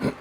Good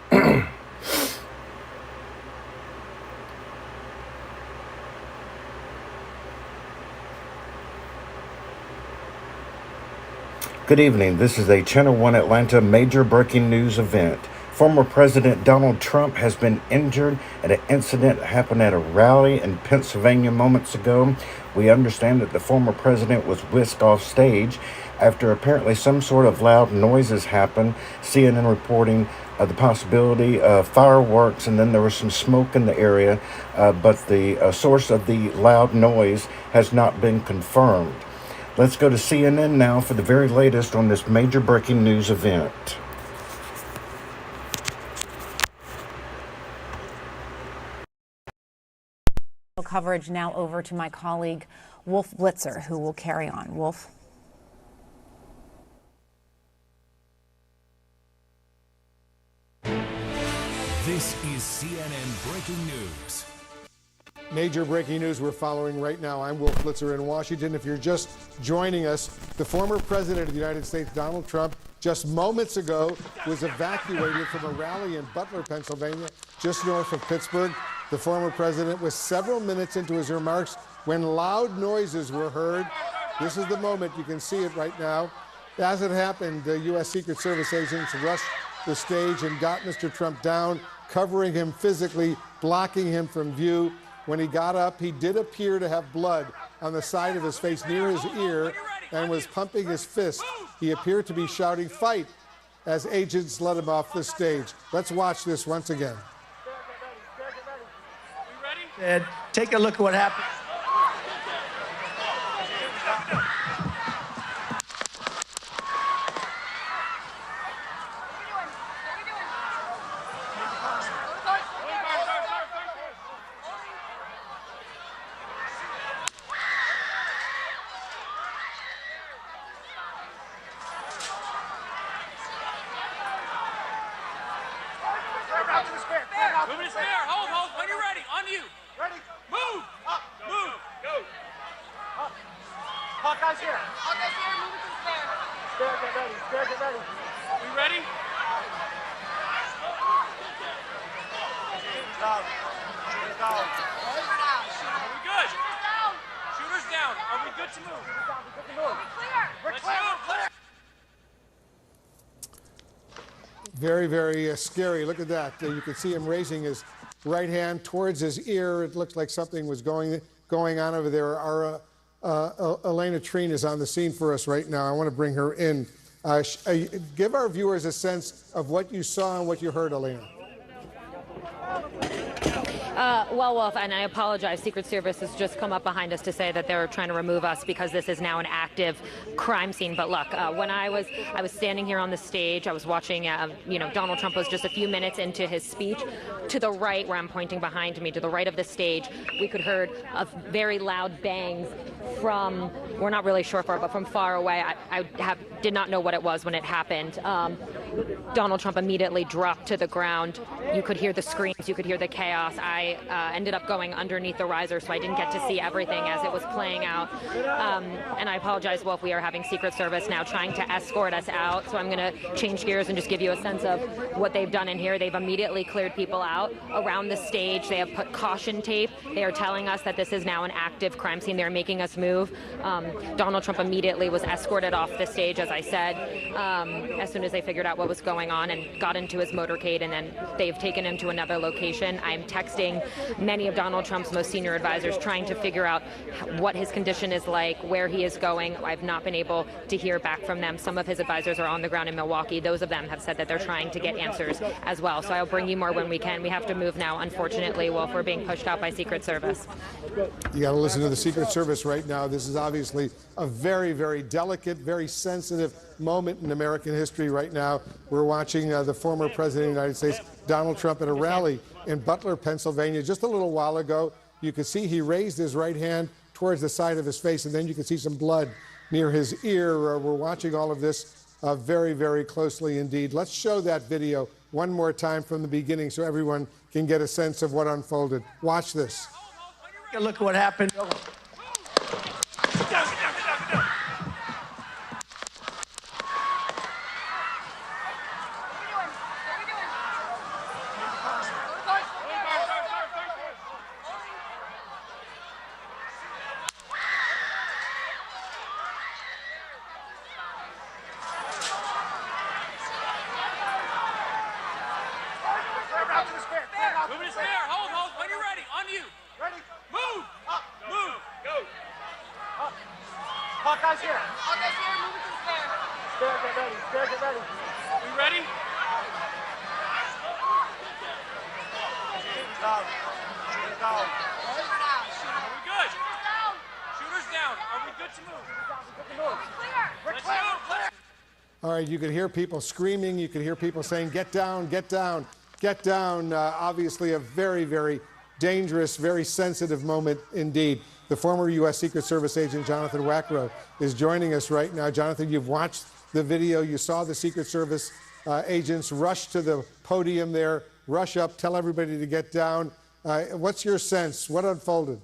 evening. This is a Channel One Atlanta major breaking news event. Former President Donald Trump has been injured at an incident that happened at a rally in Pennsylvania moments ago. We understand that the former president was whisked off stage after apparently some sort of loud noises happened. CNN reporting the possibility of fireworks, and then there was some smoke in the area, but the source of the loud noise has not been confirmed. Let's go to CNN now for the very latest on this major breaking news event. Coverage now over to my colleague, Wolf Blitzer, who will carry on. Wolf. This is CNN Breaking News. Major breaking news we're following right now. I'm Wolf Blitzer in Washington. If you're just joining us, the former president of the United States, Donald Trump, just moments ago was evacuated from a rally in Butler, Pennsylvania, just north of Pittsburgh. The former president was several minutes into his remarks when loud noises were heard. This is the moment. You can see it right now. As it happened, the U.S. Secret Service agents rushed the stage and got Mr. Trump down, covering him physically, blocking him from view. When he got up, he did appear to have blood on the side of his face near his ear and was pumping his fist. He appeared to be shouting, "Fight," as agents let him off the stage. Let's watch this once again. And take a look at what happened. Move to spare. Hold. When you're ready. On you. Ready. Move. Up. Move. Go. Up. Hawkeye's here. Hawkeye's here. Move it to spare. Spare, get ready. Spare, get ready. We ready? Down. Shooters down. Are we good? Shooters down. Are we good to move? We're clear. Let's move. Clear. Very, very scary. Look at that. You can see him raising his right hand towards his ear. It looks like something was going on over there. Our Elena Treen is on the scene for us right now. I want to bring her in. Give our viewers a sense of what you saw and what you heard, Elena. Well, Wolf, and I apologize, Secret Service has just come up behind us to say that they're trying to remove us because this is now an active crime scene. But look, when I was standing here on the stage, I was watching, Donald Trump was just a few minutes into his speech. To the right, where I'm pointing behind me, to the right of the stage, we could heard a very loud bangs from, we're not really sure far, but from far away. I did not know what it was when it happened. Donald Trump immediately dropped to the ground. You could hear the screams, you could hear the chaos. I ended up going underneath the riser, so I didn't get to see everything as it was playing out. And I apologize, Wolf, we are having Secret Service now trying to escort us out. So I'm going to change gears and just give you a sense of what they've done in here. They've immediately cleared people out around the stage. They have put caution tape. They are telling us that this is now an active crime scene. They're making us move. Donald Trump immediately was escorted off the stage, as I said, as soon as they figured out what was going on, and got into his motorcade, and then they've taken him to another location. I'm texting many of Donald Trump's most senior advisors trying to figure out what his condition is like, where he is going. I've not been able to hear back from them. Some of his advisors are on the ground in Milwaukee. Those of them have said that they're trying to get answers as well. So I'll bring you more when we can. We have to move now, unfortunately, Wolf. We're being pushed out by Secret Service. You got to listen to the Secret Service right now. This is obviously a very, very delicate, very sensitive moment in American history right now. We're watching the former president of the United States, Donald Trump, at a rally in Butler, Pennsylvania. Just a little while ago, you could see he raised his right hand towards the side of his face, and then you could see some blood near his ear. We're watching all of this very, very closely indeed. Let's show that video one more time from the beginning so everyone can get a sense of what unfolded. Watch this. Take a look at what happened. out to the spare. Move to the spare. Hold, hold. When you're ready. On you. Ready. Move. Up. Move. Go. Up. Hawkeye's here. Hawkeye's here. Move it to the spare. Spare, get ready. Spare, get ready. You ready? Shooter's down. Shooter's down. Are we good? Shooter's down. Shooter's down. Are we good to move? We're clear. Let's go. All right, you could hear people screaming. You could hear people saying, get down, get down, get down. Obviously a very, very dangerous, very sensitive moment indeed. The former U.S. Secret Service agent Jonathan Wackrow is joining us right now. Jonathan, you've watched the video. You saw the Secret Service agents rush to the podium there, rush up, tell everybody to get down. What's your sense? What unfolded?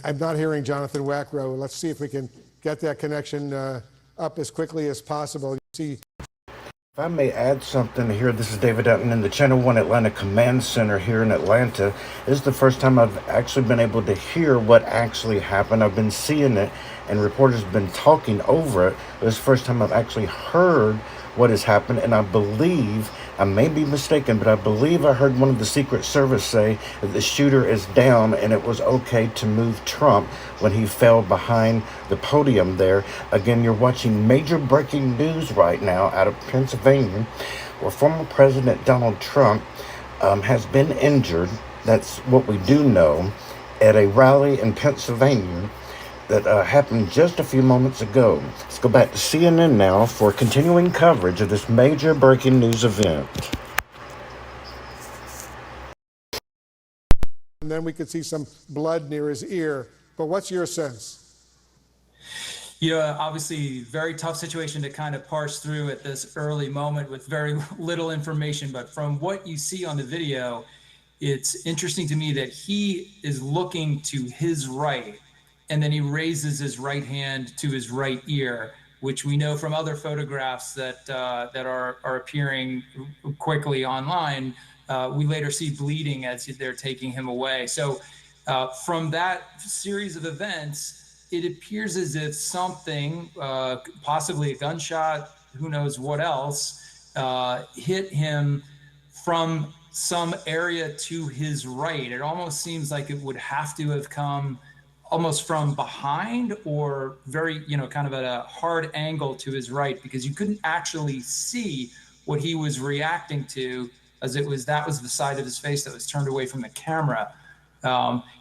I'm not hearing Jonathan Wackrow. Let's see if we can get that connection up as quickly as possible. You see. If I may add something here, this is David Utton in the Channel 1 Atlanta Command Center here in Atlanta. This is the first time I've actually been able to hear what actually happened. I've been seeing it and reporters have been talking over it. This is the first time I've actually heard what has happened, and I believe, I may be mistaken, but I believe I heard one of the Secret Service say that the shooter is down and it was okay to move Trump when he fell behind the podium there. Again, you're watching major breaking news right now out of Pennsylvania, where former President Donald Trump has been injured. That's what we do know, at a rally in Pennsylvania that happened just a few moments ago. Let's go back to CNN now for continuing coverage of this major breaking news event. And then we could see some blood near his ear. But what's your sense? Yeah, obviously, very tough situation to kind of parse through at this early moment with very little information. But from what you see on the video, it's interesting to me that he is looking to his right, and then he raises his right hand to his right ear, which we know from other photographs that are appearing quickly online. We later see bleeding as they're taking him away. So from that series of events, it appears as if something, possibly a gunshot, who knows what else, hit him from some area to his right. It almost seems like it would have to have come almost from behind, or very, kind of at a hard angle to his right, because you couldn't actually see what he was reacting to, as that was the side of his face that was turned away from the camera.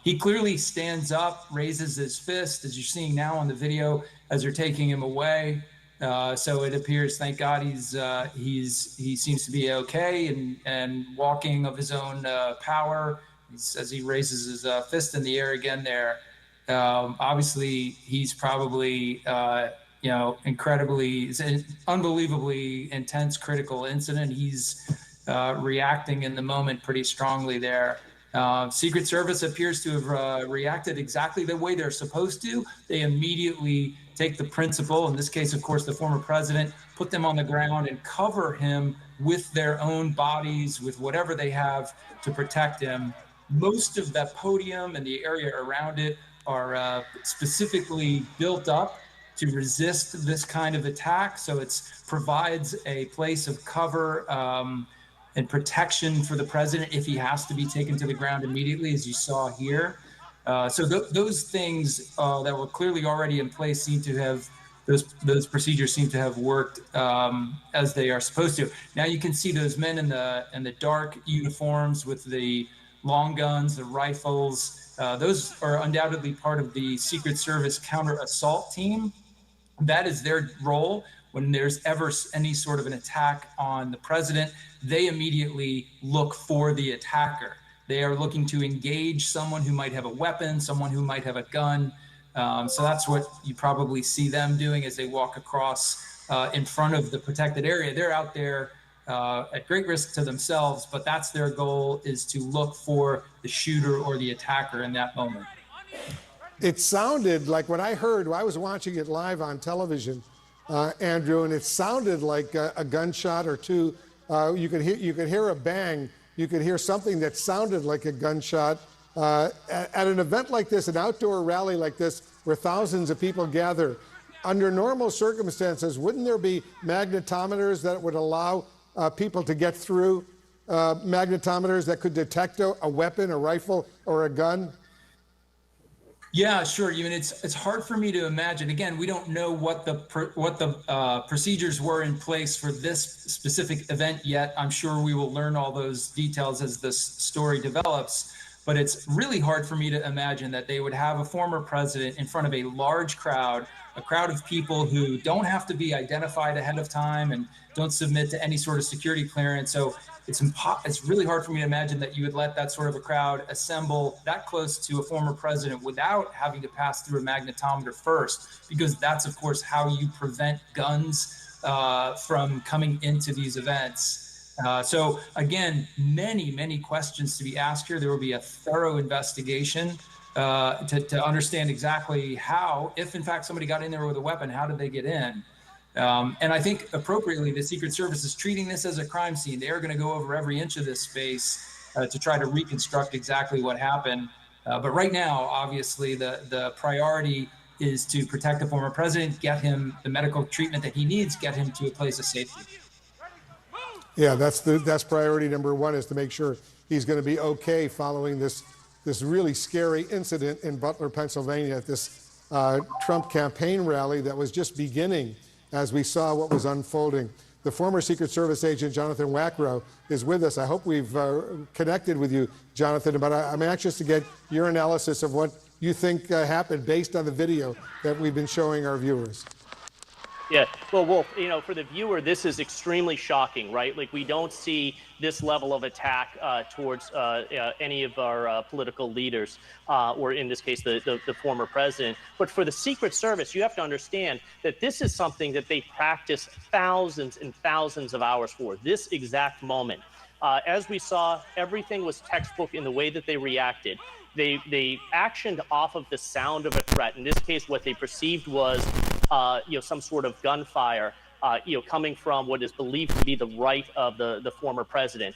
He clearly stands up, raises his fist, as you're seeing now on the video, as they're taking him away. So it appears, thank God, he seems to be okay and walking of his own power as he raises his fist in the air again there. Obviously, he's probably, it's an unbelievably intense, critical incident. He's reacting in the moment pretty strongly there. Secret Service appears to have reacted exactly the way they're supposed to. They immediately take the principal, in this case, of course, the former president, put them on the ground and cover him with their own bodies, with whatever they have to protect him. Most of that podium and the area around it are specifically built up to resist this kind of attack. So it provides a place of cover and protection for the president if he has to be taken to the ground immediately, as you saw here. So those things that were clearly already in place seem to have, those procedures seem to have worked as they are supposed to. Now you can see those men in the dark uniforms with the long guns, the rifles. Those are undoubtedly part of the Secret Service counter-assault team. That is their role. When there's ever any sort of an attack on the president, they immediately look for the attacker. They are looking to engage someone who might have a weapon, someone who might have a gun. So that's what you probably see them doing as they walk across in front of the protected area. They're out there at great risk to themselves, but that's their goal, is to look for the shooter or the attacker in that moment. It sounded like, what I heard, I was watching it live on television, Andrew, and it sounded like a gunshot or two. You could hear a bang. You could hear something that sounded like a gunshot. At an event like this, an outdoor rally like this, where thousands of people gather, under normal circumstances, wouldn't there be magnetometers that would allow people to get through, magnetometers that could detect a weapon, a rifle, or a gun? Yeah, sure. I mean, it's hard for me to imagine. Again, we don't know what the procedures were in place for this specific event yet. I'm sure we will learn all those details as this story develops. But it's really hard for me to imagine that they would have a former president in front of a large crowd, a crowd of people who don't have to be identified ahead of time and don't submit to any sort of security clearance. So it's really hard for me to imagine that you would let that sort of a crowd assemble that close to a former president without having to pass through a magnetometer first, because that's, of course, how you prevent guns from coming into these events. So again, many questions to be asked here. There will be a thorough investigation to understand exactly how, if in fact somebody got in there with a weapon, how did they get in? And I think appropriately, the Secret Service is treating this as a crime scene. They are going to go over every inch of this space to try to reconstruct exactly what happened. But right now, obviously, the priority is to protect the former president, get him the medical treatment that he needs, get him to a place of safety. Yeah, that's priority number one, is to make sure he's going to be okay following this really scary incident in Butler, Pennsylvania, at this Trump campaign rally that was just beginning as we saw what was unfolding. The former Secret Service agent, Jonathan Wackrow, is with us. I hope we've connected with you, Jonathan, but I'm anxious to get your analysis of what you think happened based on the video that we've been showing our viewers. Yeah, well, Wolf, for the viewer, this is extremely shocking, right? Like, we don't see this level of attack towards any of our political leaders, or in this case, the former president. But for the Secret Service, you have to understand that this is something that they practice thousands and thousands of hours for, this exact moment. As we saw, everything was textbook in the way that they reacted. They actioned off of the sound of a threat. In this case, what they perceived was some sort of gunfire, coming from what is believed to be the right of the former president.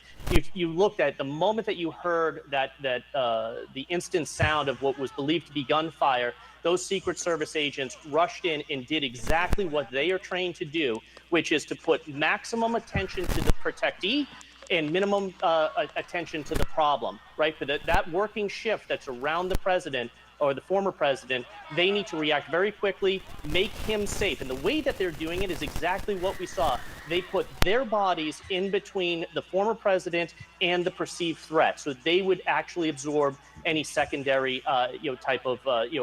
You looked at the moment that you heard that the instant sound of what was believed to be gunfire, those Secret Service agents rushed in and did exactly what they are trained to do, which is to put maximum attention to the protectee and minimum attention to the problem, right? For that working shift that's around the president or the former president, they need to react very quickly, make him safe. And the way that they're doing it is exactly what we saw. They put their bodies in between the former president and the perceived threat, so they would actually absorb any secondary, type of,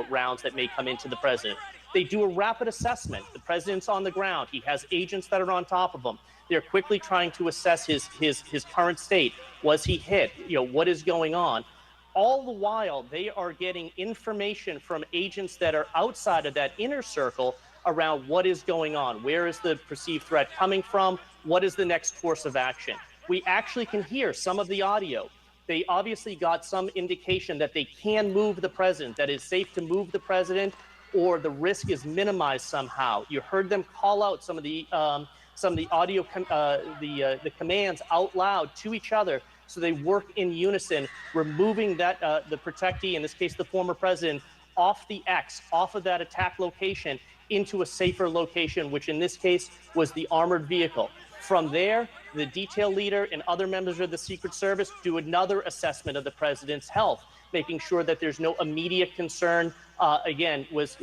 rounds that may come into the president. They do a rapid assessment. The president's on the ground. He has agents that are on top of him. They're quickly trying to assess his current state. Was he hit? What is going on? All the while, they are getting information from agents that are outside of that inner circle around what is going on. Where is the perceived threat coming from? What is the next course of action? We actually can hear some of the audio. They obviously got some indication that they can move the president, that it's safe to move the president, or the risk is minimized somehow. You heard them call out some of the audio, the commands out loud to each other, so they work in unison, removing that the protectee, in this case the former president, off the X, off of that attack location, into a safer location, which in this case was the armored vehicle. From there, the detail leader and other members of the Secret Service do another assessment of the president's health, making sure that there's no immediate concern. Again, was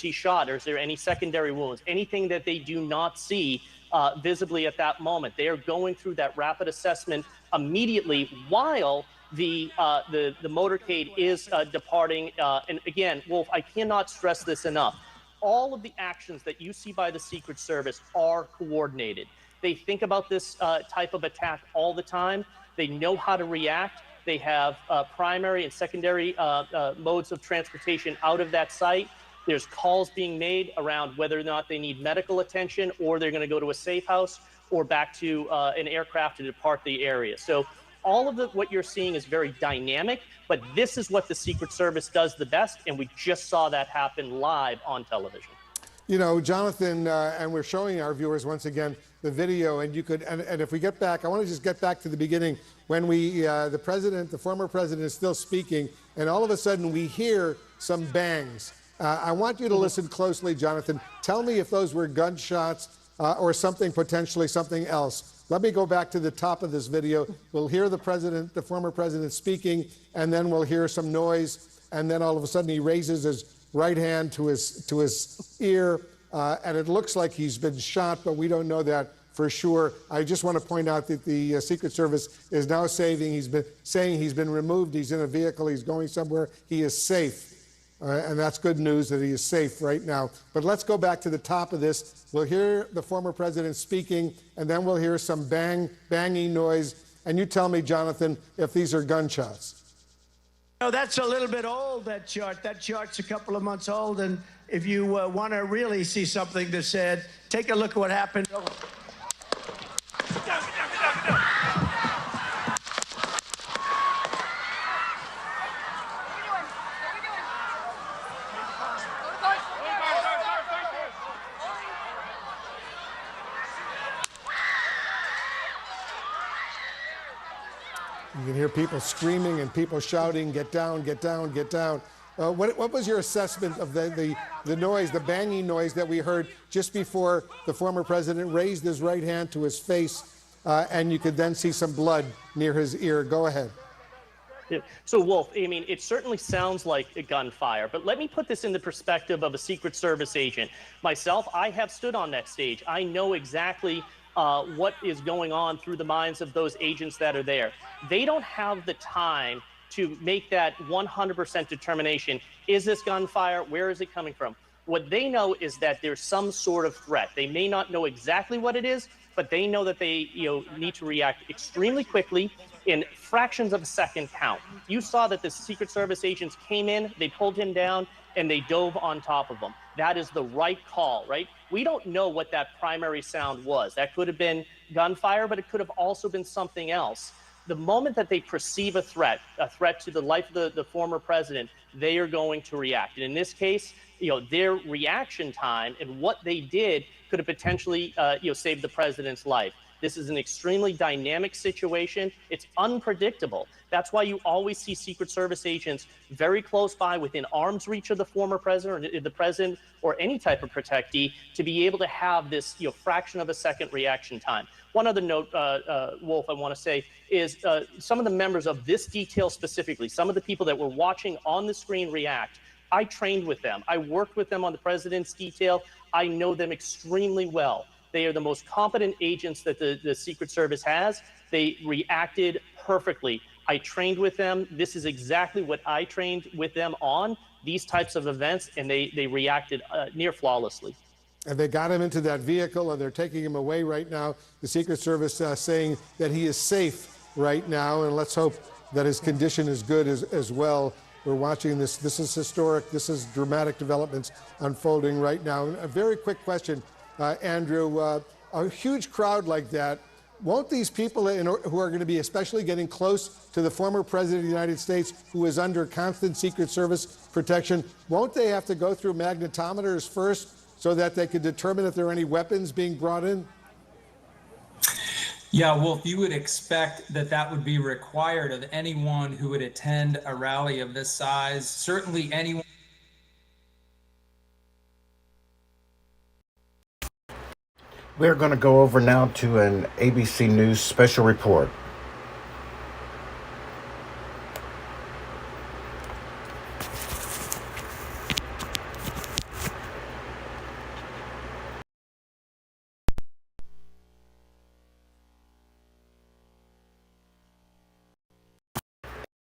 he shot, or is there any secondary wounds? Anything that they do not see visibly at that moment. They are going through that rapid assessment immediately while the motorcade is departing. And again, Wolf, I cannot stress this enough. All of the actions that you see by the Secret Service are coordinated. They think about this type of attack all the time. They know how to react. They have primary and secondary modes of transportation out of that site. There's calls being made around whether or not they need medical attention, or they're going to go to a safe house or back to an aircraft to depart the area. So all of what you're seeing is very dynamic, but this is what the Secret Service does the best, and we just saw that happen live on television. Jonathan, and we're showing our viewers once again the video, and you could, and if we get back, I want to just get back to the beginning when the former president is still speaking, and all of a sudden we hear some bangs. I want you to listen closely, Jonathan. Tell me if those were gunshots or potentially something else. Let me go back to the top of this video. We'll hear the former president speaking, and then we'll hear some noise, and then all of a sudden he raises his right hand to his ear, and it looks like he's been shot, but we don't know that for sure. I just want to point out that the Secret Service is now saying he's been removed. He's in a vehicle. He's going somewhere. He is safe. And that's good news that he is safe right now. But let's go back to the top of this. We'll hear the former president speaking, and then we'll hear some banging noise. And you tell me, Jonathan, if these are gunshots. No, that's a little bit old, that chart. That chart's a couple of months old. And if you want to really see something that said, take a look at what happened. You can hear people screaming and people shouting, "Get down, get down, get down." What was your assessment of the noise, the banging noise that we heard just before the former president raised his right hand to his face, and you could then see some blood near his ear? Go ahead. Yeah. So, Wolf, I mean, it certainly sounds like a gunfire, but let me put this in the perspective of a Secret Service agent. Myself, I have stood on that stage. I know exactly what is going on through the minds of those agents that are there. They don't have the time to make that 100% determination. Is this gunfire? Where is it coming from? What they know is that there's some sort of threat. They may not know exactly what it is, but they know that they need to react extremely quickly in fractions of a second count. You saw that the Secret Service agents came in, they pulled him down, and they dove on top of him. That is the right call, right? We don't know what that primary sound was. That could have been gunfire, but it could have also been something else. The moment that they perceive a threat to the life of the former president, they are going to react. And in this case, their reaction time and what they did could have potentially, saved the president's life. This is an extremely dynamic situation. It's unpredictable. That's why you always see Secret Service agents very close by, within arm's reach of the former president or the president or any type of protectee, to be able to have this fraction of a second reaction time. One other note, Wolf, I want to say is some of the members of this detail specifically, some of the people that were watching on the screen react, I trained with them. I worked with them on the president's detail. I know them extremely well. They are the most competent agents that the Secret Service has. They reacted perfectly. I trained with them. This is exactly what I trained with them on, these types of events, and they reacted near flawlessly. And they got him into that vehicle, and they're taking him away right now. The Secret Service saying that he is safe right now, and let's hope that his condition is good as well. We're watching this. This is historic. This is dramatic developments unfolding right now. A very quick question, Andrew. A huge crowd like that, won't these people who are going to be especially getting close to the former president of the United States, who is under constant Secret Service protection, won't they have to go through magnetometers first so that they could determine if there are any weapons being brought in? Yeah, Wolf, you would expect that would be required of anyone who would attend a rally of this size. Certainly anyone. We're going to go over now to an ABC News special report.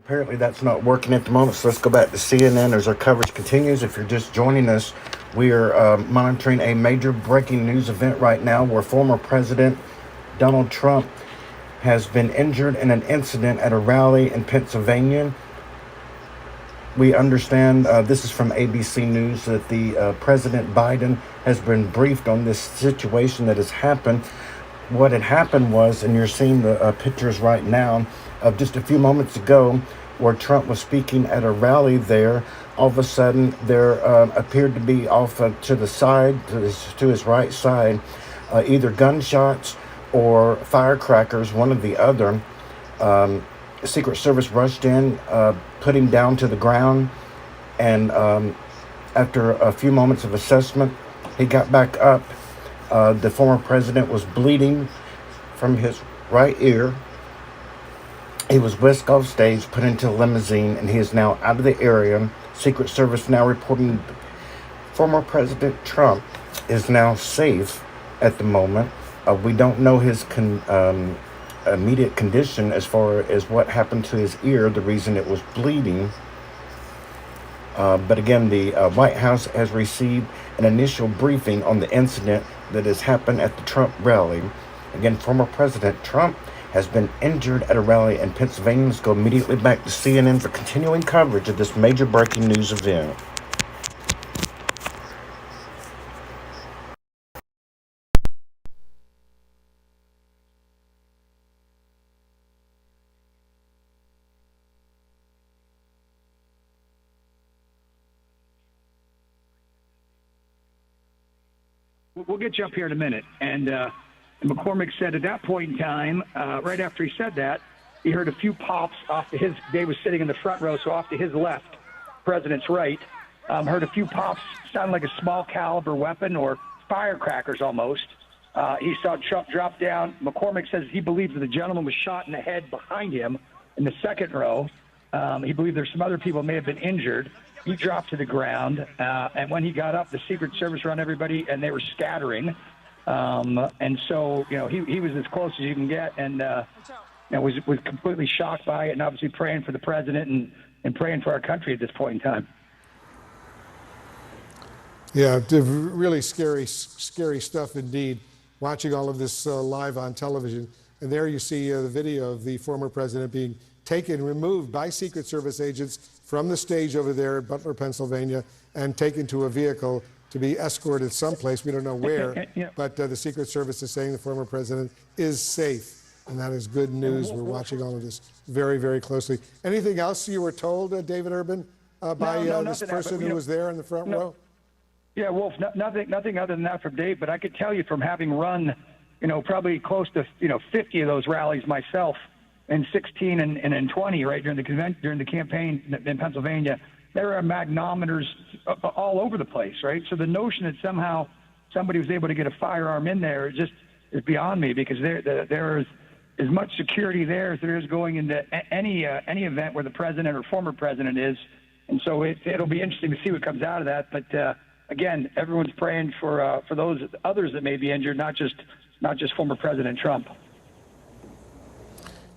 Apparently that's not working at the moment, so let's go back to CNN as our coverage continues. If you're just joining us, we are monitoring a major breaking news event right now where former President Donald Trump has been injured in an incident at a rally in Pennsylvania. We understand, this is from ABC News, that the President Biden has been briefed on this situation that has happened. What had happened was, and you're seeing the pictures right now of just a few moments ago, where Trump was speaking at a rally there. All of a sudden, there appeared to be off to the side, to his right side, either gunshots or firecrackers, one or the other. Secret Service rushed in, put him down to the ground, and After a few moments of assessment, he got back up. The former president was bleeding from his right ear. He was whisked off stage, put into a limousine, and he is now out of the area. Secret Service now reporting former President Trump is now safe at the moment. We don't know his immediate condition as far as what happened to his ear, the reason it was bleeding. But again, the White House has received an initial briefing on the incident that has happened at the Trump rally. Again, former President Trump has been injured at a rally in Pennsylvania. Let's go immediately back to CNN for continuing coverage of this major breaking news event. We'll get you up here in a minute. And McCormick said at that point in time, right after he said that, he heard a few pops off to his, Dave was sitting in the front row, so off to his left, president's right, heard a few pops, sounded like a small caliber weapon or firecrackers almost. He saw Trump drop down. McCormick says he believes that the gentleman was shot in the head behind him in the second row. He believed there's some other people may have been injured. He dropped to the ground, and when he got up, the Secret Service ran everybody, and they were scattering. And so, you know, he was as close as you can get, and was completely shocked by it, and obviously praying for the president and praying for our country at this point in time. Yeah, really scary stuff indeed. Watching all of this live on television, and there you see the video of the former president being removed by Secret Service agents from the stage over there at Butler, Pennsylvania, and taken to a vehicle to be escorted someplace. We don't know where, but the Secret Service is saying the former president is safe, and that is good news. We're watching all of this very, very closely. Anything else you were told, David Urban, by this person who was there in the front row? Yeah, Wolf, nothing other than that from Dave, but I could tell you from having run, probably close to, 50 of those rallies myself in 16 and in 20, right, during the campaign in Pennsylvania, there are magnometers all over the place, right? So the notion that somehow somebody was able to get a firearm in there is beyond me, because there is as much security there as there is going into any event where the president or former president is. And so it'll be interesting to see what comes out of that. But again, everyone's praying for those others that may be injured, not just former President Trump.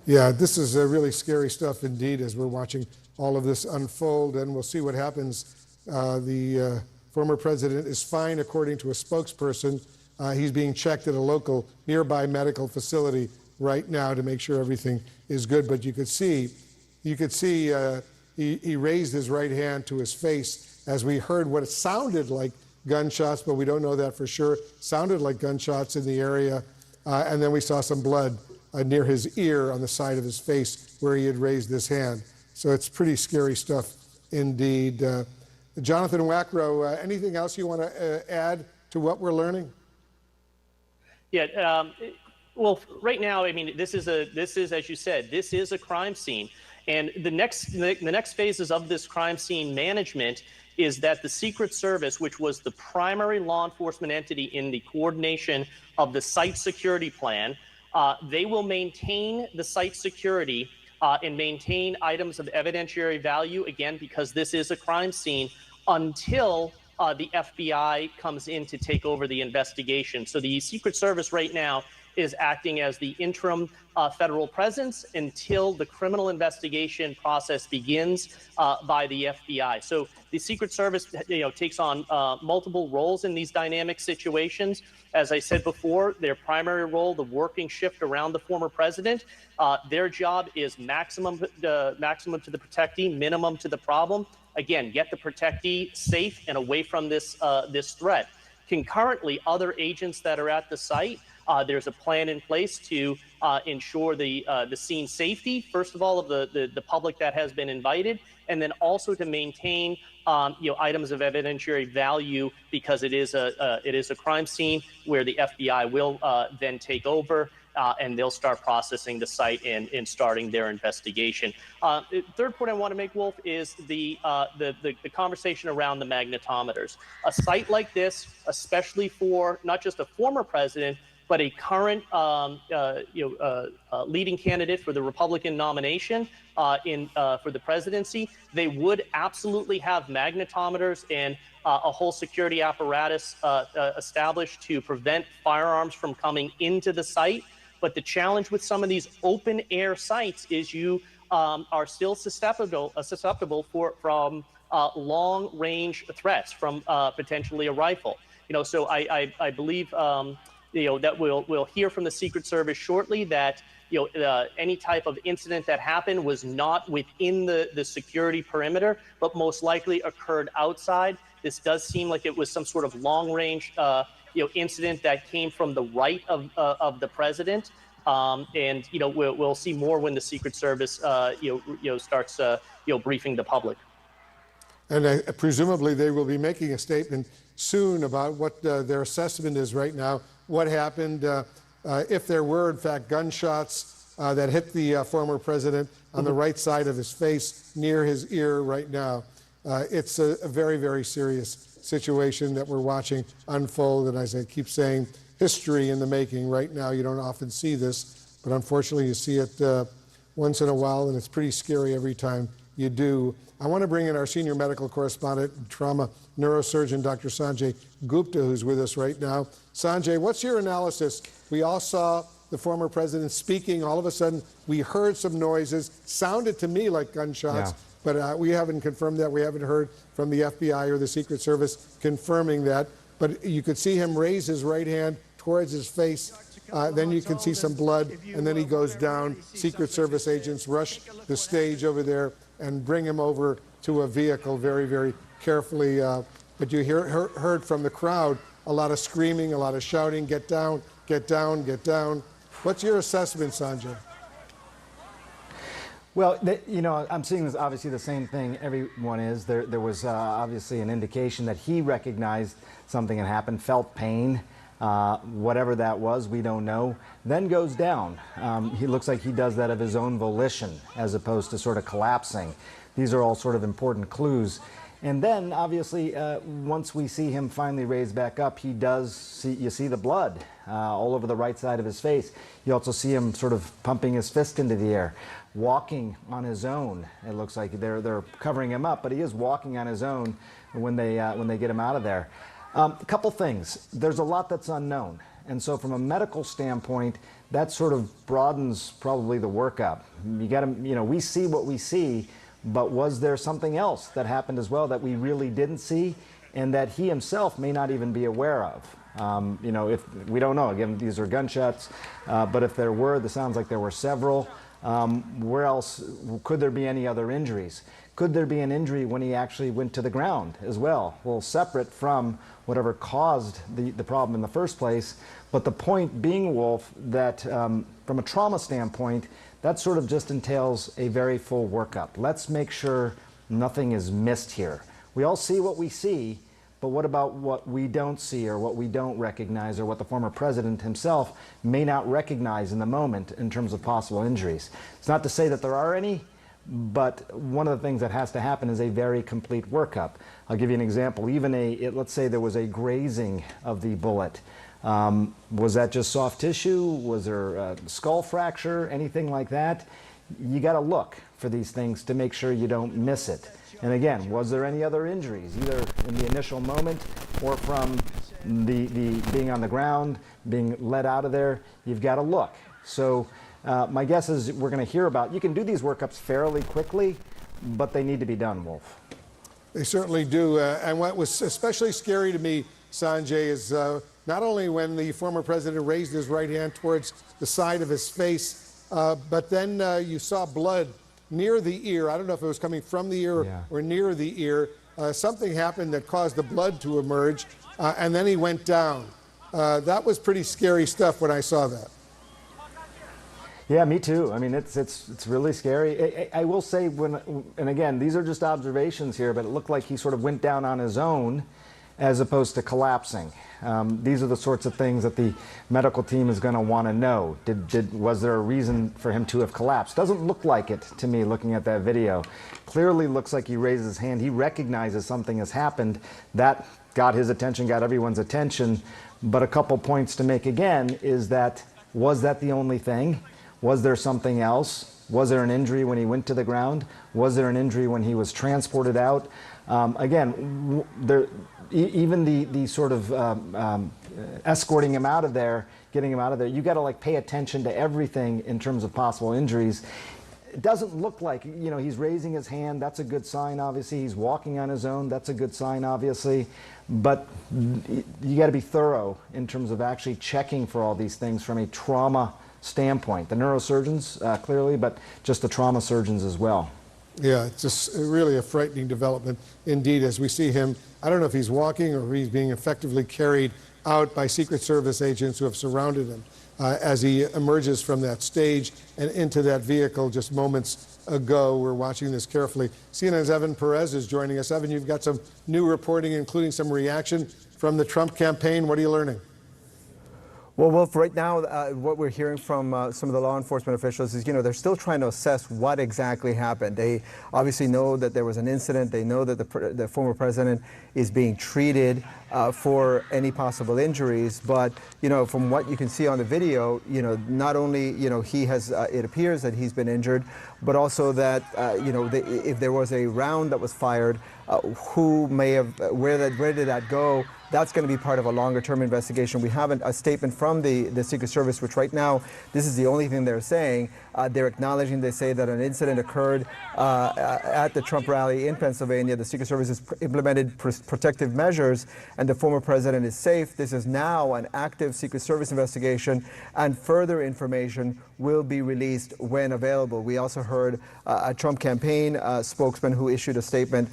Yeah, this is really scary stuff indeed as we're watching all of this unfold, and we'll see what happens. The former president is fine, according to a spokesperson. He's being checked at a local nearby medical facility right now to make sure everything is good. But you could see he raised his right hand to his face as we heard what sounded like gunshots, but we don't know that for sure. Sounded like gunshots in the area, and then we saw some blood near his ear on the side of his face where he had raised his hand. So it's pretty scary stuff indeed. Jonathan Wackrow, anything else you want to add to what we're learning? Yeah, well, right now, I mean, this is, as you said, this is a crime scene. And the next phases of this crime scene management is that the Secret Service, which was the primary law enforcement entity in the coordination of the site security plan, they will maintain the site security and maintain items of evidentiary value, again, because this is a crime scene, until the FBI comes in to take over the investigation. So the Secret Service right now is acting as the interim federal presence until the criminal investigation process begins by the FBI. So the Secret Service, takes on multiple roles in these dynamic situations. As I said before, their primary role, the working shift around the former president, their job is maximum to the protectee, minimum to the problem. Again, get the protectee safe and away from this threat. Concurrently, other agents that are at the site, there's a plan in place to ensure the scene safety, first of all, of the public that has been invited, and then also to maintain items of evidentiary value, because it is a crime scene where the FBI will then take over. and they'll start processing the site and starting their investigation. Third point I want to make, Wolf, is the conversation around the magnetometers. A site like this, especially for not just a former president, but a current leading candidate for the Republican nomination for the presidency, they would absolutely have magnetometers and a whole security apparatus established to prevent firearms from coming into the site. But the challenge with some of these open air sites is you are still susceptible from long range threats from potentially a rifle. So I believe that we'll hear from the Secret Service shortly that any type of incident that happened was not within the security perimeter, but most likely occurred outside. This does seem like it was some sort of long-range incident that came from the right of the president. And we'll see more when the Secret Service starts briefing the public. And presumably they will be making a statement soon about what their assessment is right now. What happened, if there were, in fact, gunshots that hit the former president on the right side of his face near his ear right now. It's a very, very serious situation that we're watching unfold. And as I keep saying, history in the making right now. You don't often see this, but unfortunately you see it once in a while, and it's pretty scary every time you do. I want to bring in our senior medical correspondent and trauma neurosurgeon, Dr. Sanjay Gupta, who's with us right now. Sanjay, what's your analysis? We all saw the former president speaking. All of a sudden, we heard some noises. Sounded to me like gunshots, but we haven't confirmed that. We haven't heard from the FBI or the Secret Service confirming that. But you could see him raise his right hand towards his face. Then you can see some blood, and then he goes down. Secret Service agents rush the stage over there and bring him over to a vehicle very, very carefully. But you heard from the crowd a lot of screaming, a lot of shouting, get down, get down, get down. What's your assessment, Sanjay? Well, I'm seeing this, obviously the same thing everyone is. There was obviously an indication that he recognized something had happened, felt pain. Whatever that was, we don't know, then goes down. He looks like he does that of his own volition as opposed to sort of collapsing. These are all sort of important clues. And then, obviously, once we see him finally raised back up, you see the blood all over the right side of his face. You also see him sort of pumping his fist into the air, walking on his own. It looks like they're covering him up, but he is walking on his own when they get him out of there. A couple things. There's a lot that's unknown. And so from a medical standpoint, that sort of broadens probably the workup. You got to, we see what we see, but was there something else that happened as well that we really didn't see and that he himself may not even be aware of? If we don't know, again, these are gunshots, but if there were, this sounds like there were several. Where else could there be any other injuries? Could there be an injury when he actually went to the ground as well? Well, separate from whatever caused the problem in the first place. But the point being, Wolf, that from a trauma standpoint, that sort of just entails a very full workup. Let's make sure nothing is missed here. We all see what we see, but what about what we don't see or what we don't recognize or what the former president himself may not recognize in the moment in terms of possible injuries? It's not to say that there are any, but one of the things that has to happen is a very complete workup. I'll give you an example. Even let's say there was a grazing of the bullet. Was that just soft tissue? Was there a skull fracture? Anything like that? You got to look for these things to make sure you don't miss it. And again, was there any other injuries, either in the initial moment or from the being on the ground, being let out of there? You've got to look. So my guess is we're going to hear about, you can do these workups fairly quickly, but they need to be done, Wolf. They certainly do. And what was especially scary to me, Sanjay, is not only when the former president raised his right hand towards the side of his face, but then you saw blood near the ear. I don't know if it was coming from the ear or near the ear. Something happened that caused the blood to emerge, and then he went down. That was pretty scary stuff when I saw that. Yeah, me too. I mean, it's really scary. I will say, and again, these are just observations here, but it looked like he sort of went down on his own, as opposed to collapsing? These are the sorts of things that the medical team is going to want to know. Was there a reason for him to have collapsed? Doesn't look like it to me looking at that video. Clearly looks like he raises his hand. He recognizes something has happened. That got his attention, got everyone's attention. But a couple points to make again is that, was that the only thing? Was there something else? Was there an injury when he went to the ground? Was there an injury when he was transported out? Again, even the sort of escorting him out of there, getting him out of there, you got to like pay attention to everything in terms of possible injuries. It doesn't look like, you know, he's raising his hand. That's a good sign, obviously. He's walking on his own. That's a good sign, obviously. But you got to be thorough in terms of actually checking for all these things from a trauma standpoint. The neurosurgeons, clearly, but just the trauma surgeons as well. Yeah, it's just really a frightening development indeed as we see him. I don't know if he's walking or if he's being effectively carried out by Secret Service agents who have surrounded him as he emerges from that stage and into that vehicle just moments ago. We're watching this carefully. CNN's Evan Perez is joining us. Evan, you've got some new reporting, including some reaction from the Trump campaign. What are you learning? Well, Wolf, right now, what we're hearing from some of the law enforcement officials is, you know, they're still trying to assess what exactly happened. They obviously know that there was an incident. They know that the former president is being treated for any possible injuries. But, you know, from what you can see on the video, you know, not only, you know, he has, it appears that he's been injured, but also that, you know, if there was a round that was fired, who may have, where did that go? That's going to be part of a longer-term investigation. We have a statement from the Secret Service, which right now, this is the only thing they're saying. They're acknowledging, they say that an incident occurred at the Trump rally in Pennsylvania. The Secret Service has implemented protective measures, and the former president is safe. This is now an active Secret Service investigation, and further information will be released when available. We also heard a Trump campaign spokesman who issued a statement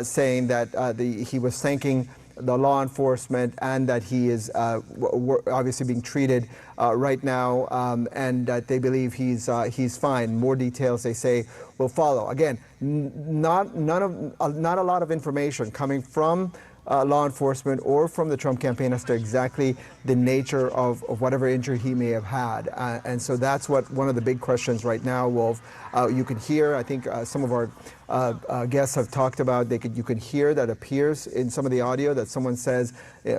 saying that he was thanking the law enforcement and that he is obviously being treated right now, and that they believe he's fine. More details, they say, will follow. Again, not a lot of information coming from law enforcement or from the Trump campaign as to exactly the nature of whatever injury he may have had. And so that's one of the big questions right now, Wolf. You can hear, I think some of our guests have talked about, you can hear that appears in some of the audio that someone says,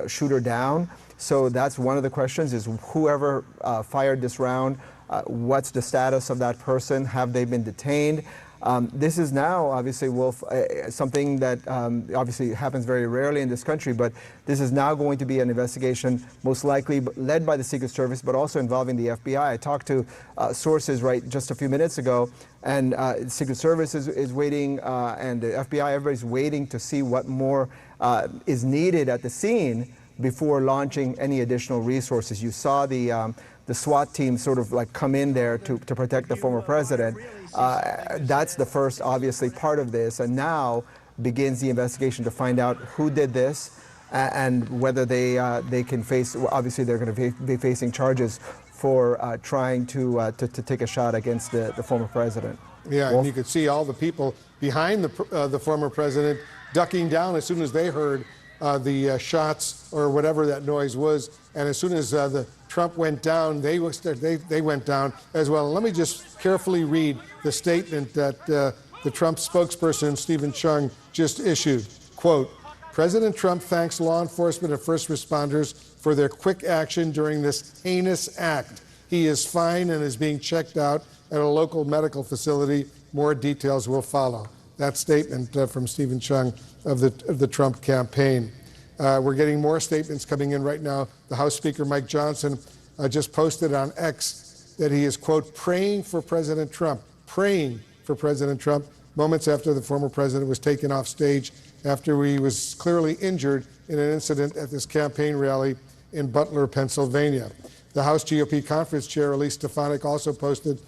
shoot her down. So that's one of the questions, is whoever fired this round, what's the status of that person? Have they been detained? This is now, obviously, Wolf, something that obviously happens very rarely in this country, but this is now going to be an investigation most likely led by the Secret Service, but also involving the FBI. I talked to sources just a few minutes ago, and the Secret Service is waiting, and the FBI, everybody's waiting to see what more is needed at the scene before launching any additional resources. You saw the SWAT team sort of like come in there to protect the former president. That's the first, obviously, part of this. And now begins the investigation to find out who did this and whether they can face, obviously they're going to be facing charges for trying to take a shot against the former president. Yeah, Wolf? and you could see all the people behind the former president ducking down as soon as they heard the shots or whatever that noise was. And as soon as the Trump went down, they went down as well. And let me just carefully read the statement that the Trump spokesperson, Stephen Chung, just issued. Quote, President Trump thanks law enforcement and first responders for their quick action during this heinous act. He is fine and is being checked out at a local medical facility. More details will follow. That statement from Stephen Chung of the Trump campaign. We're getting more statements coming in right now. The House Speaker, Mike Johnson, just posted on X that he is, quote, praying for President Trump, moments after the former president was taken off stage after he was clearly injured in an incident at this campaign rally in Butler, Pennsylvania. The House GOP conference chair, Elise Stefanik, also posted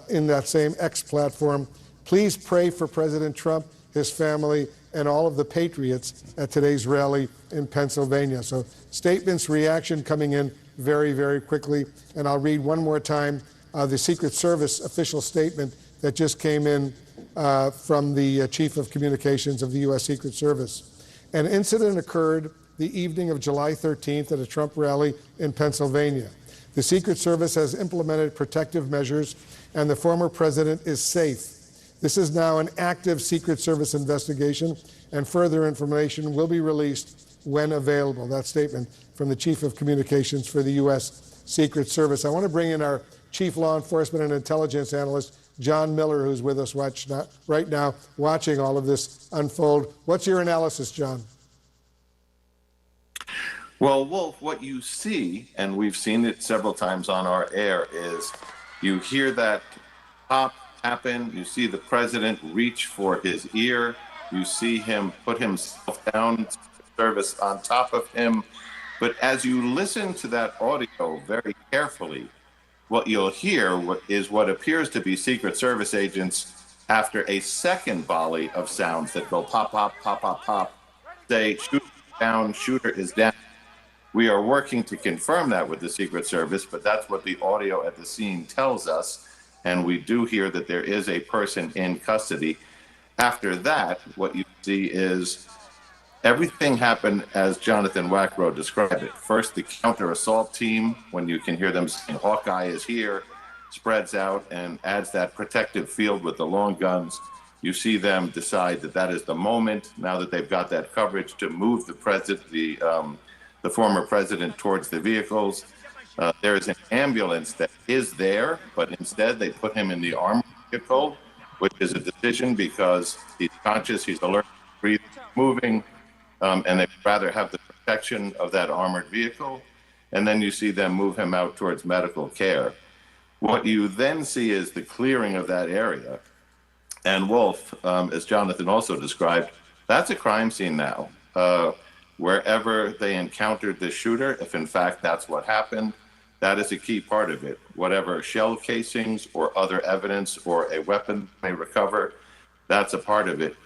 in that same X platform, please pray for President Trump, his family, and all of the patriots at today's rally in Pennsylvania. So statements, reaction coming in very, very quickly. And I'll read one more time the Secret Service official statement that just came in from the Chief of Communications of the U.S. Secret Service. An incident occurred the evening of July 13th at a Trump rally in Pennsylvania. The Secret Service has implemented protective measures, and the former president is safe. This is now an active Secret Service investigation, and further information will be released when available. That statement from the Chief of Communications for the U.S. Secret Service. I want to bring in our Chief Law Enforcement and Intelligence Analyst, John Miller, who's with us right now, watching all of this unfold. What's your analysis, John? Well, Wolf, what you see, and we've seen it several times on our air, is you hear that pop happen, you see the president reach for his ear, you see him put himself down, service on top of him. But as you listen to that audio very carefully, what you'll hear is what appears to be Secret Service agents after a second volley of sounds that go pop, pop, pop, pop, pop, say, shooter down, shooter is down. We are working to confirm that with the Secret Service, but that's what the audio at the scene tells us. And we do hear that there is a person in custody. After that, what you see is everything happened as Jonathan Wackrow described it. First, the counter-assault team, when you can hear them saying, Hawkeye is here, spreads out and adds that protective field with the long guns. You see them decide that that is the moment, now that they've got that coverage, to move the former president towards the vehicles. There is an ambulance that is there, but instead they put him in the armored vehicle, which is a decision because he's conscious, he's alert, breathing, moving, and they'd rather have the protection of that armored vehicle. And then you see them move him out towards medical care. What you then see is the clearing of that area. And Wolf, as Jonathan also described, that's a crime scene now. Wherever they encountered the shooter, if in fact that's what happened, that is a key part of it. Whatever shell casings or other evidence or a weapon may recover, that's a part of it.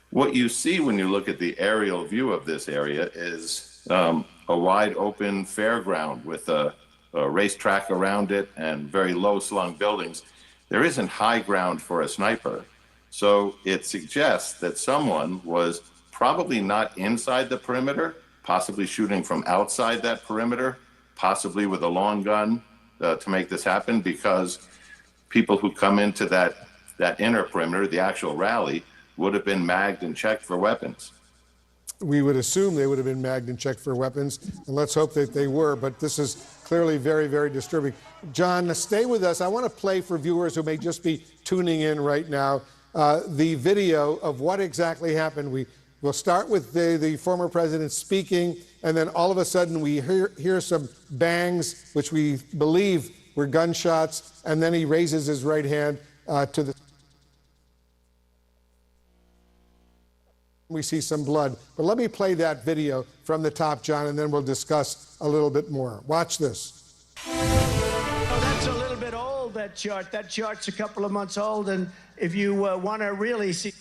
What you see when you look at the aerial view of this area is a wide open fairground with a racetrack around it and very low slung buildings. There isn't high ground for a sniper. So it suggests that someone was probably not inside the perimeter, possibly shooting from outside that perimeter, possibly with a long gun to make this happen, because people who come into that inner perimeter, the actual rally, would have been magged and checked for weapons. We would assume they would have been magged and checked for weapons, and let's hope that they were, but this is clearly very, very disturbing. John, stay with us. I want to play for viewers who may just be tuning in right now the video of what exactly happened. We'll start with the former president speaking, and then all of a sudden we hear some bangs, which we believe were gunshots, and then he raises his right hand to the... We see some blood. But let me play that video from the top, John, and then we'll discuss a little bit more. Watch this. Oh, that's a little bit old, that chart. That chart's a couple of months old, and if you want to really see...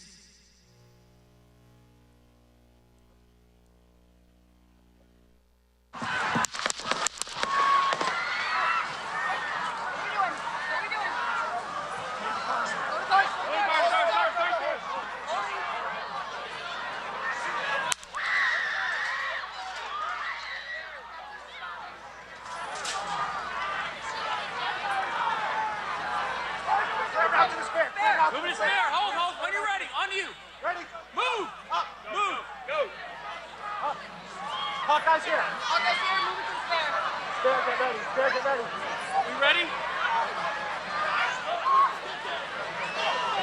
Moving his spare. Hold. When you're ready. On you. Ready. Move. Up. Move. Go. Up. Hawkeye's here. Hawkeye's here. Move it to the spare. Spare, get ready. Spare, get ready. We ready?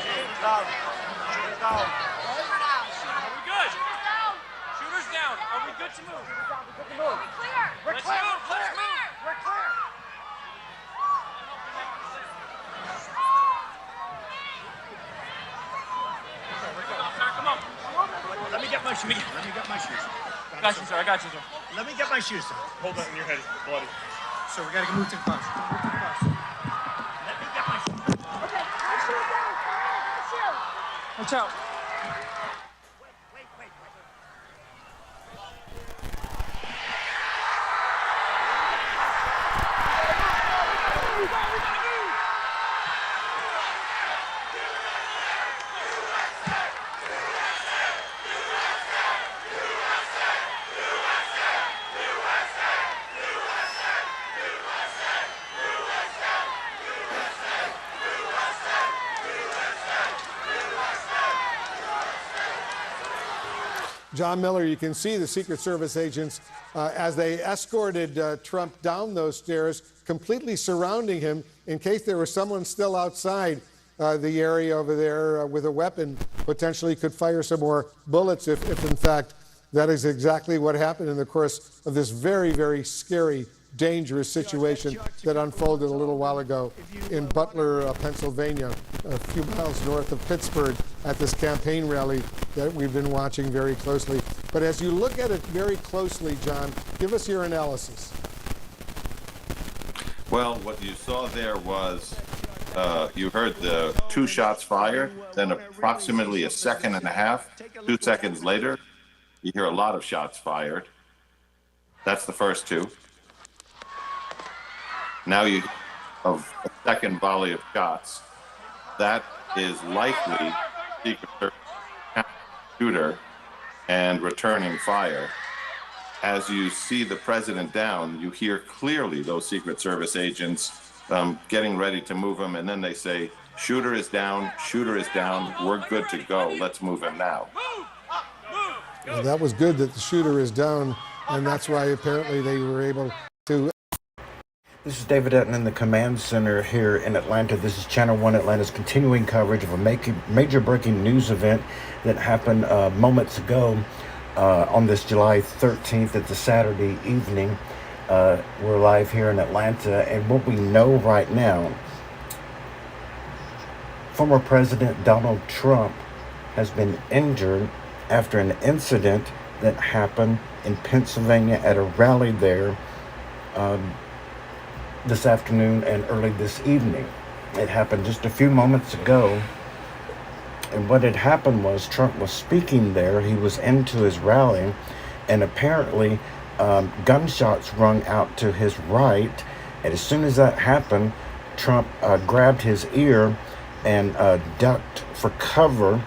Shooters down. Shooters down. Are we good? Shooters down. Are we good to move? Shooters down. We're good to move. We're clear. Let's move. Let's move. We're clear. Let me get my shoes. Let me get my shoes. Got you, sir. I got you, sir. Let me get my shoes, sir. Hold that in your head, bloody. So we gotta move to the bus. Let me get my shoes. Okay, my shoes down. My shoes. Watch out. Wait. John Miller, you can see the Secret Service agents as they escorted Trump down those stairs, completely surrounding him in case there was someone still outside the area over there with a weapon, potentially could fire some more bullets if in fact that is exactly what happened in the course of this very, very scary, dangerous situation that unfolded a little while ago in Butler, Pennsylvania, a few miles north of Pittsburgh, at this campaign rally that we've been watching very closely. But as you look at it very closely, John, give us your analysis. Well, what you saw there was you heard the 2 shots fired, then approximately a second and a half, 2 seconds later, you hear a lot of shots fired. That's the first 2. Now you have a second volley of shots. That is likely Secret Service shooter and returning fire. As you see the president down, you hear clearly those Secret Service agents getting ready to move him, and then they say, shooter is down, we're good to go, let's move him now. Well, that was good that the shooter is down, and that's why apparently they were able to. This is David Etton in the command center here in Atlanta. This is Channel 1 Atlanta's continuing coverage of a major breaking news event that happened moments ago on this July 13th. It's a Saturday evening. We're live here in Atlanta, and what we know right now, former President Donald Trump has been injured after an incident that happened in Pennsylvania at a rally there this afternoon and early this evening. It happened just a few moments ago. And what had happened was Trump was speaking there. He was into his rally, and apparently gunshots rung out to his right. And as soon as that happened, Trump grabbed his ear and ducked for cover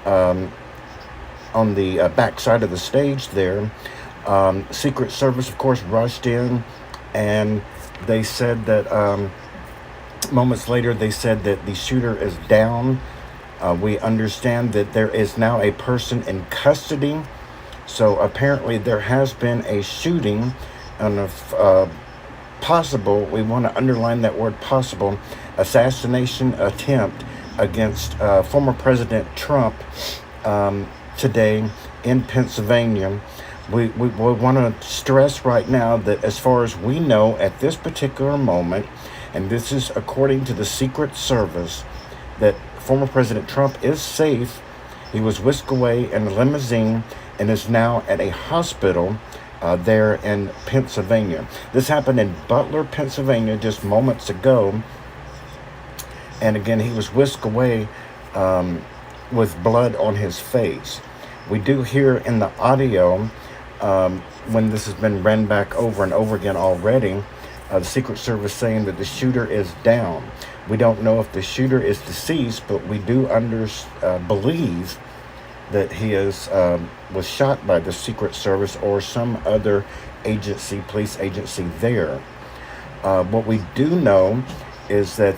on the back side of the stage there. Secret Service, of course, rushed in, and they said that moments later, they said that the shooter is down. We understand that there is now a person in custody. So apparently there has been a shooting and a possible, we want to underline that word possible, assassination attempt against former President Trump today in Pennsylvania. We want to stress right now that as far as we know at this particular moment, and this is according to the Secret Service, that former President Trump is safe. He was whisked away in a limousine and is now at a hospital there in Pennsylvania. This happened in Butler, Pennsylvania just moments ago. And again, he was whisked away with blood on his face. We do hear in the audio, when this has been ran back over and over again already, the Secret Service saying that the shooter is down. We don't know if the shooter is deceased, but we do believe that he was shot by the Secret Service or some other agency, police agency there. What we do know is that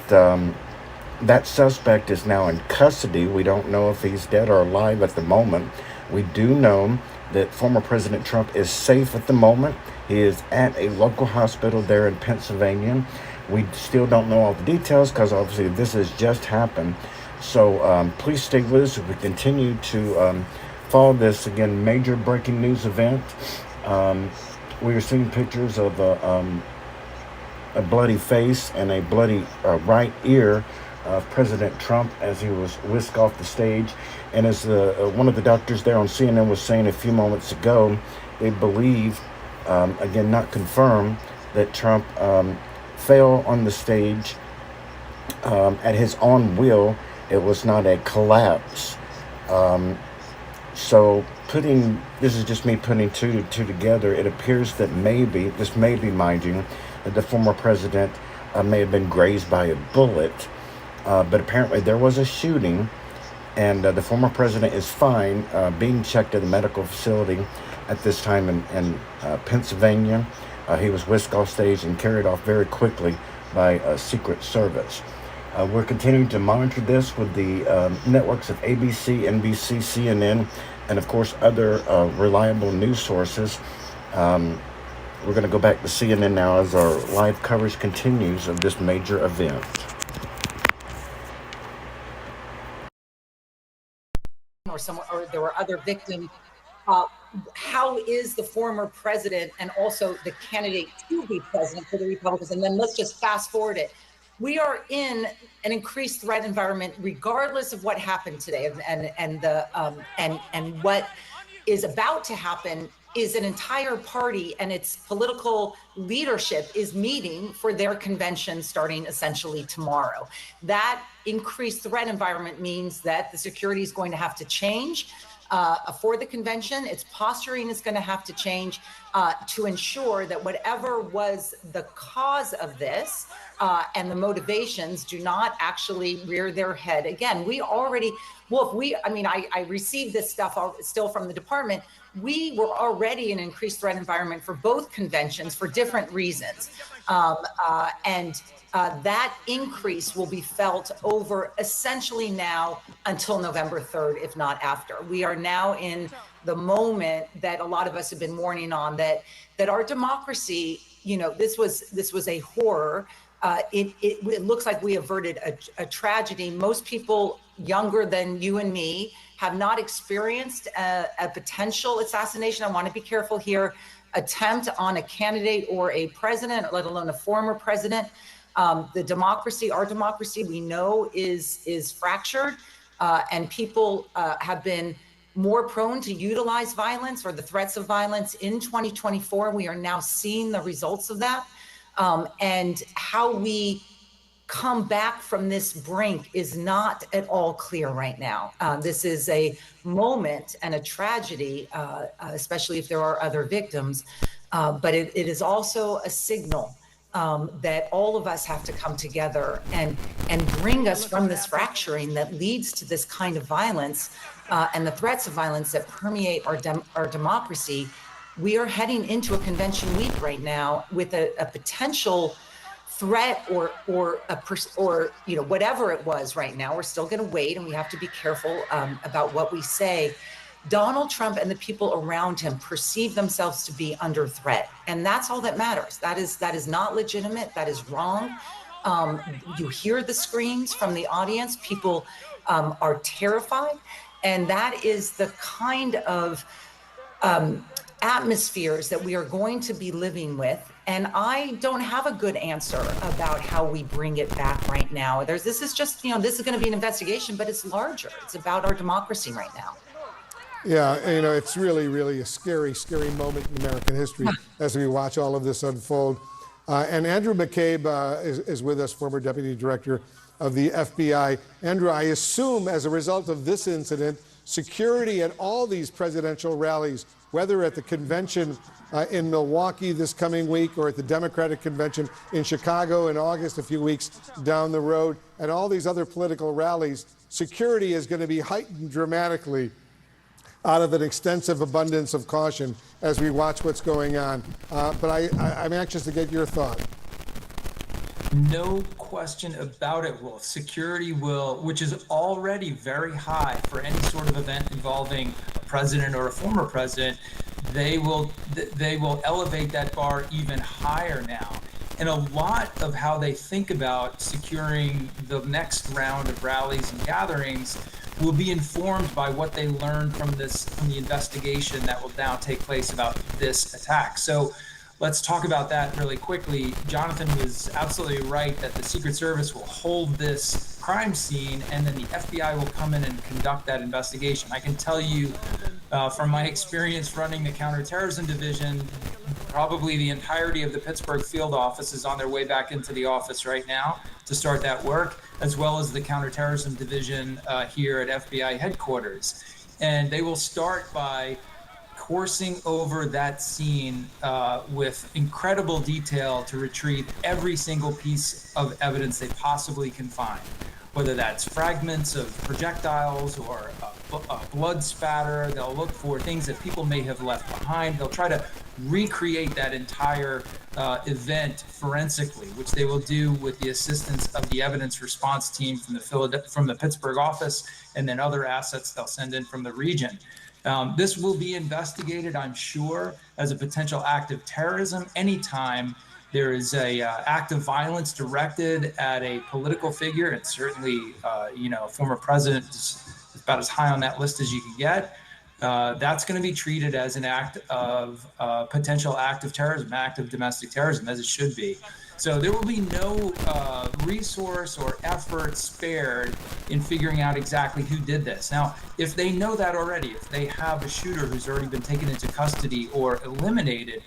that suspect is now in custody. We don't know if he's dead or alive at the moment. We do know that former President Trump is safe at the moment. He is at a local hospital there in Pennsylvania. We still don't know all the details because obviously this has just happened. So please stay with us as we continue to follow this, again, major breaking news event. We are seeing pictures of a bloody face and a bloody right ear of President Trump as he was whisked off the stage. And as one of the doctors there on CNN was saying a few moments ago, they believe, again, not confirmed, that Trump fell on the stage at his own will. It was not a collapse. So this is just me putting two together. It appears that maybe, this may be, mind you, that the former president may have been grazed by a bullet. But apparently there was a shooting, and the former president is fine, being checked at a medical facility at this time in Pennsylvania. He was whisked off stage and carried off very quickly by Secret Service. We're continuing to monitor this with the networks of ABC, NBC, CNN, and of course other reliable news sources. We're going to go back to CNN now as our live coverage continues of this major event. Or there were other victims. How is the former president and also the candidate to be president for the Republicans? And then let's just fast forward it. We are in an increased threat environment, regardless of what happened today, and what is about to happen is an entire party and its political leadership is meeting for their convention starting essentially tomorrow. That increased threat environment means that the security is going to have to change for the convention. Its posturing is going to have to change to ensure that whatever was the cause of this and the motivations do not actually rear their head again. We already, I received this stuff still from the department. We were already in an increased threat environment for both conventions for different reasons. That increase will be felt over essentially now until November 3rd, if not after. We are now in the moment that a lot of us have been warning on, that our democracy, this was a horror. It looks like we averted a tragedy. Most people younger than you and me have not experienced a potential assassination. I want to be careful here. Attempt on a candidate or a president, let alone a former president. The democracy, our democracy, we know is fractured, and people have been more prone to utilize violence or the threats of violence in 2024. We are now seeing the results of that. And how we come back from this brink is not at all clear right now. This is a moment and a tragedy, especially if there are other victims, but it is also a signal that all of us have to come together and bring us from this fracturing that leads to this kind of violence and the threats of violence that permeate our democracy. We are heading into a convention week right now with a potential threat or whatever it was right now. We're still going to wait, and we have to be careful about what we say. Donald Trump and the people around him perceive themselves to be under threat, and that's all that matters. That is not legitimate. That is wrong. You hear the screams from the audience. People are terrified, and that is the kind of atmospheres that we are going to be living with. And I don't have a good answer about how we bring it back right now. This is just, this is going to be an investigation, but it's larger. It's about our democracy right now. Yeah, it's really, really a scary, scary moment in American history as we watch all of this unfold. And Andrew McCabe is with us, former Deputy Director of the FBI. Andrew, I assume as a result of this incident, security at all these presidential rallies, whether at the convention in Milwaukee this coming week or at the Democratic convention in Chicago in August, a few weeks down the road, and all these other political rallies, security is going to be heightened dramatically out of an extensive abundance of caution as we watch what's going on. But I'm anxious to get your thought. No question about it, Wolf. Security which is already very high for any sort of event involving a president or a former president, they will elevate that bar even higher now. And a lot of how they think about securing the next round of rallies and gatherings will be informed by what they learned from the investigation that will now take place about this attack. So let's talk about that really quickly. Jonathan was absolutely right that the Secret Service will hold this crime scene and then the FBI will come in and conduct that investigation. I can tell you from my experience running the counterterrorism division, probably the entirety of the Pittsburgh field office is on their way back into the office right now to start that work, as well as the counterterrorism division here at FBI headquarters. And they will start by coursing over that scene with incredible detail to retrieve every single piece of evidence they possibly can find, whether that's fragments of projectiles or blood spatter. They'll look for things that people may have left behind. They'll try to recreate that entire event forensically, which they will do with the assistance of the evidence response team from the Pittsburgh office, and then other assets they'll send in from the region. This will be investigated, I'm sure, as a potential act of terrorism anytime there is a act of violence directed at a political figure, and certainly, a former president is about as high on that list as you can get. That's going to be treated as an act of potential act of terrorism, act of domestic terrorism, as it should be. So there will be no resource or effort spared in figuring out exactly who did this. Now, if they know that already, if they have a shooter who's already been taken into custody or eliminated,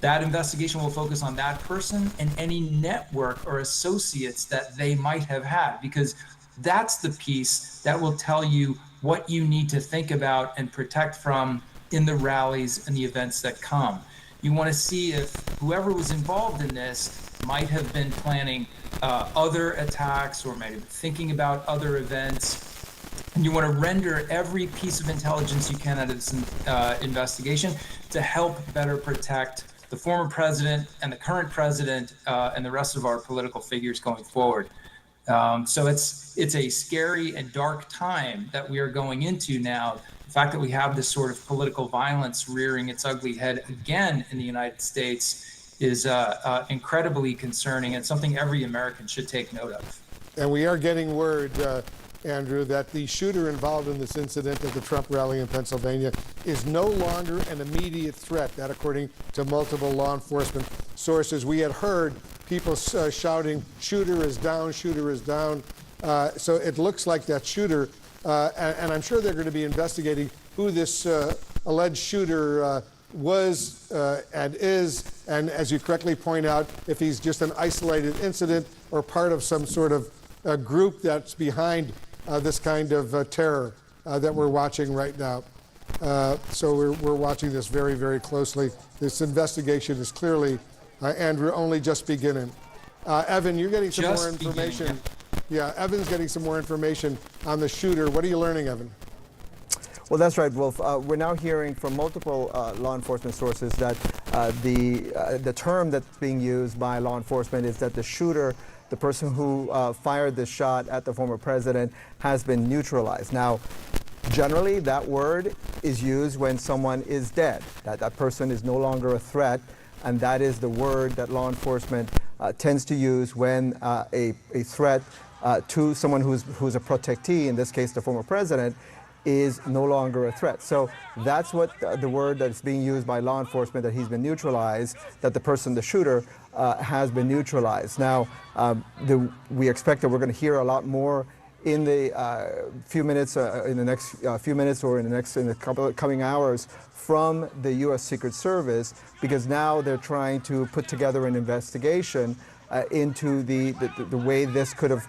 that investigation will focus on that person and any network or associates that they might have had, because that's the piece that will tell you what you need to think about and protect from in the rallies and the events that come. You want to see if whoever was involved in this might have been planning other attacks or maybe thinking about other events. And you want to render every piece of intelligence you can out of this investigation to help better protect the former president and the current president and the rest of our political figures going forward. So it's a scary and dark time that we are going into now. The fact that we have this sort of political violence rearing its ugly head again in the United States is incredibly concerning and something every American should take note of. And we are getting word, Andrew, that the shooter involved in this incident at the Trump rally in Pennsylvania is no longer an immediate threat. That, according to multiple law enforcement sources. We had heard people shouting, "Shooter is down, shooter is down." So it looks like that shooter, and I'm sure they're going to be investigating who this alleged shooter was and is, and as you correctly point out, if he's just an isolated incident or part of some sort of group that's behind this kind of terror that we're watching right now. So we're watching this very, very closely. This investigation is clearly, Andrew, only just beginning. Evan, you're getting some more information. Yeah, Evan's getting some more information on the shooter. What are you learning, Evan? Well, that's right, Wolf. We're now hearing from multiple law enforcement sources that the term that's being used by law enforcement is that the shooter, the person who fired the shot at the former president, has been neutralized. Now, generally, that word is used when someone is dead, that person is no longer a threat, and that is the word that law enforcement tends to use when a threat to someone who's a protectee, in this case the former president, is no longer a threat. So that's what the word that's being used by law enforcement, that he's been neutralized, that the person, the shooter, has been neutralized. Now, we expect that we're going to hear a lot more in the few minutes, in the next few minutes, or in the couple coming hours from the U.S. Secret Service, because now they're trying to put together an investigation into the way this could have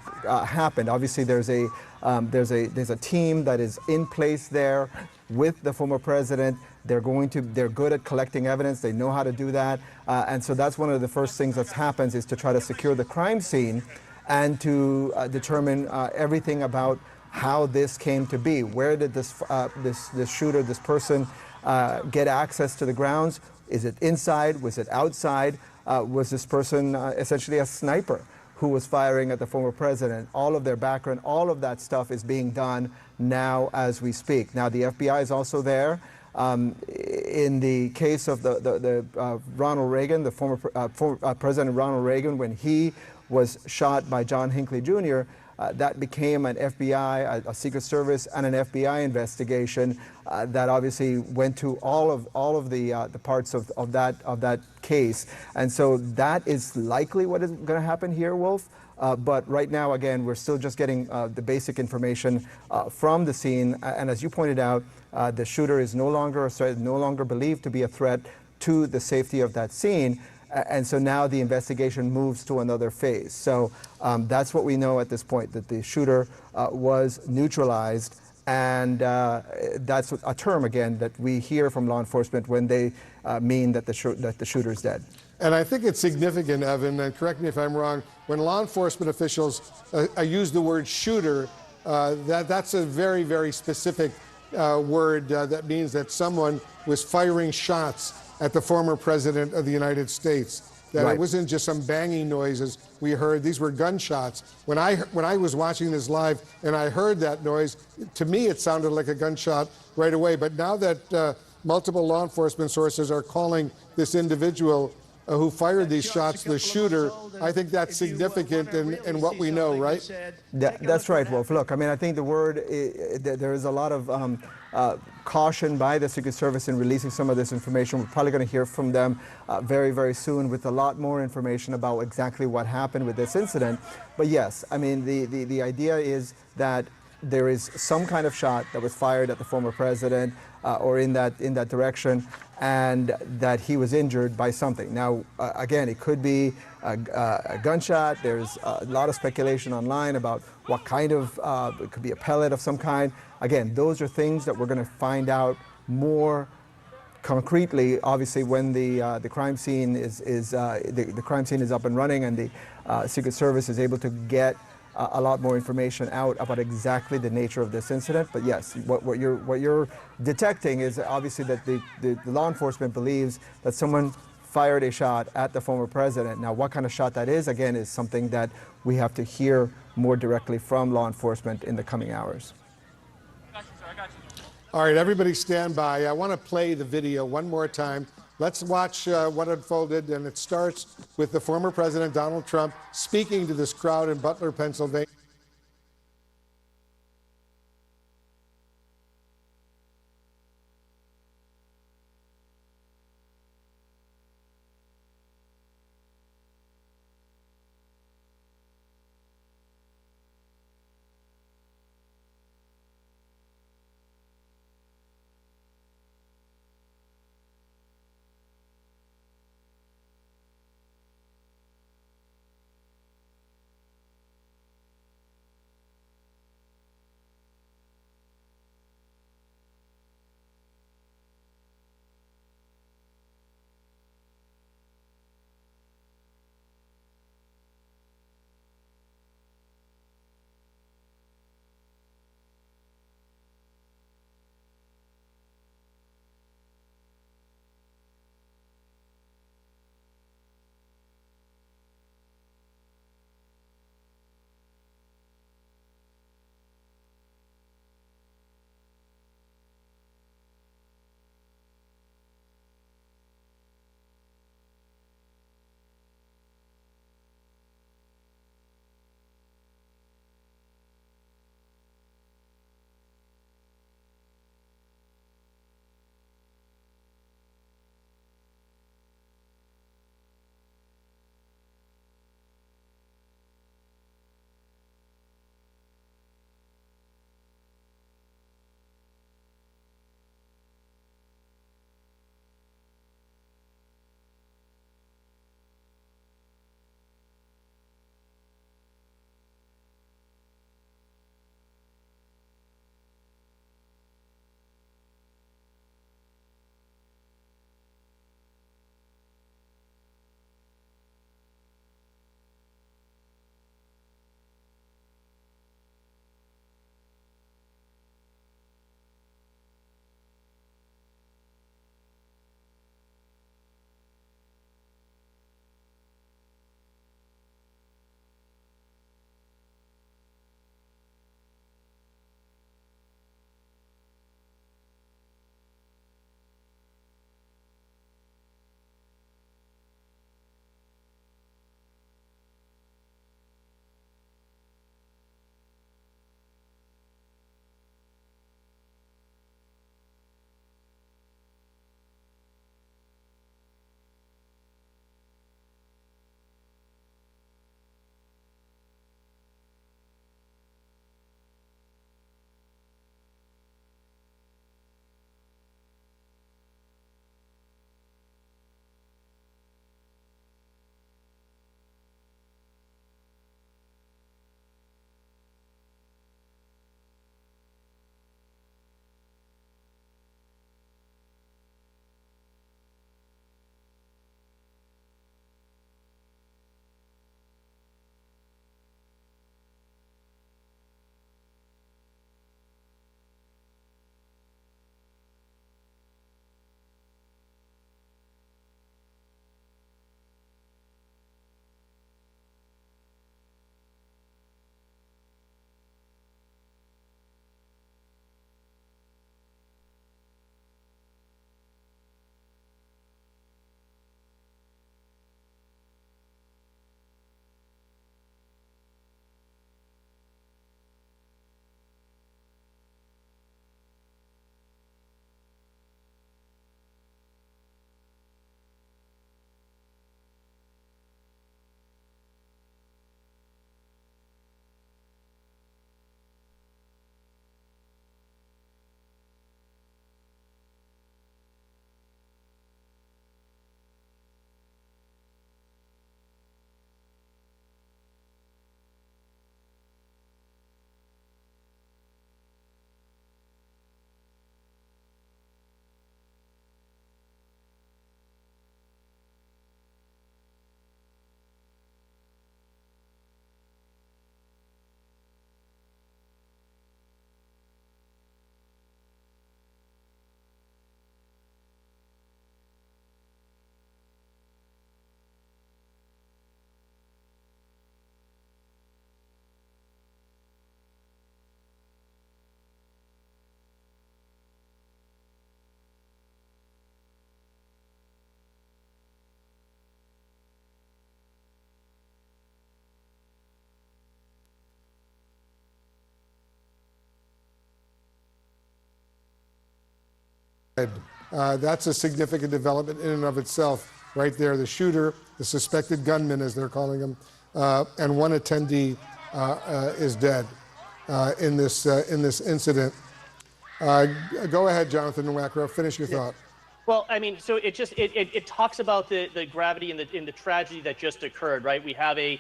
happened. Obviously, there's a team that is in place there with the former president. They're good at collecting evidence. They know how to do that, and so that's one of the first things that happens, is to try to secure the crime scene and to determine everything about how this came to be. Where did this shooter, this person, get access to the grounds? Is it inside? Was it outside? Was this person essentially a sniper who was firing at the former president? All of their background, all of that stuff is being done now as we speak. Now, the FBI is also there. In the case of the Ronald Reagan, the former President Ronald Reagan, when he was shot by John Hinckley Jr., that became an FBI, a Secret Service, and an FBI investigation that obviously went to all of the parts of that case, and so that is likely what is going to happen here, Wolf. But right now, again, we're still just getting the basic information from the scene, and as you pointed out, the shooter is no longer a threat, no longer believed to be a threat to the safety of that scene. And so now the investigation moves to another phase. So that's what we know at this point, that the shooter was neutralized. And that's a term, again, that we hear from law enforcement when they mean that the shooter is dead. And I think it's significant, Evan, and correct me if I'm wrong, when law enforcement officials use the word shooter, that's a very, very specific word that means that someone was firing shots at the former president of the United States. that Right. it wasn't just some banging noises we heard. These were gunshots. When I was watching this live and I heard that noise, to me it sounded like a gunshot right away. But now that multiple law enforcement sources are calling this individual who fired these shots the shooter, I think that's significant in what we know, right? That's right, Wolf. Look, I mean, I think the word, there is a lot of caution by the Secret Service in releasing some of this information. We're probably going to hear from them very, very soon with a lot more information about exactly what happened with this incident. But yes, I mean, the idea is that there is some kind of shot that was fired at the former president or in that direction, and that he was injured by something. Now, again, it could be a gunshot. There's a lot of speculation online about what kind of, it could be a pellet of some kind. Again, those are things that we're going to find out more concretely, obviously, when the crime scene the crime scene is up and running, and the Secret Service is able to get a lot more information out about exactly the nature of this incident. But yes, what you're detecting is obviously that the law enforcement believes that someone fired a shot at the former president. Now, what kind of shot that is, again, is something that we have to hear more directly from law enforcement in the coming hours. All right, everybody stand by. I want to play the video one more time. Let's watch what unfolded, and it starts with the former President Donald Trump speaking to this crowd in Butler, Pennsylvania. That's a significant development in and of itself, right there. The shooter, the suspected gunman, as they're calling him, and one attendee is dead in this incident. Go ahead, Jonathan Wackrow. Finish your thought. Well, I mean, so it talks about the gravity and the tragedy that just occurred, right? We have a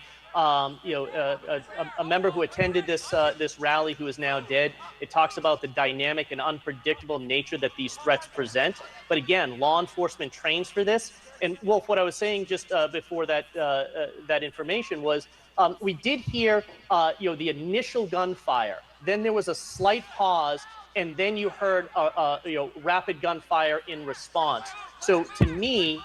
member who attended this rally who is now dead. It talks about the dynamic and unpredictable nature that these threats present. But again, law enforcement trains for this. And Wolf, what I was saying just before that information was we did hear the initial gunfire. Then there was a slight pause. And then you heard, rapid gunfire in response. So to me,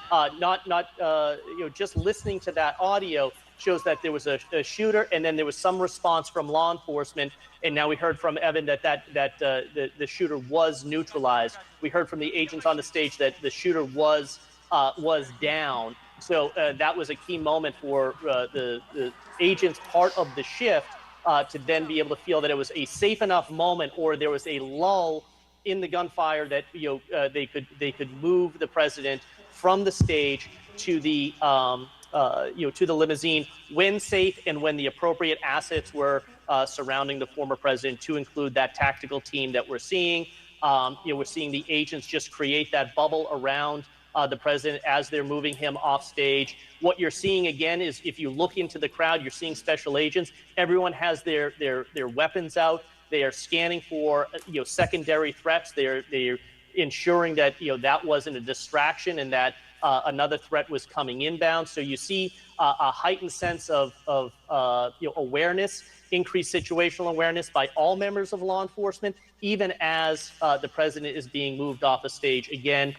just listening to that audio shows that there was a shooter, and then there was some response from law enforcement. And now we heard from Evan that the shooter was neutralized. We heard from the agents on the stage that the shooter was down. So that was a key moment for the agents part of the shift. To then be able to feel that it was a safe enough moment, or there was a lull in the gunfire that they could move the president from the stage to the to the limousine when safe and when the appropriate assets were surrounding the former president, to include that tactical team that we're seeing. We're seeing the agents just create that bubble around the president as they're moving him off stage. What you're seeing again is, if you look into the crowd, you're seeing special agents. Everyone has their weapons out. They are scanning for secondary threats. They're ensuring that that wasn't a distraction and that another threat was coming inbound. So you see a heightened sense of awareness, increased situational awareness by all members of law enforcement, even as the president is being moved off a stage. Again,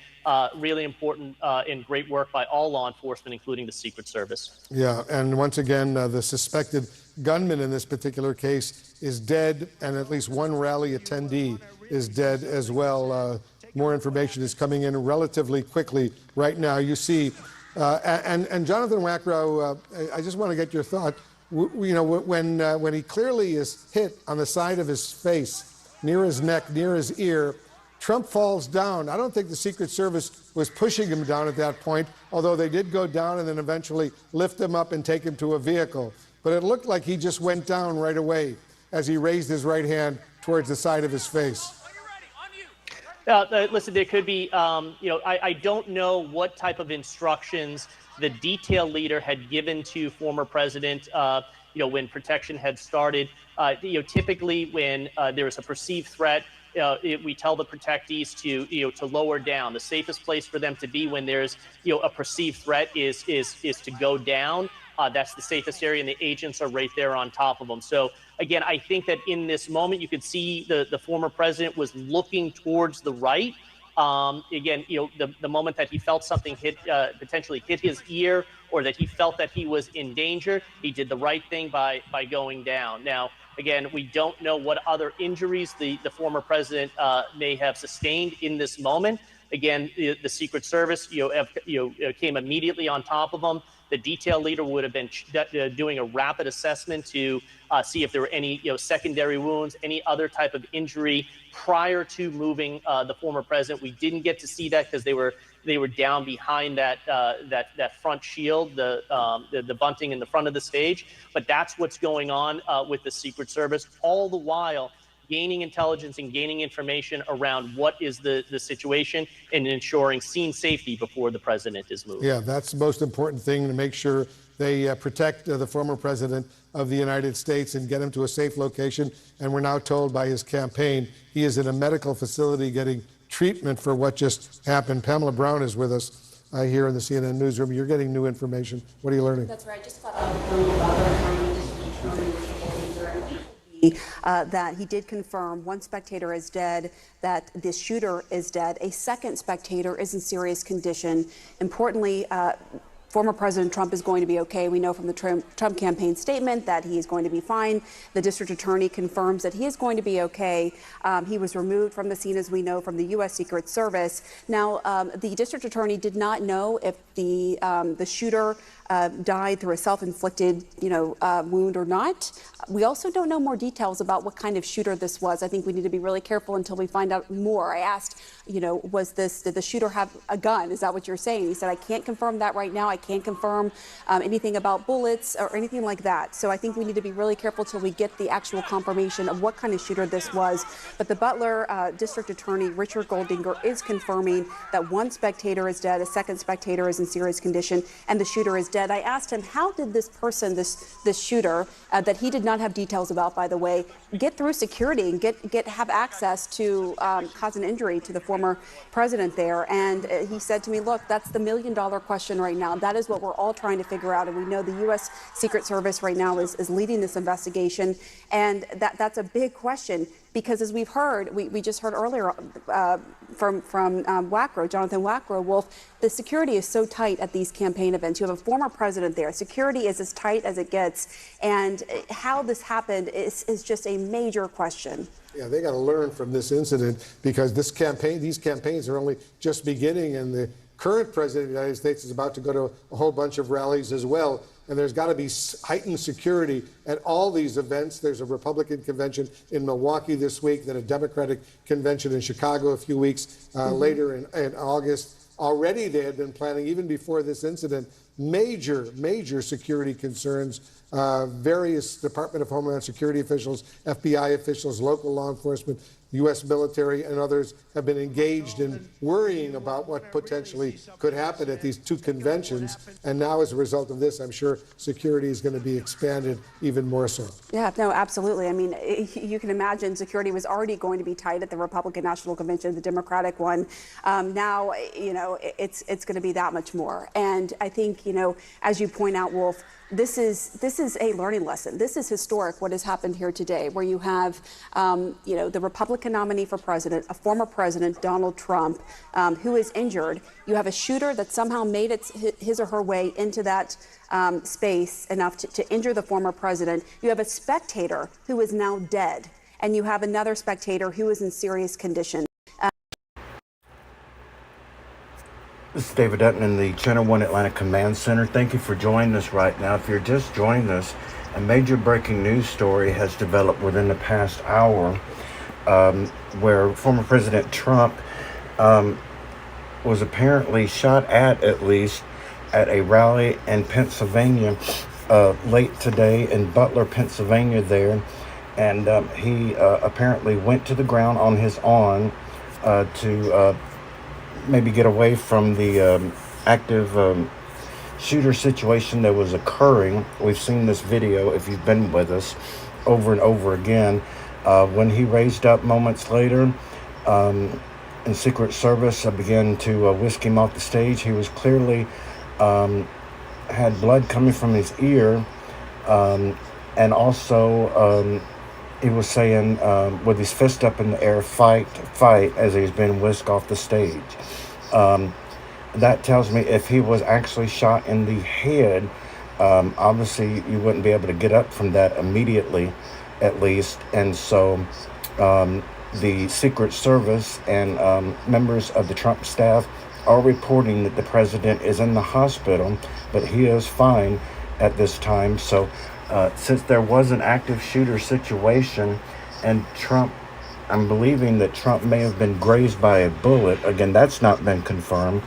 really important and great work by all law enforcement, including the Secret Service. Yeah, and once again, the suspected gunman in this particular case is dead, and at least one rally attendee is dead as well. More information is coming in relatively quickly right now. You see, and Jonathan Wackrow, I just want to get your thought. When he clearly is hit on the side of his face, near his neck, near his ear, Trump falls down. I don't think the Secret Service was pushing him down at that point, although they did go down and then eventually lift him up and take him to a vehicle. But it looked like he just went down right away as he raised his right hand towards the side of his face. Listen, there could be, I don't know what type of instructions the detail leader had given to former president, when protection had started. Typically when there is a perceived threat, we tell the protectees to lower down. The safest place for them to be when there's a perceived threat is to go down. That's the safest area, and the agents are right there on top of them. So again, I think that in this moment, you could see the former president was looking towards the right. Again, the moment that he felt something potentially hit his ear, or that he felt that he was in danger, he did the right thing by going down. Now, again, we don't know what other injuries the former president may have sustained in this moment. Again, the Secret Service came immediately on top of him. The detail leader would have been doing a rapid assessment to see if there were any secondary wounds, any other type of injury prior to moving the former president. We didn't get to see that because they were down behind that front shield, the bunting in the front of the stage. But that's what's going on with the Secret Service, all the while gaining intelligence and gaining information around what is the situation and ensuring scene safety before the president is moved. Yeah, that's the most important thing, to make sure they protect the former president of the United States and get him to a safe location. And we're now told by his campaign he is in a medical facility getting treatment for what just happened. Pamela Brown is with us here in the CNN newsroom. You're getting new information. What are you learning? That's right. Just got that he did confirm one spectator is dead, that this shooter is dead. A second spectator is in serious condition. Importantly, former President Trump is going to be okay. We know from the Trump campaign statement that he is going to be fine. The district attorney confirms that he is going to be okay. He was removed from the scene, as we know, from the U.S. Secret Service. Now, the district attorney did not know if the shooter died through a self-inflicted, wound or not. We also don't know more details about what kind of shooter this was. I think we need to be really careful until we find out more. I asked, did the shooter have a gun? Is that what you're saying? He said, I can't confirm that right now. I can't confirm anything about bullets or anything like that. So I think we need to be really careful till we get the actual confirmation of what kind of shooter this was. But the Butler District Attorney, Richard Goldinger, is confirming that one spectator is dead, a second spectator is in serious condition, and the shooter is dead. I asked him, how did this person, this shooter, that he did not have details about, by the way, get through security and have access to cause an injury to the former president there? And he said to me, look, that's the $1 million question right now. That is what we're all trying to figure out. And we know the U.S. Secret Service right now is leading this investigation. And that's a big question, because as we've heard, we just heard earlier from Wackrow, Jonathan Wackrow, Wolf, the security is so tight at these campaign events. You have a former president there. Security is as tight as it gets. And how this happened is just a major question. Yeah, they got to learn from this incident, because these campaigns are only just beginning, and the current president of the United States is about to go to a whole bunch of rallies as well. And there's got to be heightened security at all these events. There's a Republican convention in Milwaukee this week, then a Democratic convention in Chicago a few weeks later in August. Already they had been planning, even before this incident, major security concerns. Various Department of Homeland Security officials, FBI officials, local law enforcement, U.S. military, and others have been engaged in worrying about what potentially could happen at these two conventions. And now, as a result of this, I'm sure security is going to be expanded even more so. Yeah, no, absolutely. I mean, you can imagine security was already going to be tight at the Republican National Convention, the Democratic one. Now, it's going to be that much more. And I think, as you point out, Wolf, this is a learning lesson. This is historic, what has happened here today, where you have, the Republican nominee for president, a former president, Donald Trump, who is injured. You have a shooter that somehow made his or her way into that space enough to injure the former president. You have a spectator who is now dead, and you have another spectator who is in serious condition. This is David Dutton in the Channel 1 Atlanta Command Center. Thank you for joining us right now. If you're just joining us, a major breaking news story has developed within the past hour where former President Trump was apparently shot at least, at a rally in Pennsylvania late today in Butler, Pennsylvania there. And he apparently went to the ground on his own to maybe get away from the active shooter situation that was occurring. We've seen this video, if you've been with us, over and over again. When he raised up moments later, and Secret Service began to whisk him off the stage, he was clearly had blood coming from his ear, and also he was saying, with his fist up in the air, fight, as he's been whisked off the stage. That tells me if he was actually shot in the head, obviously you wouldn't be able to get up from that immediately, at least. And so the Secret Service and members of the Trump staff are reporting that the president is in the hospital, but he is fine at this time. So since there was an active shooter situation, and Trump, I'm believing that Trump may have been grazed by a bullet. Again, that's not been confirmed.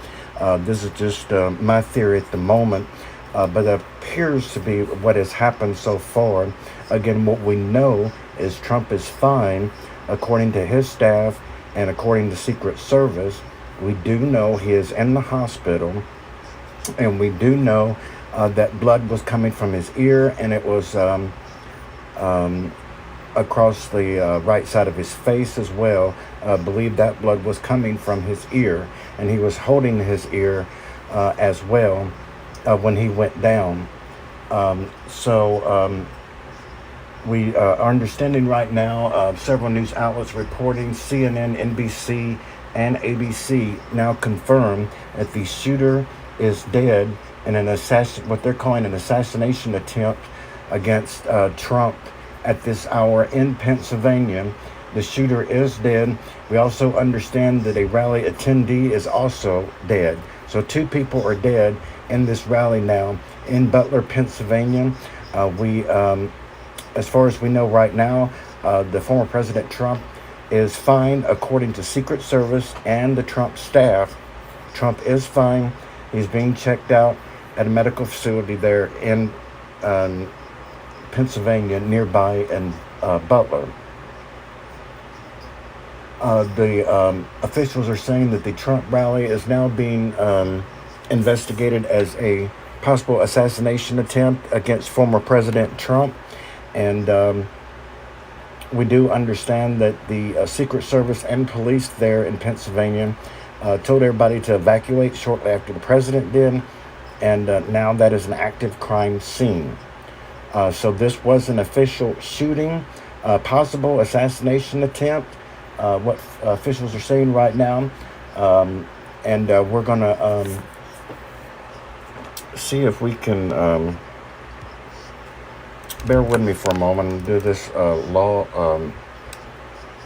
This is just my theory at the moment, but it appears to be what has happened so far. Again, what we know is Trump is fine, according to his staff and according to Secret Service. We do know he is in the hospital, and we do know that blood was coming from his ear, and it was across the right side of his face as well. I believe that blood was coming from his ear, and he was holding his ear as well when he went down. We are understanding right now, several news outlets reporting, CNN, NBC, and ABC now confirm that the shooter is dead in what they're calling an assassination attempt against Trump at this hour in Pennsylvania. The shooter is dead. We also understand that a rally attendee is also dead. So 2 people are dead in this rally now in Butler, Pennsylvania. As far as we know right now, the former President Trump is fine according to Secret Service and the Trump staff. Trump is fine. He's being checked out at a medical facility there in Pennsylvania, nearby in Butler. The officials are saying that the Trump rally is now being investigated as a possible assassination attempt against former President Trump. And we do understand that the Secret Service and police there in Pennsylvania told everybody to evacuate shortly after the president did. And now that is an active crime scene. So this was an official shooting, possible assassination attempt. What officials are saying right now, and we're gonna see if we can bear with me for a moment and do this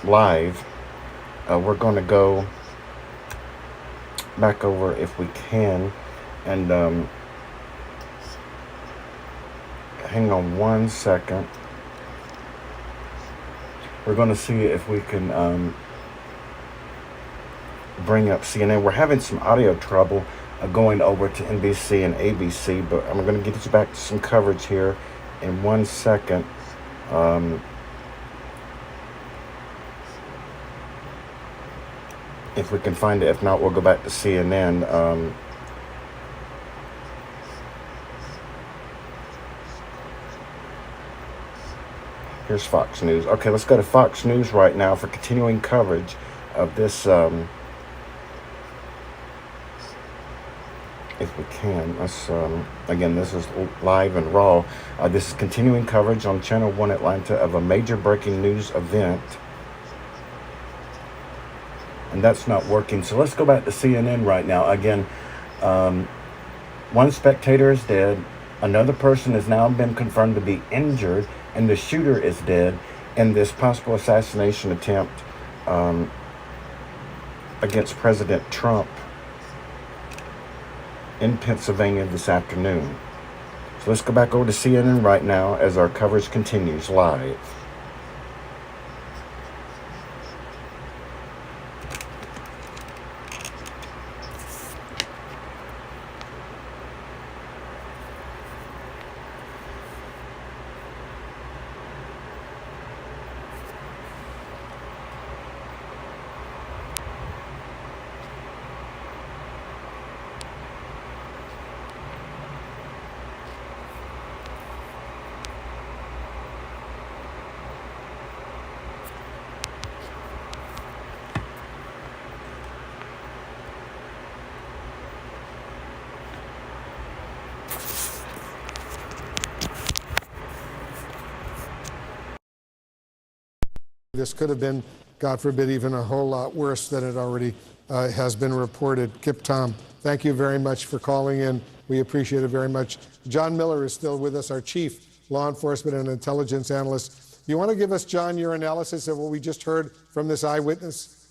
live. We're gonna go back over if we can, and hang on one second. We're going to see if we can bring up CNN. We're having some audio trouble going over to NBC and ABC, but I'm going to get you back to some coverage here in 1 second. If we can find it. If not, we'll go back to CNN. Here's Fox News. Okay, let's go to Fox News right now for continuing coverage of this, if we can. Let's, again, this is live and raw. This is continuing coverage on Channel 1 Atlanta of a major breaking news event. And that's not working. So let's go back to CNN right now. Again, one spectator is dead. Another person has now been confirmed to be injured, and the shooter is dead in this possible assassination attempt against President Trump in Pennsylvania this afternoon. So let's go back over to CNN right now as our coverage continues live. This could have been, God forbid, even a whole lot worse than it already has been reported. Kip Tom, thank you very much for calling in. We appreciate it very much. John Miller is still with us, our chief law enforcement and intelligence analyst. You want to give us, John, your analysis of what we just heard from this eyewitness?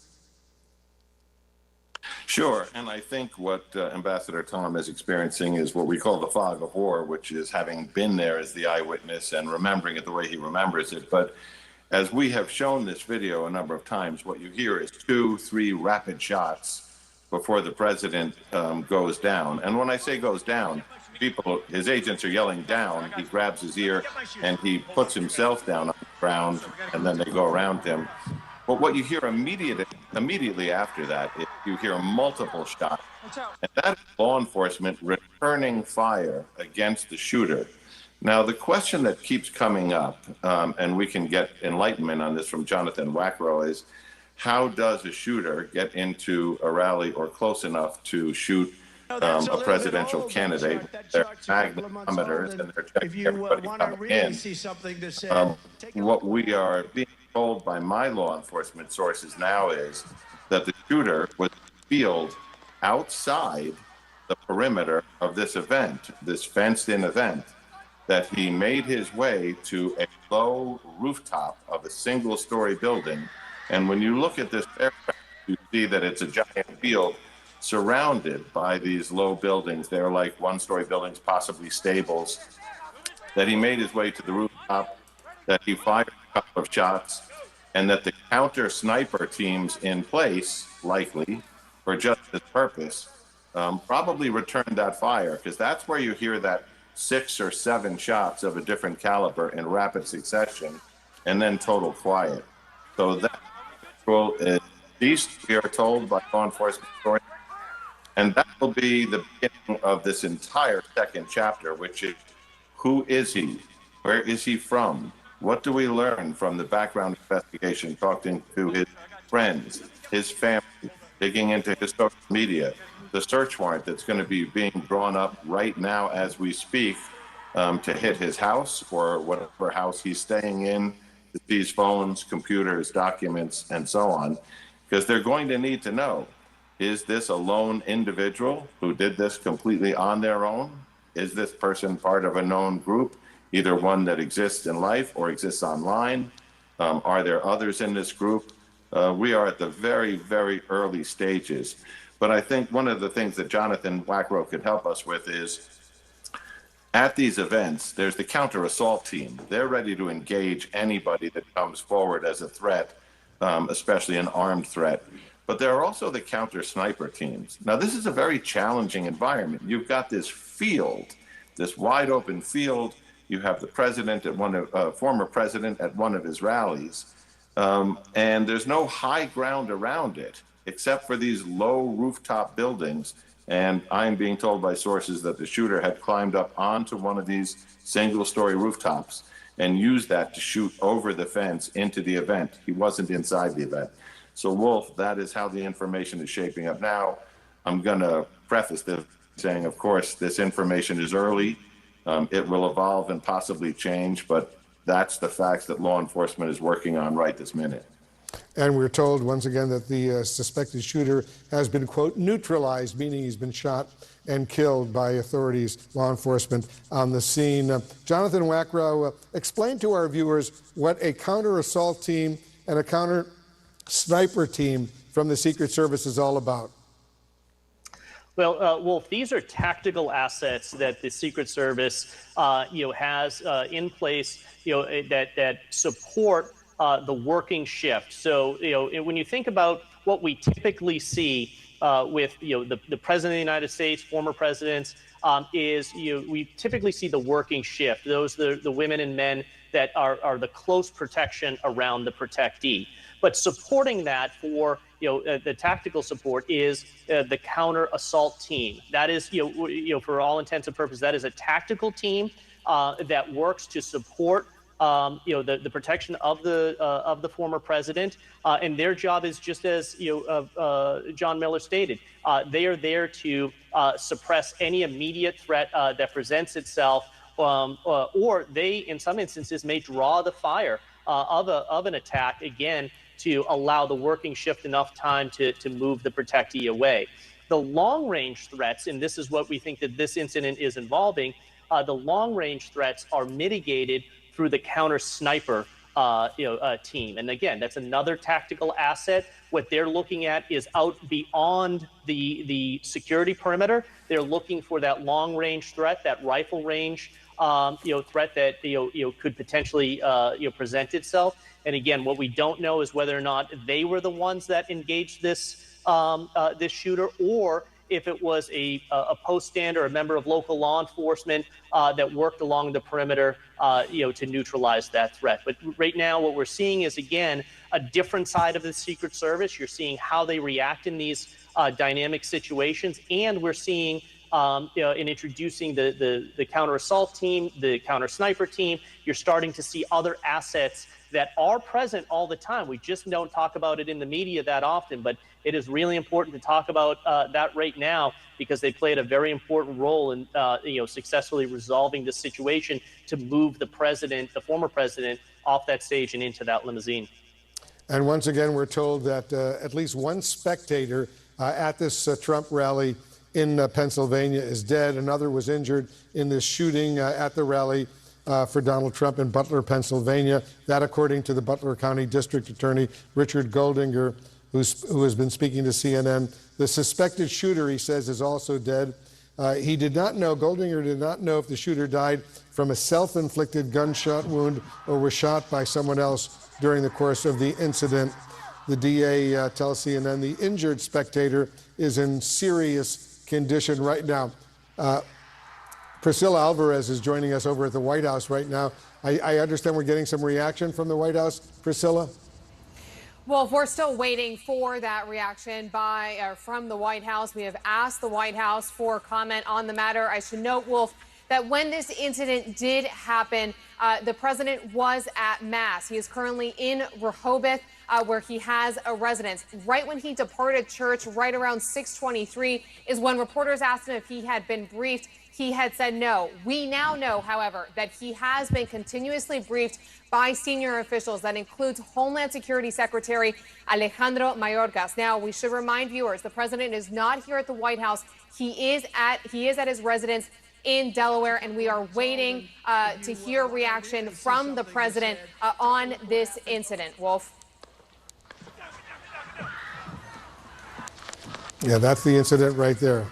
Sure, and I think what Ambassador Tom is experiencing is what we call the fog of war, which is having been there as the eyewitness and remembering it the way he remembers it. But as we have shown this video a number of times, what you hear is 2, 3 rapid shots before the president goes down. And when I say goes down, his agents are yelling down. He grabs his ear and he puts himself down on the ground, and then they go around him. But what you hear immediately after that is you hear multiple shots. And that is law enforcement returning fire against the shooter. Now, the question that keeps coming up, and we can get enlightenment on this from Jonathan Wackrow, is how does a shooter get into a rally or close enough to shoot a presidential candidate? Their magnetometers and they're checking everybody coming in. What we are being told by my law enforcement sources now is that the shooter was field outside the perimeter of this event, this fenced-in event, that he made his way to a low rooftop of a single-story building. And when you look at this aircraft, you see that it's a giant field surrounded by these low buildings. They're like one-story buildings, possibly stables, that he made his way to the rooftop, that he fired a couple of shots, and that the counter sniper teams in place, likely for just this purpose, probably returned that fire, because that's where you hear that 6 or 7 shots of a different caliber in rapid succession, and then total quiet. So that is ceased, we are told by law enforcement authorities, and that will be the beginning of this entire second chapter, which is, who is he? Where is he from? What do we learn from the background investigation, talking to his friends, his family, digging into his social media, the search warrant that's going to be being drawn up right now as we speak to hit his house or whatever house he's staying in, to seize phones, computers, documents, and so on, because they're going to need to know, is this a lone individual who did this completely on their own? Is this person part of a known group, either one that exists in life or exists online? Are there others in this group? We are at the very, very early stages. But I think one of the things that Jonathan Wackrow could help us with is, at these events, there's the counter-assault team. They're ready to engage anybody that comes forward as a threat, especially an armed threat. But there are also the counter-sniper teams. Now, this is a very challenging environment. You've got this field, this wide-open field. You have the president at former president at one of his rallies, and there's no high ground around it, except for these low rooftop buildings. And I'm being told by sources that the shooter had climbed up onto one of these single-story rooftops and used that to shoot over the fence into the event. He wasn't inside the event. So, Wolf, that is how the information is shaping up now. I'm going to preface this saying, of course, this information is early. It will evolve and possibly change, but that's the facts that law enforcement is working on right this minute. And we're told once again that the suspected shooter has been, quote, neutralized, meaning he's been shot and killed by authorities, law enforcement on the scene. Jonathan Wackrow, explain to our viewers what a counter-assault team and a counter-sniper team from the Secret Service is all about. Well, Wolf, these are tactical assets that the Secret Service, has in place, that support the working shift. So, when you think about what we typically see with, the President of the United States, former presidents, we typically see the working shift. Those the women and men that are the close protection around the protectee. But supporting that for the tactical support is the counter assault team. That is, for all intents and purposes, that is a tactical team that works to support the protection of the former president, and their job is just as John Miller stated. They are there to suppress any immediate threat that presents itself, or they, in some instances, may draw the fire of an attack again to allow the working shift enough time to move the protectee away. The long-range threats, and this is what we think that this incident is involving, the long-range threats are mitigated through the counter-sniper team. And again, that's another tactical asset. What they're looking at is out beyond the security perimeter. They're looking for that long-range threat, that rifle range threat that could potentially present itself. And again, what we don't know is whether or not they were the ones that engaged this this shooter, or if it was a post-stand or a member of local law enforcement that worked along the perimeter, to neutralize that threat. But right now, what we're seeing is, again, a different side of the Secret Service. You're seeing how they react in these dynamic situations, and we're seeing in introducing the counter-assault team, the counter-sniper team, you're starting to see other assets that are present all the time. We just don't talk about it in the media that often, but it is really important to talk about that right now, because they played a very important role in successfully resolving the situation to move the president, the former president, off that stage and into that limousine. And once again, we're told that at least one spectator at this Trump rally in Pennsylvania is dead. Another was injured in this shooting at the rally for Donald Trump in Butler, Pennsylvania. That, according to the Butler County District Attorney Richard Goldinger, who has been speaking to CNN The suspected shooter, he says, is also dead. He did not know, Goldinger did not know if the shooter died from a self-inflicted gunshot wound or was shot by someone else during the course of the incident. The DA tells CNN the injured spectator is in serious condition right now. Priscilla Alvarez is joining us over at the White House right now. I understand we're getting some reaction from the White House. Priscilla? Well, we're still waiting for that reaction from the White House. We have asked the White House for comment on the matter. I should note, Wolf, that when this incident did happen, the president was at Mass. He is currently in Rehoboth, where he has a residence. Right when he departed church, right around 6:23, is when reporters asked him if he had been briefed. He had said no. We now know, however, that he has been continuously briefed by senior officials. That includes Homeland Security Secretary Alejandro Mayorkas. Now, we should remind viewers, the president is not here at the White House. He is at his residence in Delaware, and we are waiting to hear reaction from the president on this incident. Wolf? Yeah, that's the incident right there.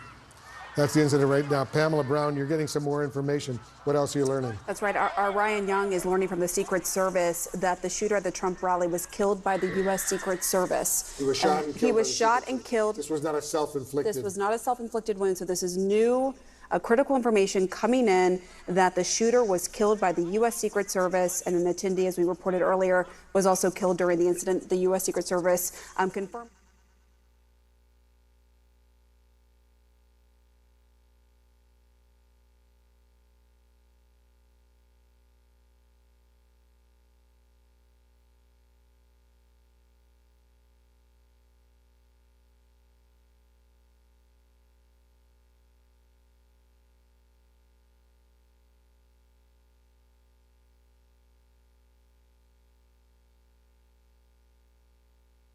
That's the incident right now. Pamela Brown, you're getting some more information. What else are you learning? That's right. Our Ryan Young is learning from the Secret Service that the shooter at the Trump rally was killed by the U.S. Secret Service. He was shot and killed. He was shot and killed. This was not a self-inflicted. This was not a self-inflicted wound. So this is new, critical information coming in that the shooter was killed by the U.S. Secret Service, and an attendee, as we reported earlier, was also killed during the incident. The U.S. Secret Service confirmed.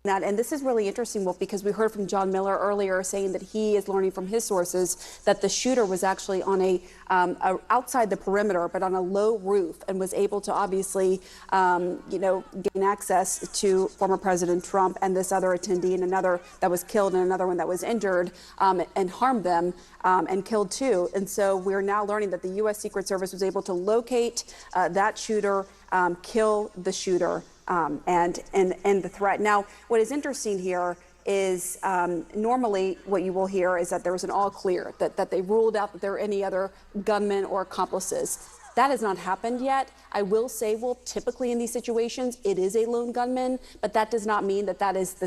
That. And this is really interesting, Wolf, because we heard from John Miller earlier saying that he is learning from his sources that the shooter was actually on outside the perimeter, but on a low roof, and was able to obviously, gain access to former President Trump and this other attendee, and another that was killed and another one that was injured, and harmed them and killed too. And so we're now learning that the U.S. Secret Service was able to locate that shooter, kill the shooter. And the threat. Now, what is interesting here is normally what you will hear is that there was an all clear, that they ruled out that there are any other gunmen or accomplices. That has not happened yet. I will say, well, typically in these situations, it is a lone gunman, but that does not mean that is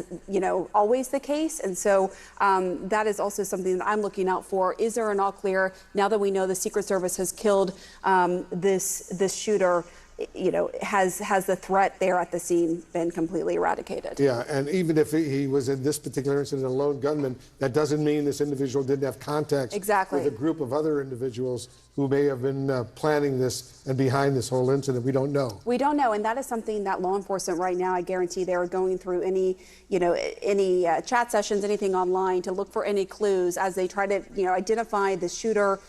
always the case. And so that is also something that I'm looking out for. Is there an all clear now that we know the Secret Service has killed this shooter? Has the threat there at the scene been completely eradicated? Yeah, and even if he was in this particular incident a lone gunman, that doesn't mean this individual didn't have contact with a group of other individuals who may have been planning this and behind this whole incident. We don't know. We don't know, and that is something that law enforcement right now, I guarantee they're going through any chat sessions, anything online to look for any clues as they try to, identify the shooter,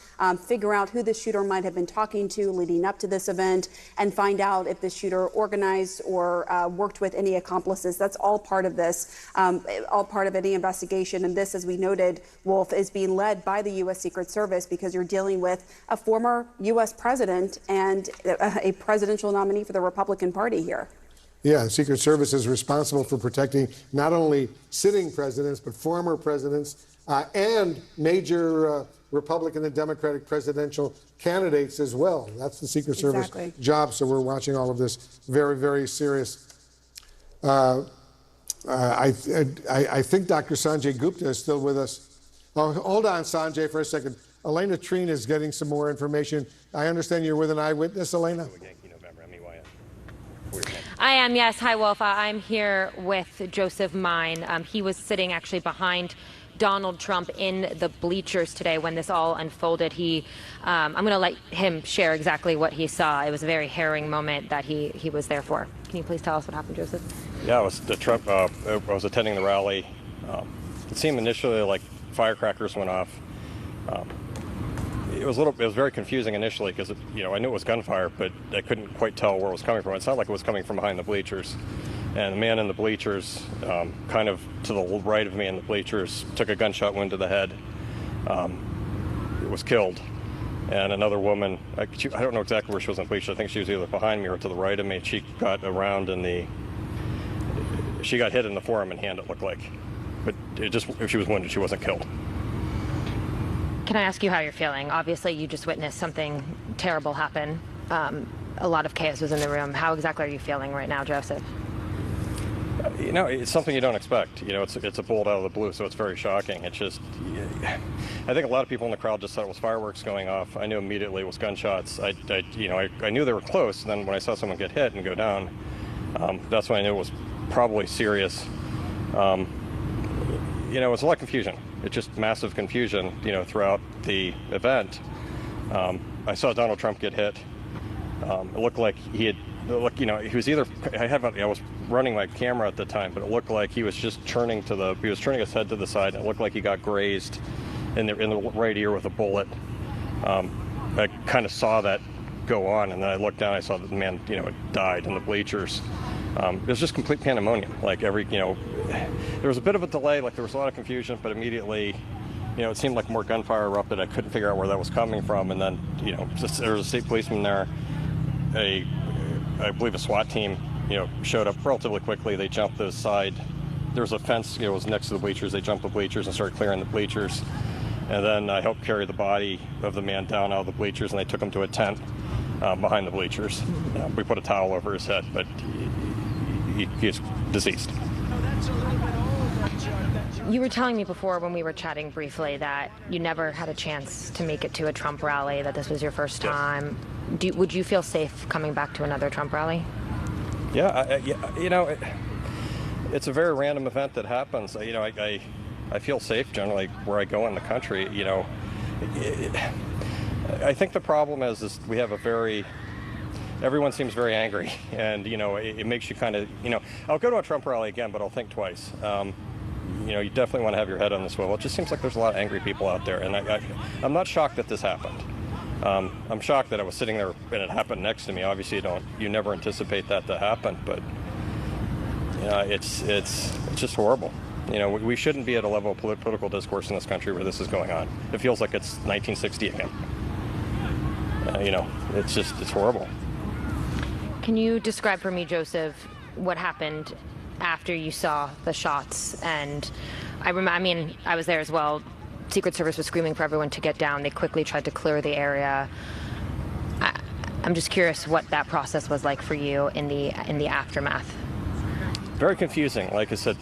figure out who the shooter might have been talking to leading up to this event, and find out if the shooter organized or worked with any accomplices. That's all part of this, all part of any investigation. And this, as we noted, Wolf, is being led by the U.S. Secret Service because you're dealing with a former U.S. president and a presidential nominee for the Republican Party here. Yeah, the Secret Service is responsible for protecting not only sitting presidents, but former presidents and major Republican and Democratic presidential candidates as well. That's the Secret Service job. So we're watching all of this very, very serious. I think Dr. Sanjay Gupta is still with us. Oh, hold on, Sanjay, for a second. Elena Treen is getting some more information. I understand you're with an eyewitness, Elena? I am, yes. Hi, Wolf. I'm here with Joseph Mine. He was sitting actually behind Donald Trump in the bleachers today when this all unfolded. I'm going to let him share exactly what he saw. It was a very harrowing moment that he was there for. Can you please tell us what happened, Joseph? Yeah, it was the Trump. I was attending the rally. It seemed initially like firecrackers went off. It was very confusing initially because I knew it was gunfire, but I couldn't quite tell where it was coming from. It sounded like it was coming from behind the bleachers. And the man in the bleachers, kind of to the right of me in the bleachers, took a gunshot wound to the head. Was killed. And another woman, I don't know exactly where she was in the bleachers. I think she was either behind me or to the right of me. She got around she got hit in the forearm and hand, it looked like. But if she was wounded, she wasn't killed. Can I ask you how you're feeling? Obviously, you just witnessed something terrible happen. A lot of chaos was in the room. How exactly are you feeling right now, Joseph? It's something you don't expect. It's a bolt out of the blue, so it's very shocking. It's just, I think a lot of people in the crowd just thought it was fireworks going off. I knew immediately it was gunshots. I knew they were close. And then when I saw someone get hit and go down, that's when I knew it was probably serious. It was a lot of confusion. It's just massive confusion, throughout the event. I saw Donald Trump get hit. It looked like he was either, I was running my camera at the time, but it looked like he was just turning his head to the side, and it looked like he got grazed in the right ear with a bullet. I kind of saw that go on, and then I looked down, I saw that the man, had died in the bleachers. It was just complete pandemonium. There was a bit of a delay, there was a lot of confusion, but immediately, it seemed like more gunfire erupted. I couldn't figure out where that was coming from, and then, there was a state policeman there. I believe a SWAT team, showed up relatively quickly. They jumped the side. There was a fence, it was next to the bleachers. They jumped the bleachers and started clearing the bleachers. And then I helped carry the body of the man down out of the bleachers, and they took him to a tent behind the bleachers. We put a towel over his head, but he's deceased. You were telling me before when we were chatting briefly that you never had a chance to make it to a Trump rally, that this was your first time. Yes. Would you feel safe coming back to another Trump rally? Yeah, it's a very random event that happens. I feel safe generally where I go in the country. I think the problem is we have everyone seems very angry, and it makes you kind of, I'll go to a Trump rally again, but I'll think twice. You definitely want to have your head on the swivel. It just seems like there's a lot of angry people out there, and I'm not shocked that this happened. I'm shocked that I was sitting there and it happened next to me. Obviously, you never anticipate that to happen, but it's just horrible. We shouldn't be at a level of political discourse in this country where this is going on. It feels like it's 1960 again. It's horrible. Can you describe for me, Joseph, what happened after you saw the shots? And I was there as well. Secret Service was screaming for everyone to get down. They quickly tried to clear the area. I'm just curious what that process was like for you in the aftermath. Very confusing. Like I said,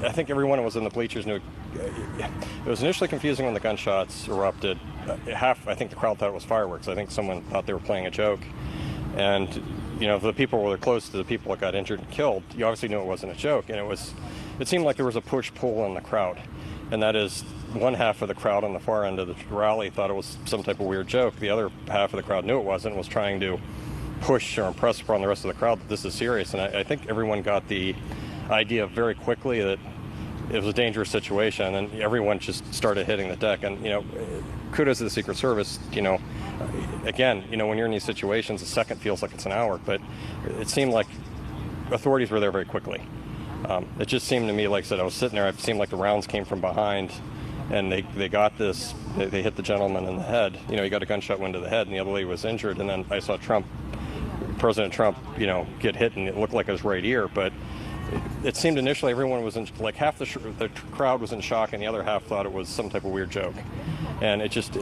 I think everyone who was in the bleachers knew. It was initially confusing when the gunshots erupted. I think the crowd thought it was fireworks. I think someone thought they were playing a joke. And the people were close to the people that got injured and killed. You obviously knew it wasn't a joke. And it seemed like there was a push-pull in the crowd. And that is, one half of the crowd on the far end of the rally thought it was some type of weird joke. The other half of the crowd knew it wasn't, was trying to push or impress upon the rest of the crowd that this is serious. And I think everyone got the idea very quickly that it was a dangerous situation, and everyone just started hitting the deck. And, kudos to the Secret Service. Again, when you're in these situations, a second feels like it's an hour, but it seemed like authorities were there very quickly. It just seemed to me, like I said, I was sitting there, it seemed like the rounds came from behind, and they got this, they hit the gentleman in the head. He got a gunshot wound to the head, and the other lady was injured, and then I saw President Trump, get hit, and it looked like his right ear, but it seemed initially everyone was half the crowd was in shock, and the other half thought it was some type of weird joke. And it took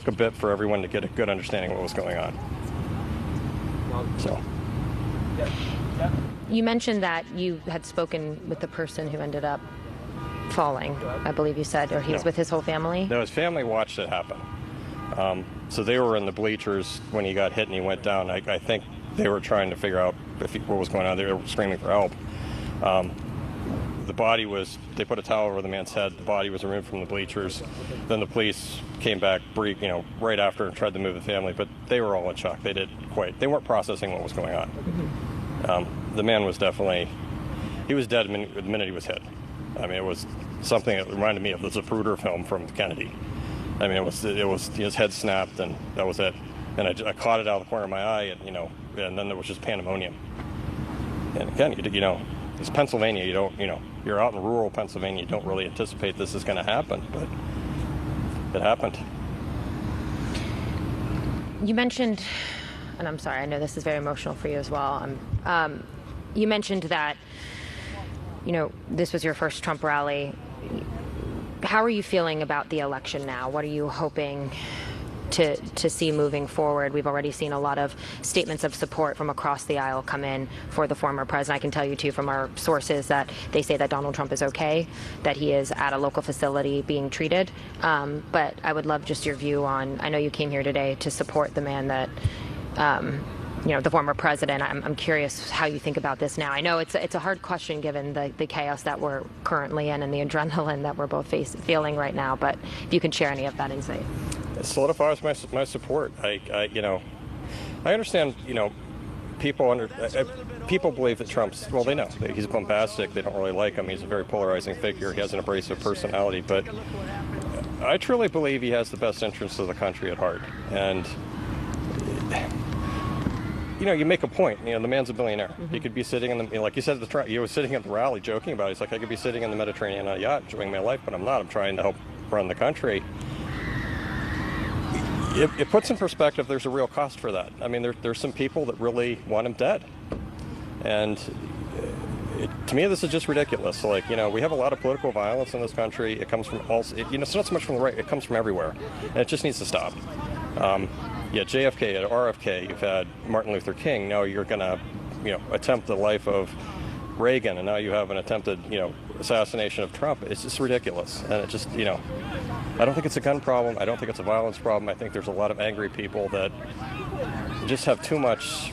a bit for everyone to get a good understanding of what was going on. So. You mentioned that you had spoken with the person who ended up falling, I believe you said, or he was with his whole family? No, his family watched it happen. So they were in the bleachers when he got hit and he went down. I think they were trying to figure out what was going on. They were screaming for help. The body they put a towel over the man's head. The body was removed from the bleachers. Then the police came back, right after and tried to move the family, but they were all in shock. They weren't processing what was going on. The man was he was dead the minute he was hit. It was something that reminded me of the Zapruder film from Kennedy. It was his head snapped, and that was it. And I caught it out of the corner of my eye, and then there was just pandemonium. And again, you know, it's Pennsylvania. You're out in rural Pennsylvania. You don't really anticipate this is going to happen, but it happened. You mentioned, and I'm sorry, I know this is very emotional for you as well. You mentioned that, you know, this was your first Trump rally. How are you feeling about the election now? What are you hoping to see moving forward? We've already seen a lot of statements of support from across the aisle come in for the former president. I can tell you, too, from our sources that they say that Donald Trump is okay, that he is at a local facility being treated. But I would love just your view on, I know you came here today to support the man that, you know, the former president. I'm curious how you think about this now. I know it's a hard question given the chaos that we're currently in and the adrenaline that we're both feeling right now, but if you can share any of that insight. It solidifies my support. I understand, you know, people believe that Trump's, well, they know he's bombastic. They don't really like him. He's a very polarizing figure. He has an abrasive personality, but I truly believe he has the best interests of the country at heart. And you know, you make a point. You know, the man's a billionaire. He could be sitting in the, you know, like you said, he was sitting at the rally joking about it. He's like, I could be sitting in the Mediterranean on a yacht enjoying my life, but I'm not. I'm trying to help run the country. It puts in perspective, there's a real cost for that. I mean, there's some people that really want him dead. And to me, this is just ridiculous. Like, you know, we have a lot of political violence in this country. It comes from all, you know, it's not so much from the right, it comes from everywhere. And it just needs to stop. Yeah, JFK, at RFK, you've had Martin Luther King. Now you're going to, you know, attempt the life of Reagan, and now you have an attempted, you know, assassination of Trump. It's just ridiculous. And it just, you know, I don't think it's a gun problem. I don't think it's a violence problem. I think there's a lot of angry people that just have too much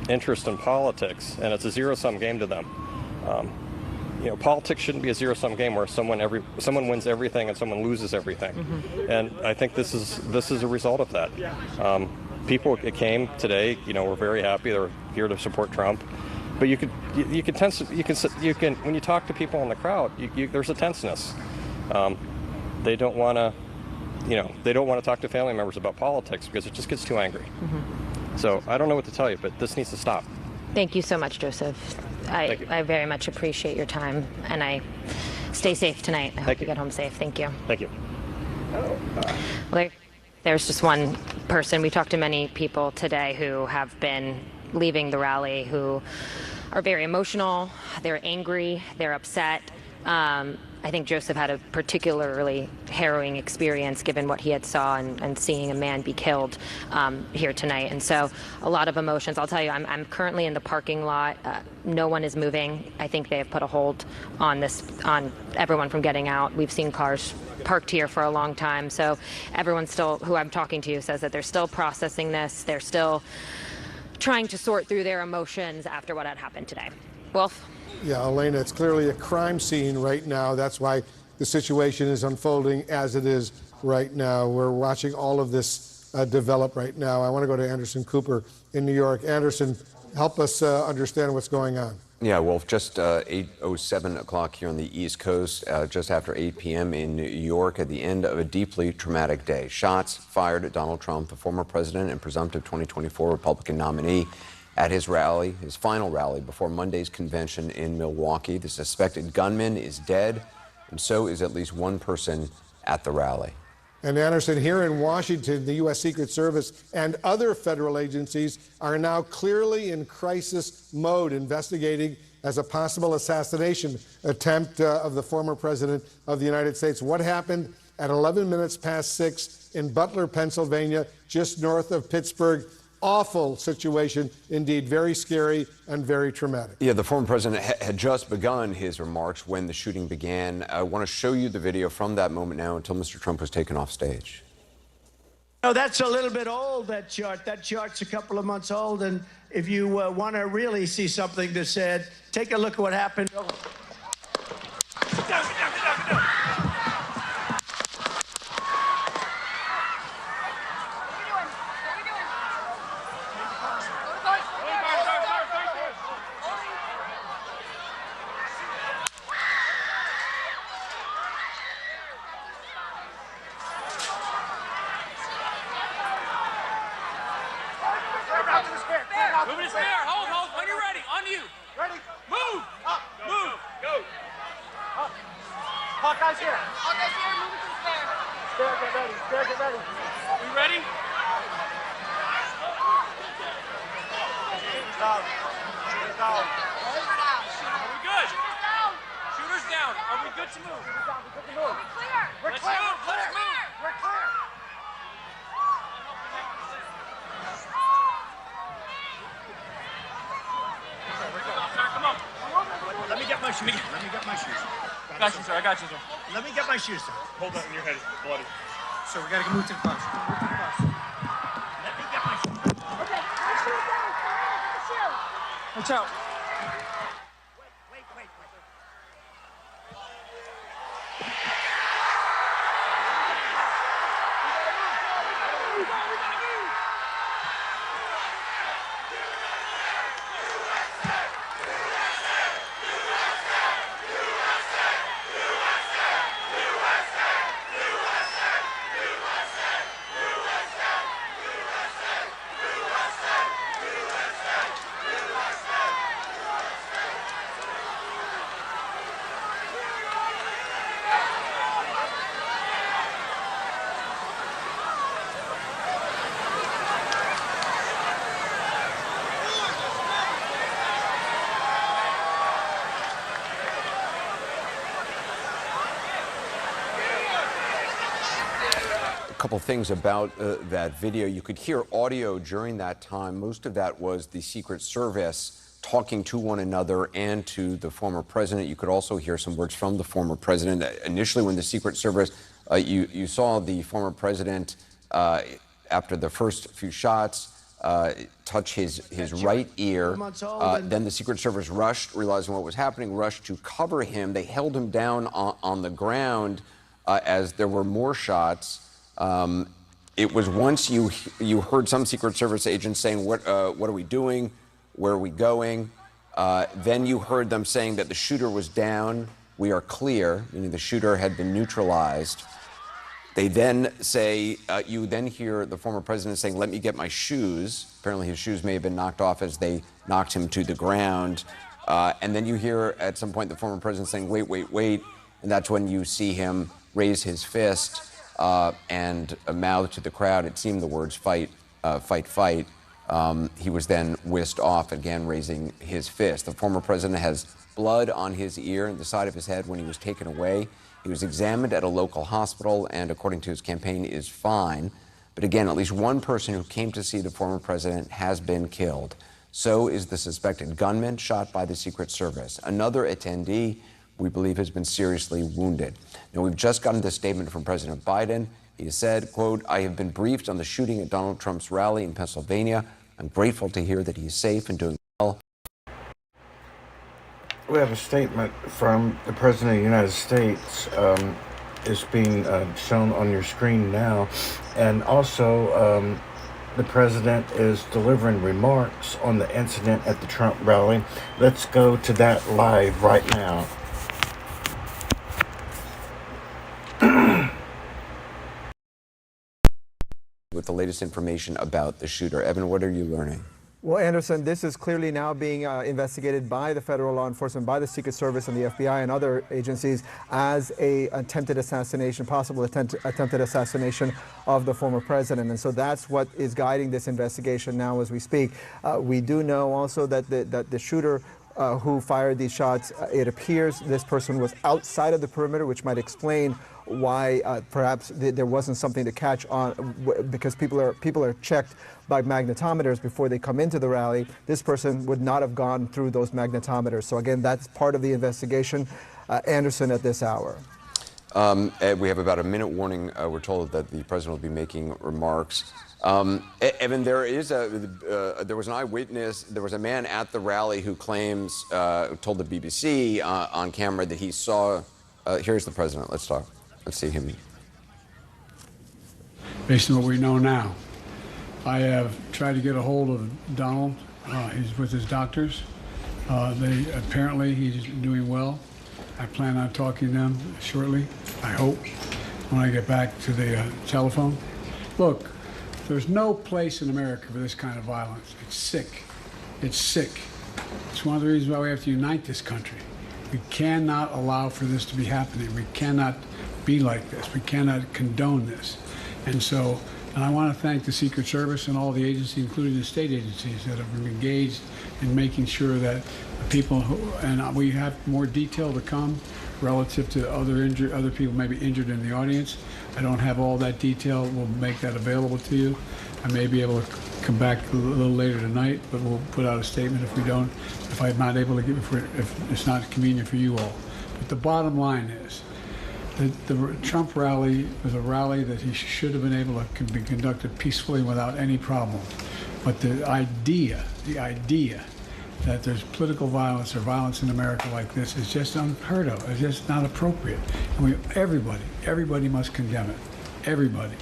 interest in politics, and it's a zero-sum game to them. You know, politics shouldn't be a zero-sum game where someone wins everything and someone loses everything. And I think this is a result of that. People came today, you know, were very happy. They're here to support Trump. But you can when you talk to people in the crowd, there's a tenseness. They don't want to, you know, they don't want to talk to family members about politics because it just gets too angry. So I don't know what to tell you, but this needs to stop. Thank you so much, Joseph. I very much appreciate your time, and I stay safe tonight. I hope you get home safe. Thank you. Thank you. Well, there's just one person. We talked to many people today who have been leaving the rally who are very emotional. They're angry. They're upset. I think Joseph had a particularly harrowing experience given what he had saw and seeing a man be killed here tonight. And so a lot of emotions. I'll tell you, I'm currently in the parking lot. No one is moving. I think they have put a hold on everyone from getting out. We've seen cars parked here for a long time. So everyone still, who I'm talking to, says that they're still processing this. They're still trying to sort through their emotions after what had happened today. Wolf? Yeah, Elena, it's clearly a crime scene right now. That's why the situation is unfolding as it is right now. We're watching all of this develop right now. I want to go to Anderson Cooper in New York. Anderson, help us understand what's going on. Yeah, Wolf, just 8:07 o'clock here on the East Coast, just after 8 p.m. in New York at the end of a deeply traumatic day. Shots fired at Donald Trump, the former president and presumptive 2024 Republican nominee, at his rally, his final rally before Monday's convention in Milwaukee. The suspected gunman is dead, and so is at least one person at the rally. And Anderson, here in Washington, the U.S. Secret Service and other federal agencies are now clearly in crisis mode, investigating as a possible assassination attempt of the former president of the United States. What happened at 11 minutes past 6 in Butler, Pennsylvania, just north of Pittsburgh? Awful situation indeed, very scary and very traumatic. Yeah, the former president had just begun his remarks when the shooting began. I want to show you the video from that moment now until Mr. Trump was taken off stage. No, that's a little bit old, that chart. That chart's a couple of months old, and if you want to really see something that said, take a look at what happened. Move to the spare. Hold. When you're ready. On you. Ready. Hawkeye's here. Hawkeye's here. Move it to the stair. Stair, get ready. Stair, get ready. Are you ready? Shooter's down. Shooter's down. Are we good? Shooter's down. Shooter's down. Are we good to move? Shooter's down. We're good to move. We're clear. We're clear. Let's move. We're clear. Come on. Let me get my shoes. Let me get my shoes. Got you, sir. I got you, sir. Let me get my shoes, sir. Hold that in your head. It's bloody. So we gotta move to the bus. Move to the bus. Let me get my shoes. Okay. Watch out. Wait. Couple things about that video. You could hear audio during that time. Most of that was the Secret Service talking to one another and to the former president. You could also hear some words from the former president. Initially, when the Secret Service, you saw the former president, after the first few shots, touch his right ear. Then the Secret Service rushed, realizing what was happening, rushed to cover him. They held him down on the ground as there were more shots. It was once you heard some Secret Service agents saying, what are we doing? Where are we going? Then you heard them saying that the shooter was down. We are clear, meaning the shooter had been neutralized. They then say, you then hear the former president saying, let me get my shoes. Apparently his shoes may have been knocked off as they knocked him to the ground. And then you hear at some point the former president saying, wait. And that's when you see him raise his fist and mouth to the crowd. It seemed the words fight. He was then whisked off, again raising his fist. The former president has blood on his ear and the side of his head when he was taken away. He was examined at a local hospital and, according to his campaign, is fine. But again, at least one person who came to see the former president has been killed. So is the suspected gunman shot by the Secret Service. Another attendee, we believe, has been seriously wounded. Now, we've just gotten this statement from President Biden. He has said, quote, I have been briefed on the shooting at Donald Trump's rally in Pennsylvania. I'm grateful to hear that he is safe and doing well. We have a statement from the President of the United States. Is being shown on your screen now. And also, the President is delivering remarks on the incident at the Trump rally. Let's go to that live right now. With the latest information about the shooter. Evan, what are you learning? Well, Anderson, this is clearly now being investigated by the federal law enforcement, by the Secret Service and the FBI and other agencies as a attempted assassination, possible attempted assassination of the former president. And so that's what is guiding this investigation now as we speak. We do know also that the shooter who fired these shots, it appears this person was outside of the perimeter, which might explain why perhaps there wasn't something to catch on, because people are checked by magnetometers before they come into the rally. This person would not have gone through those magnetometers. So again, that's part of the investigation. Anderson, at this hour. We have about a minute warning. We're told that the president will be making remarks. Evan, there was an eyewitness. There was a man at the rally who claims, told the BBC on camera that he saw. Here's the president. Let's talk. Let's see him. Based on what we know now, I have tried to get a hold of Donald. He's with his doctors. Apparently he's doing well. I plan on talking to them shortly, I hope, when I get back to the telephone. Look, there's no place in America for this kind of violence. It's sick. It's sick. It's one of the reasons why we have to unite this country. We cannot allow for this to be happening. We cannot be like this. We cannot condone this. And so, and I want to thank the Secret Service and all the agencies, including the state agencies, that have been engaged in making sure that people who, and we have more detail to come relative to other people maybe injured in the audience. I don't have all that detail. We'll make that available to you. I may be able to come back a little later tonight, but we'll put out a statement if we don't, if I'm not able to give, if it's not convenient for you all. But the bottom line is that the Trump rally was a rally that he should have been able to be conducted peacefully without any problem. But the idea that there's political violence or violence in America like this is just unheard of. It's just not appropriate. And everybody must condemn it. Everybody.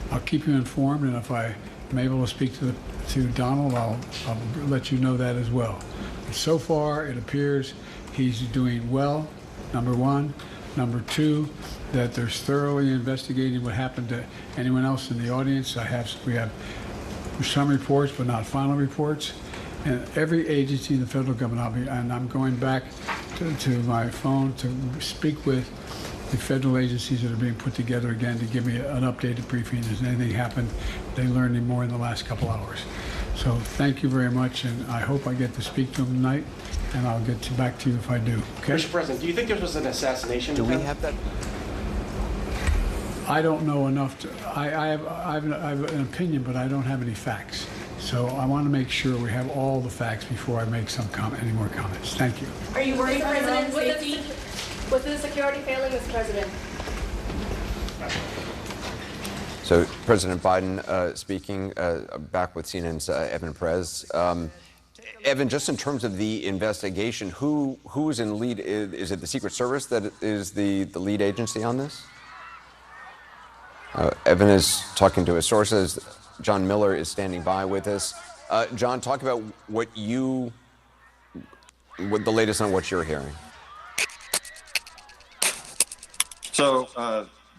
I'll keep you informed, and if I'm able to speak to Donald, I'll let you know that as well. But so far, it appears he's doing well, number one. Number two, that there's thoroughly investigating what happened to anyone else in the audience. We have some reports, but not final reports. And every agency in the federal government, and I'm going back to my phone to speak with the federal agencies that are being put together again to give me an updated briefing. Has anything happened? They learned any more in the last couple hours. So thank you very much, and I hope I get to speak to them tonight, and I'll get back to you if I do. Okay? Mr. President, do you think this was an assassination? Do we have that? I don't know enough to. I have an opinion, but I don't have any facts. So I want to make sure we have all the facts before I make any more comments. Thank you. Are you worried for President safety? Was the security failing, Mr. President? So President Biden speaking, back with CNN's Evan Perez. Evan, just in terms of the investigation, who is in lead? Is it the Secret Service that is the lead agency on this? Evan is talking to his sources. John Miller is standing by with us. John, talk about what the latest on what you're hearing. So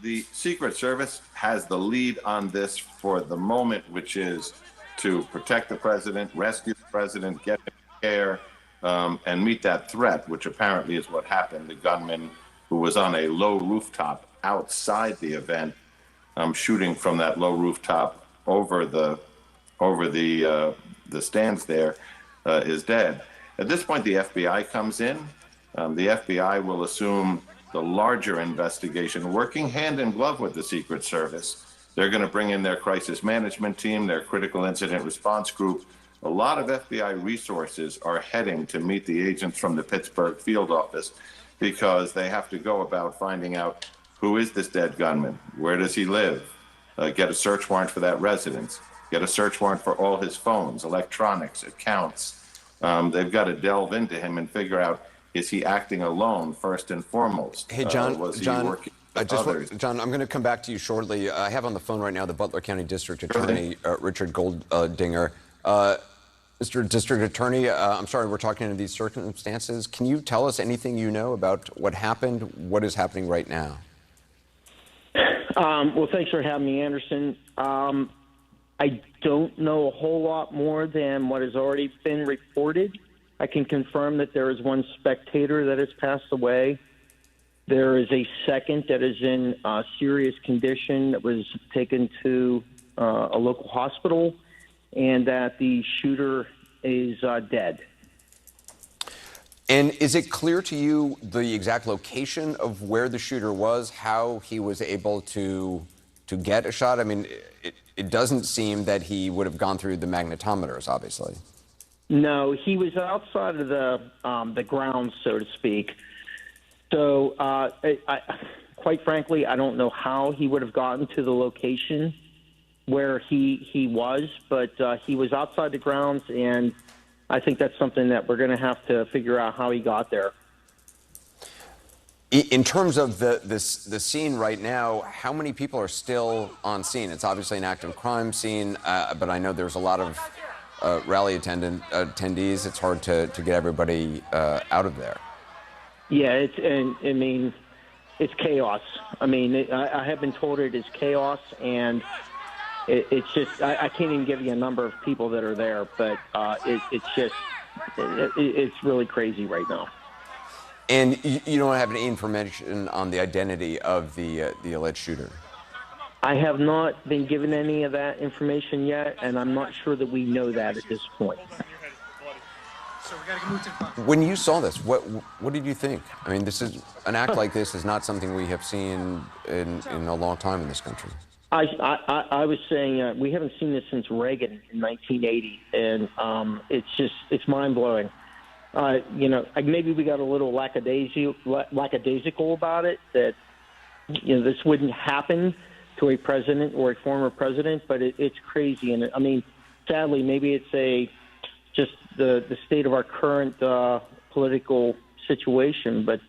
the Secret Service has the lead on this for the moment, which is to protect the president, rescue the president, get him care, and meet that threat, which apparently is what happened. The gunman who was on a low rooftop outside the event, shooting from that low rooftop over the stands there, is dead. At this point, the FBI comes in. The FBI will assume the larger investigation, working hand in glove with the Secret Service. They're going to bring in their crisis management team, their critical incident response group. A lot of FBI resources are heading to meet the agents from the Pittsburgh field office because they have to go about finding out who is this dead gunman, where does he live, get a search warrant for that residence, get a search warrant for all his phones, electronics, accounts. They've got to delve into him and figure out, is he acting alone first and foremost? Hey, John, was he John, working with others? John, I'm going to come back to you shortly. I have on the phone right now the Butler County District Attorney, Richard Goldinger. Mr. District Attorney, I'm sorry we're talking under these circumstances. Can you tell us anything you know about what happened, what is happening right now? Well, thanks for having me, Anderson. I don't know a whole lot more than what has already been reported. I can confirm that there is one spectator that has passed away. There is a second that is in serious condition that was taken to a local hospital, and that the shooter is dead. And is it clear to you the exact location of where the shooter was, how he was able to get a shot? I mean, it doesn't seem that he would have gone through the magnetometers, obviously. No, he was outside of the grounds, so to speak. So, quite frankly, I don't know how he would have gotten to the location where he was, but he was outside the grounds, and I think that's something that we're going to have to figure out how he got there. In terms of the scene right now, how many people are still on scene? It's obviously an active crime scene, but I know there's a lot of rally attendees. It's hard to get everybody out of there. Yeah, it's chaos. I mean, I have been told it is chaos, and it's just, I can't even give you a number of people that are there, but it's really crazy right now. And you don't have any information on the identity of the alleged shooter? I have not been given any of that information yet, and I'm not sure that we know that at this point. When you saw this, what did you think? I mean, this is an act like this is not something we have seen in a long time in this country. I was saying we haven't seen this since Reagan in 1980, and it's mind blowing. Maybe we got a little lackadaisical about it, that this wouldn't happen to a president or a former president, but it's crazy. And I mean, sadly, maybe it's just the state of our current political situation. But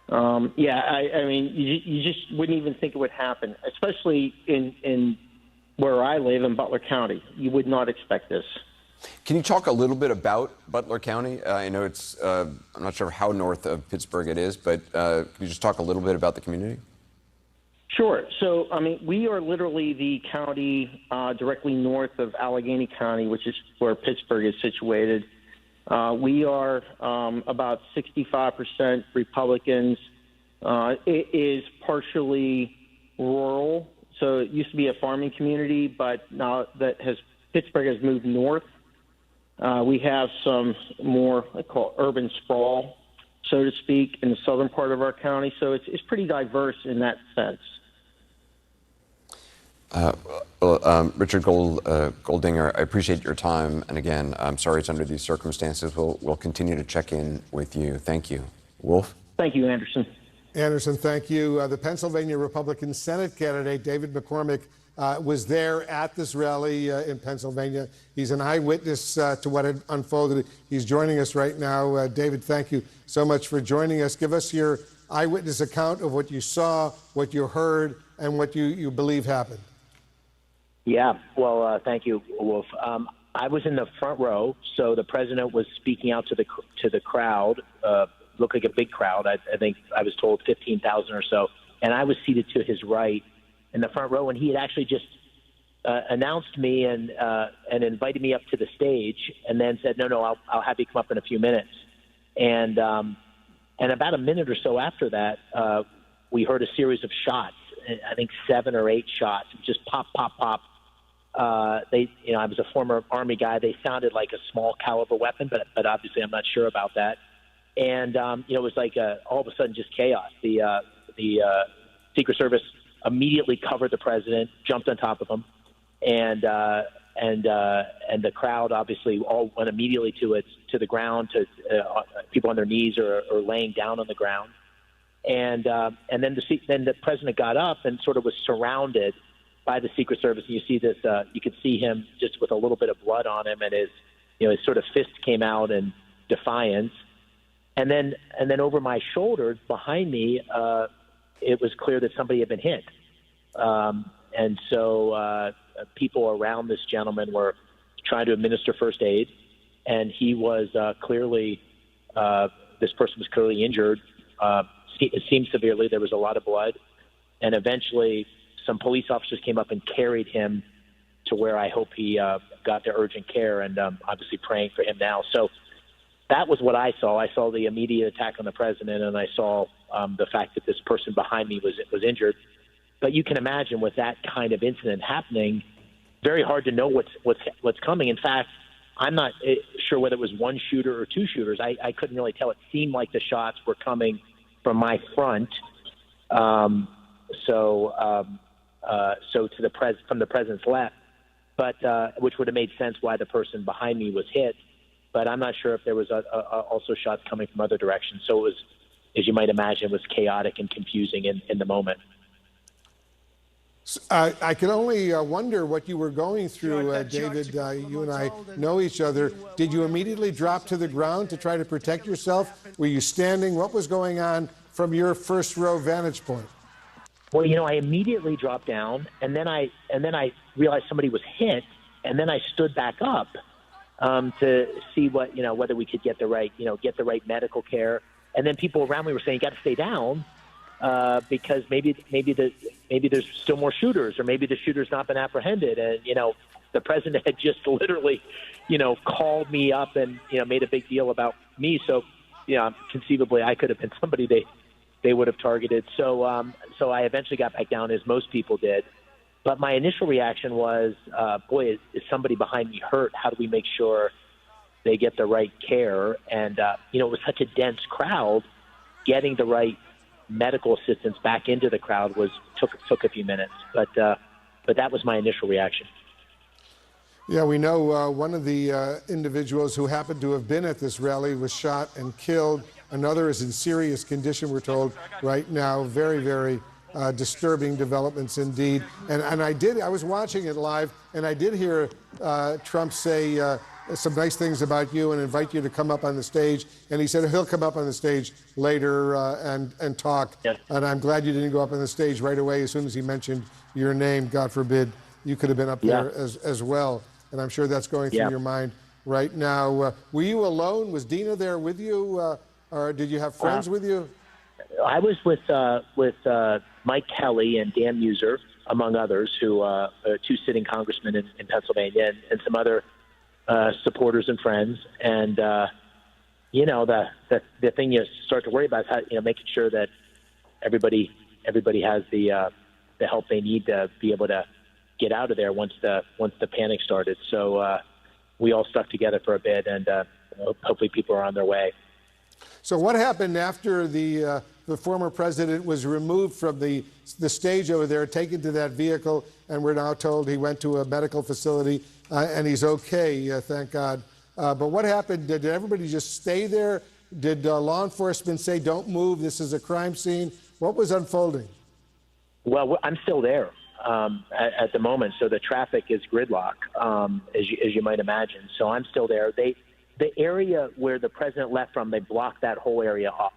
I mean, you just wouldn't even think it would happen, especially in where I live in Butler County. You would not expect this. Can you talk a little bit about Butler County? I know it's, I'm not sure how north of Pittsburgh it is, but can you just talk a little bit about the community? Sure. So, I mean, we are literally the county directly north of Allegheny County, which is where Pittsburgh is situated. We are about 65% Republicans. It is partially rural. So it used to be a farming community, but now Pittsburgh has moved north. We have some more, I call urban sprawl, so to speak, in the southern part of our county. So it's pretty diverse in that sense. Richard Goldinger, I appreciate your time. And again, I'm sorry it's under these circumstances. We'll continue to check in with you. Thank you. Wolf? Thank you, Anderson. Anderson, thank you. The Pennsylvania Republican Senate candidate, David McCormick, was there at this rally in Pennsylvania. He's an eyewitness to what had unfolded. He's joining us right now. David, thank you so much for joining us. Give us your eyewitness account of what you saw, what you heard, and what you believe happened. Yeah, well, thank you, Wolf. I was in the front row, so the president was speaking out to the crowd. Looked like a big crowd. I think I was told 15,000 or so, and I was seated to his right in the front row, and he had actually just announced me and invited me up to the stage, and then said, "No, I'll have you come up in a few minutes." And about a minute or so after that, we heard a series of shots. I think 7 or 8 shots, just pop, pop, pop. I was a former Army guy. They sounded like a small caliber weapon, but obviously I'm not sure about that. And it was like all of a sudden just chaos. The Secret Service immediately covered the president, jumped on top of him, and the crowd obviously all went immediately to the ground, to people on their knees or laying down on the ground. And then the president got up and sort of was surrounded by the Secret Service. And you see this, you could see him just with a little bit of blood on him, and his sort of fist came out in defiance. And then over my shoulder behind me, it was clear that somebody had been hit. And so people around this gentleman were trying to administer first aid, and he was clearly, this person was clearly injured. It seemed severely. There was a lot of blood. And eventually some police officers came up and carried him to where I hope he got to urgent care, and obviously praying for him now. So that was what I saw. I saw the immediate attack on the president, and I saw the fact that this person behind me was injured. But you can imagine with that kind of incident happening, very hard to know what's coming. In fact, I'm not sure whether it was one shooter or two shooters. I couldn't really tell. It seemed like the shots were coming from my front, so to from the president's left, but which would have made sense why the person behind me was hit. But I'm not sure if there was also shots coming from other directions. So it was, as you might imagine, it was chaotic and confusing in the moment. I can only wonder what you were going through, David. You and I know each other. Did you immediately drop to the ground to try to protect yourself? Were you standing? What was going on from your first row vantage point? Well, I immediately dropped down, and then I realized somebody was hit, and then I stood back up to see whether we could get the right medical care. And then people around me were saying, "You got to stay down." Because maybe there's still more shooters, or maybe the shooter's not been apprehended. And, the president had just literally, called me up and, made a big deal about me. So conceivably I could have been somebody they would have targeted. So so I eventually got back down, as most people did. But my initial reaction was, boy, is somebody behind me hurt? How do we make sure they get the right care? And, it was such a dense crowd. Getting the right medical assistance back into the crowd took a few minutes. But that was my initial reaction. Yeah, we know one of the individuals who happened to have been at this rally was shot and killed. Another is in serious condition, we're told, right now. Very, very disturbing developments indeed. And I was watching it live, and I did hear Trump say some nice things about you and invite you to come up on the stage. And he said he'll come up on the stage later and talk. Yes. And I'm glad you didn't go up on the stage right away as soon as he mentioned your name. God forbid you could have been up there as well. And I'm sure that's going through your mind right now. Were you alone? Was Dina there with you? Or did you have friends with you? I was with Mike Kelly and Dan Muser, among others, who are two sitting congressmen in Pennsylvania, and some other supporters and friends. And the thing you start to worry about is how, making sure that everybody has the help they need to be able to get out of there once the panic started. So we all stuck together for a bit, and hopefully people are on their way. So what happened after the former president was removed from the stage over there, taken to that vehicle, and we're now told he went to a medical facility and he's okay, thank God. But what happened? Did everybody just stay there? Did law enforcement say, don't move, this is a crime scene? What was unfolding? Well, I'm still there at the moment, so the traffic is gridlock, as you might imagine. So I'm still there. The area where the president left from, they blocked that whole area off.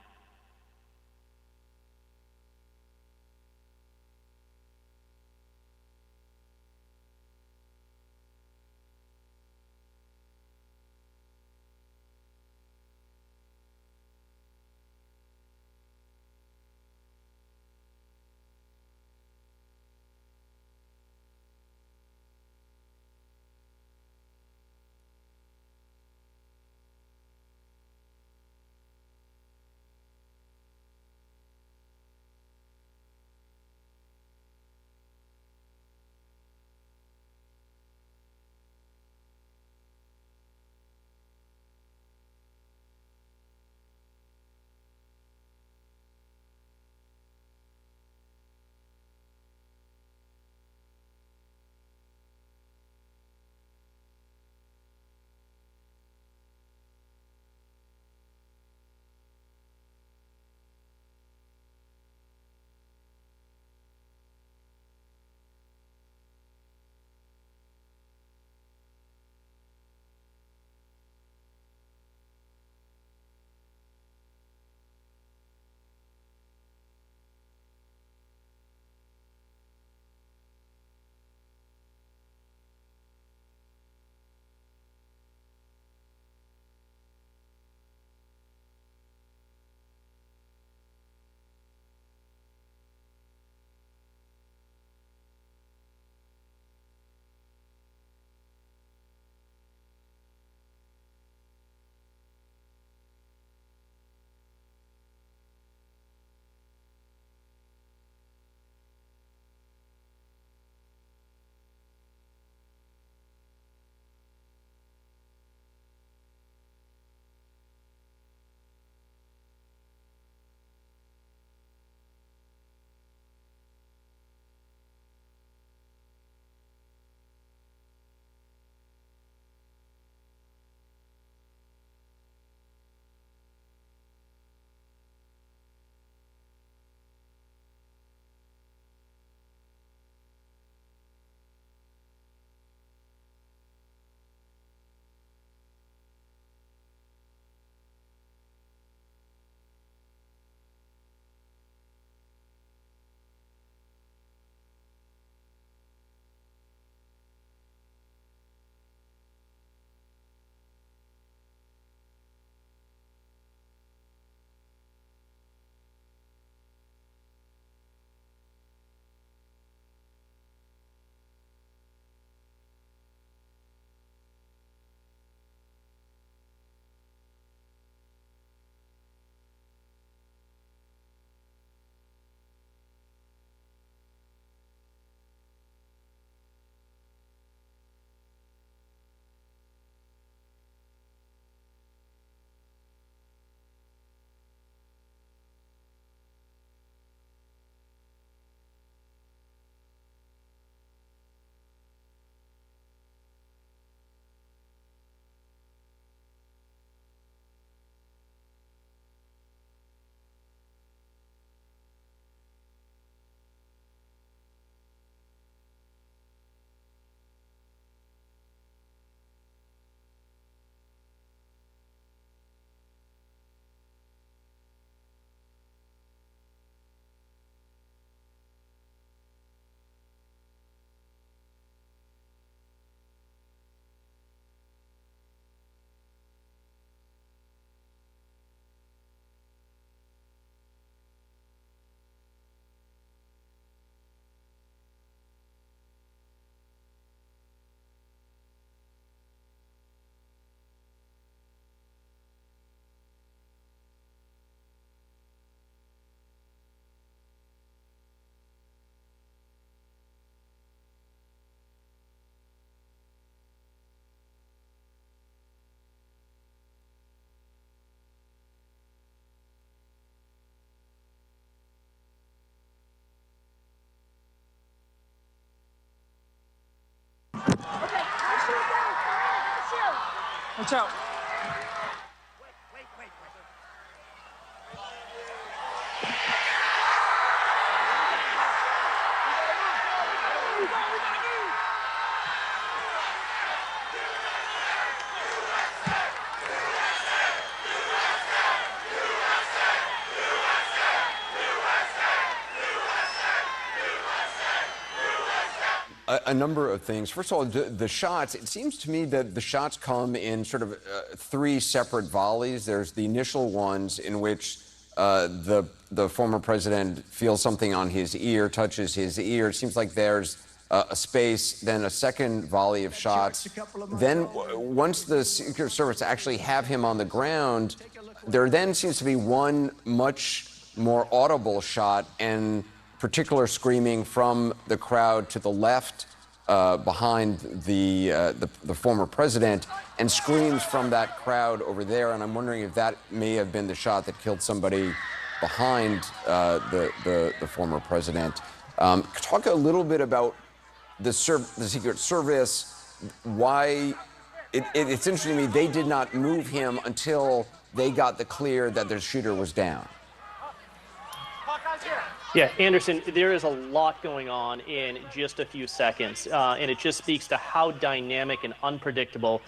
Watch out. A number of things. First of all, the shots, it seems to me that the shots come in sort of three separate volleys. There's the initial ones in which the former president feels something on his ear, touches his ear. It seems like there's a space, then a second volley of shots. Then once the Secret Service actually have him on the ground, there then seems to be one much more audible shot and particular screaming from the crowd to the left behind the former president, and screams from that crowd over there. And I'm wondering if that may have been the shot that killed somebody behind the former president. Talk a little bit about the Secret Service. Why it's interesting to me they did not move him until they got the clear that the shooter was down. Yeah, Anderson, there is a lot going on in just a few seconds, and it just speaks to how dynamic and unpredictable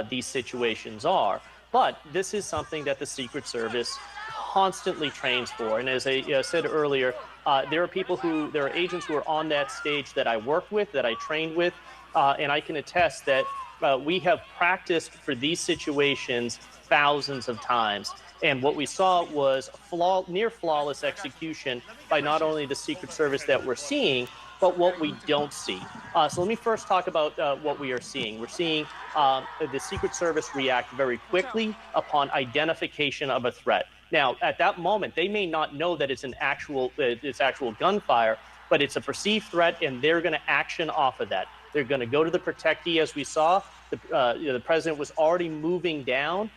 these situations are. But this is something that the Secret Service constantly trains for. And as I said earlier, there are agents who are on that stage that I work with, that I trained with, and I can attest that we have practiced for these situations thousands of times. And what we saw was near flawless execution by not only the Secret Service that we're seeing, but what we don't see. So let me first talk about what we are seeing. We're seeing the Secret Service react very quickly upon identification of a threat. Now, at that moment, they may not know that it's actual gunfire, but it's a perceived threat, and they're going to action off of that. They're going to go to the protectee, as we saw. The president was already moving down,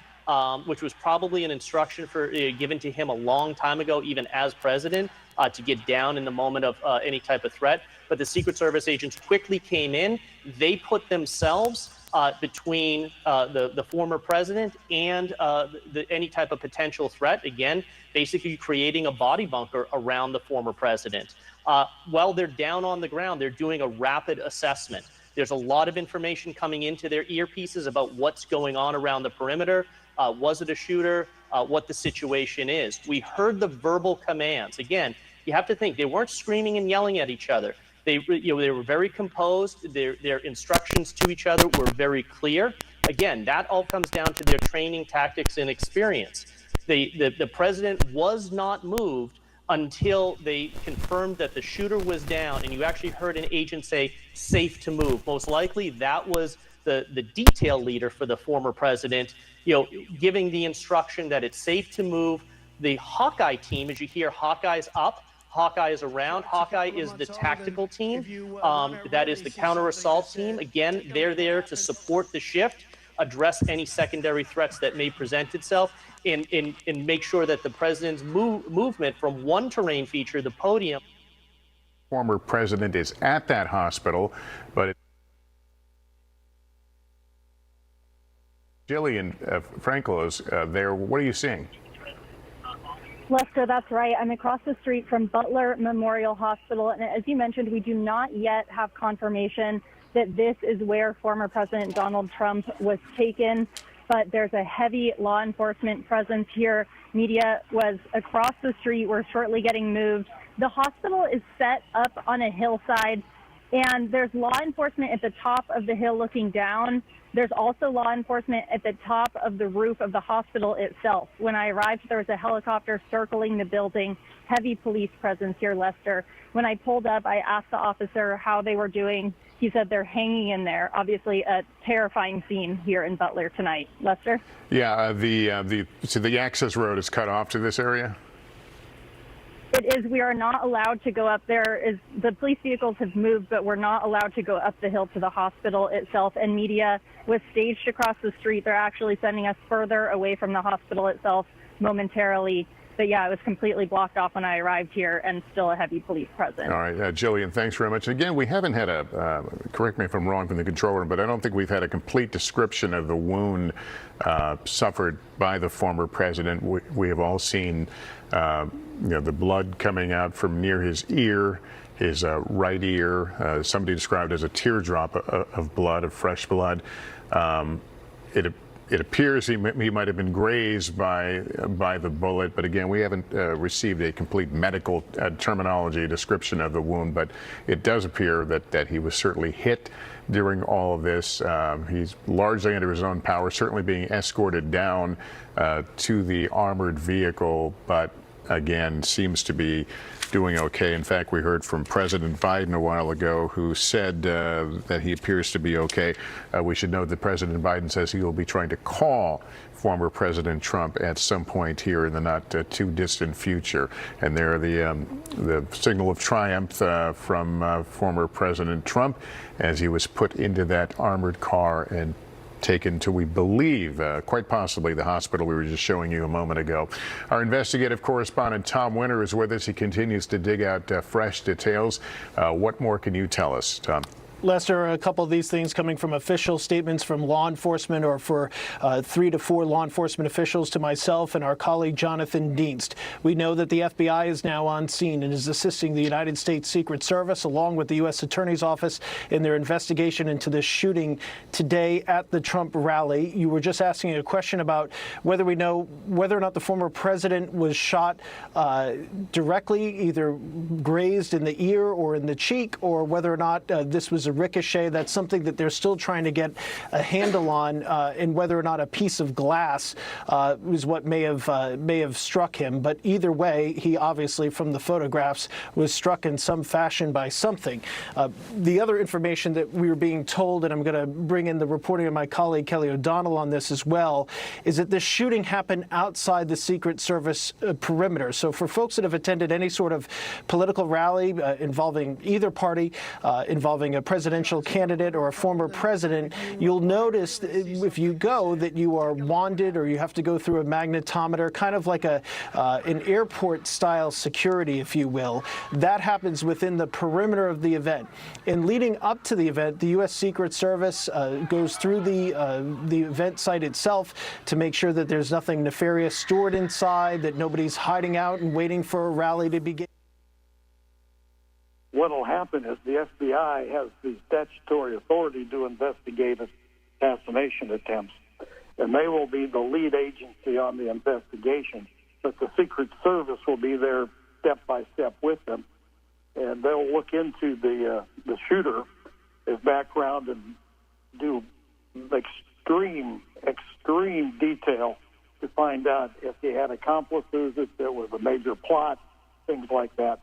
which was probably an instruction given to him a long time ago, even as president, to get down in the moment of any type of threat. But the Secret Service agents quickly came in. They put themselves between the former president and any type of potential threat, again, basically creating a body bunker around the former president. While they're down on the ground, they're doing a rapid assessment. There's a lot of information coming into their earpieces about what's going on around the perimeter. Was it a shooter? What the situation is. We heard the verbal commands. Again, you have to think they weren't screaming and yelling at each other. They were very composed. Their instructions to each other were very clear. Again, that all comes down to their training, tactics, and experience. The president was not moved until they confirmed that the shooter was down, and you actually heard an agent say, "safe to move." Most likely, that was the detail leader for the former president, giving the instruction that it's safe to move. The Hawkeye team, as you hear, Hawkeye's up, Hawkeye is around. Hawkeye is the tactical team. That is the counter-assault team. Again, they're there to support the shift, address any secondary threats that may present itself, and make sure that the president's movement from one terrain feature, the podium. Former president is at that hospital, but Jillian Frankel is there. What are you seeing? Lester, that's right. I'm across the street from Butler Memorial Hospital. And as you mentioned, we do not yet have confirmation that this is where former President Donald Trump was taken. But there's a heavy law enforcement presence here. Media was across the street. We're shortly getting moved. The hospital is set up on a hillside, and there's law enforcement at the top of the hill looking down. There's also law enforcement at the top of the roof of the hospital itself. When I arrived, there was a helicopter circling the building, heavy police presence here, Lester. When I pulled up, I asked the officer how they were doing. He said they're hanging in there. Obviously, a terrifying scene here in Butler tonight. Lester? Yeah, so the access road is cut off to this area? It is. We are not allowed to go up there. The police vehicles have moved, but we're not allowed to go up the hill to the hospital itself. And media was staged across the street. They're actually sending us further away from the hospital itself momentarily. But yeah, it was completely blocked off when I arrived here, and still a heavy police presence. All right, Jillian, thanks very much. Again, we haven't had a, correct me if I'm wrong from the control room, but I don't think we've had a complete description of the wound suffered by the former president. We have all seen, the blood coming out from near his ear, his right ear. Somebody described as a teardrop of blood, of fresh blood. It appears he might have been grazed by the bullet, but again, we haven't received a complete medical terminology description of the wound, but it does appear that he was certainly hit during all of this. He's largely under his own power, certainly being escorted down to the armored vehicle, but again, seems to be doing okay. In fact, we heard from President Biden a while ago, who said that he appears to be okay. We should note that President Biden says he will be trying to call former President Trump at some point here in the not too distant future. And there, the signal of triumph from former President Trump as he was put into that armored car and taken to, we believe, quite possibly the hospital we were just showing you a moment ago. Our investigative correspondent Tom Winter is with us. He continues to dig out fresh details. What more can you tell us, Tom? Lester, a couple of these things coming from official statements from law enforcement, or for 3 to 4 law enforcement officials, to myself and our colleague Jonathan Dienst. We know that the FBI is now on scene and is assisting the United States Secret Service along with the U.S. Attorney's Office in their investigation into this shooting today at the Trump rally. You were just asking a question about whether we know whether or not the former president was shot directly, either grazed in the ear or in the cheek, or whether or not this was a ricochet. That's something that they're still trying to get a handle on, and whether or not a piece of glass was what may have struck him. But either way, he obviously, from the photographs, was struck in some fashion by something. The other information that we were being told, and I'm going to bring in the reporting of my colleague Kelly O'Donnell on this as well, is that this shooting happened outside the Secret Service perimeter. So for folks that have attended any sort of political rally involving either party, involving a presidential candidate or a former president, you'll notice if you go that you are wanded, or you have to go through a magnetometer, kind of like an airport style security, if you will. That happens within the perimeter of the event. And leading up to the event, the U.S. Secret Service goes through the event site itself to make sure that there's nothing nefarious stored inside, that nobody's hiding out and waiting for a rally to begin. What will happen is the FBI has the statutory authority to investigate assassination attempts, and they will be the lead agency on the investigation, but the Secret Service will be there step by step with them, and they'll look into the shooter, his background, and do extreme detail to find out if he had accomplices, if there was a major plot, things like that.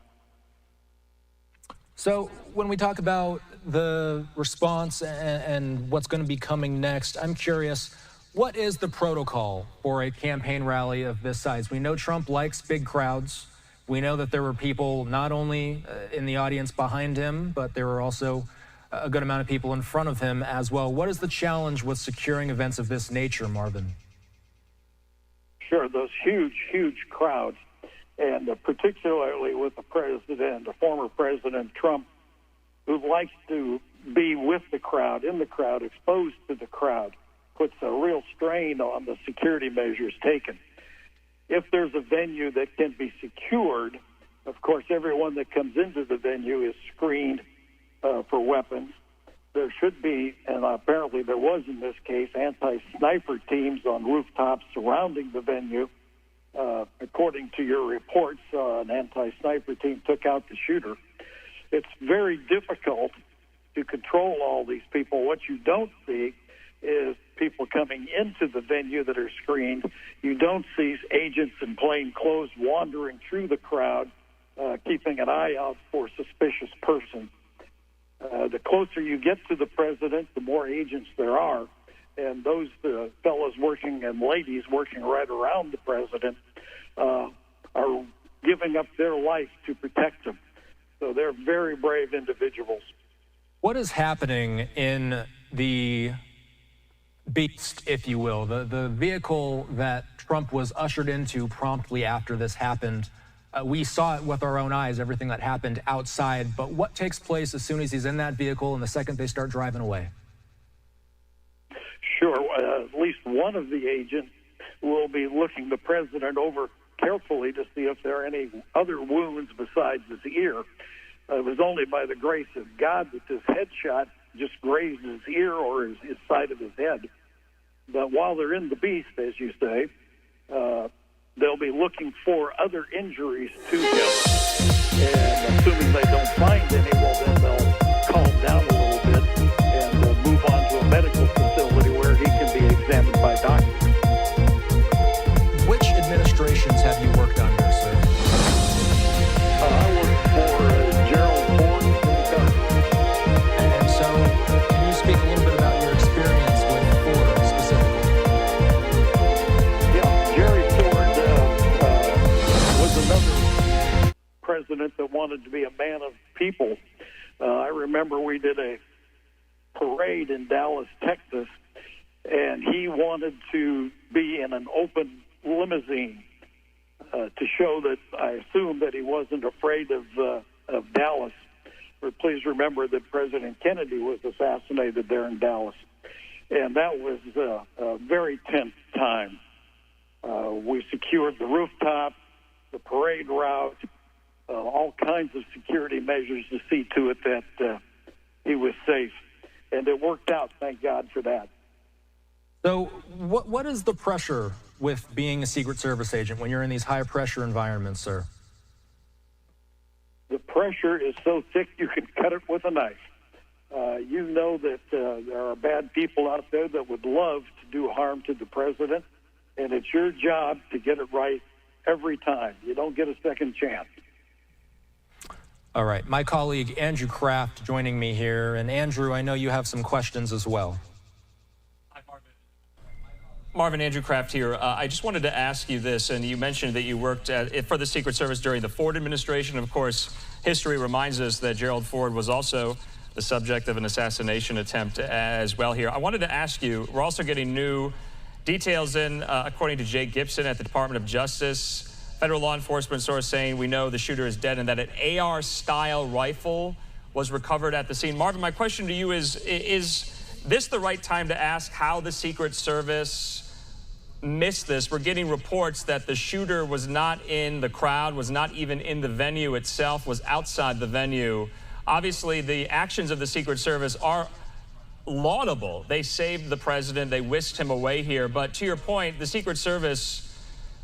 So when we talk about the response and what's going to be coming next, I'm curious, what is the protocol for a campaign rally of this size? We know Trump likes big crowds. We know that there were people not only in the audience behind him, but there were also a good amount of people in front of him as well. What is the challenge with securing events of this nature, Marvin? Sure, those huge crowds. And particularly with the president, the former President Trump, who likes to be with the crowd, in the crowd, exposed to the crowd, puts a real strain on the security measures taken. If there's a venue that can be secured, of course, everyone that comes into the venue is screened for weapons. There should be, and apparently there was in this case, anti-sniper teams on rooftops surrounding the venue. According to your reports, an anti-sniper team took out the shooter. It's very difficult to control all these people. What you don't see is people coming into the venue that are screened. You don't see agents in plain clothes wandering through the crowd, keeping an eye out for suspicious persons. The closer you get to the president, the more agents there are. And those fellows working and ladies working right around the president are giving up their life to protect him. So they're very brave individuals. What is happening in the beast, if you will, the vehicle that Trump was ushered into promptly after this happened. We saw it with our own eyes, everything that happened outside. But what takes place as soon as he's in that vehicle and the second they start driving away? Sure. At least one of the agents will be looking the president over carefully to see if there are any other wounds besides his ear. It was only by the grace of God that this headshot just grazed his ear or his side of his head. But while they're in the beast, as you say, they'll be looking for other injuries to him. And assuming they don't find any, well, then they'll calm down a little bit and move on to a medical facility where he can be examined by doctors. Which administrations have you worked under, sir? I worked for Gerald Ford in the government. And so, can you speak a little bit about your experience with Ford specifically? Yeah, Jerry Ford was another president that wanted to be a man of people. I remember we did a parade in Dallas, Texas, and he wanted to be in an open limousine to show that I assume that he wasn't afraid of Dallas. But please remember that President Kennedy was assassinated there in Dallas, and that was a very tense time. We secured the rooftop, the parade route, all kinds of security measures to see to it that he was safe, and it worked out. Thank God for that. So what is the pressure with being a Secret Service agent when you're in these high-pressure environments, sir? The pressure is so thick you can cut it with a knife. You know that there are bad people out there that would love to do harm to the president, and it's your job to get it right every time. You don't get a second chance. All right. My colleague Andrew Kraft joining me here. And Andrew, I know you have some questions as well. Marvin, Andrew Kraft here. I just wanted to ask you this, and you mentioned that you worked for the Secret Service during the Ford administration. Of course, history reminds us that Gerald Ford was also the subject of an assassination attempt as well here. I wanted to ask you, we're also getting new details in, according to Jake Gibson at the Department of Justice, federal law enforcement source saying we know the shooter is dead and that an AR-style rifle was recovered at the scene. Marvin, my question to you is this the right time to ask how the Secret Service missed this? We're getting reports that the shooter was not in the crowd, was not even in the venue itself, was outside the venue. Obviously, the actions of the Secret Service are laudable. They saved the president. They whisked him away here. But to your point, the Secret Service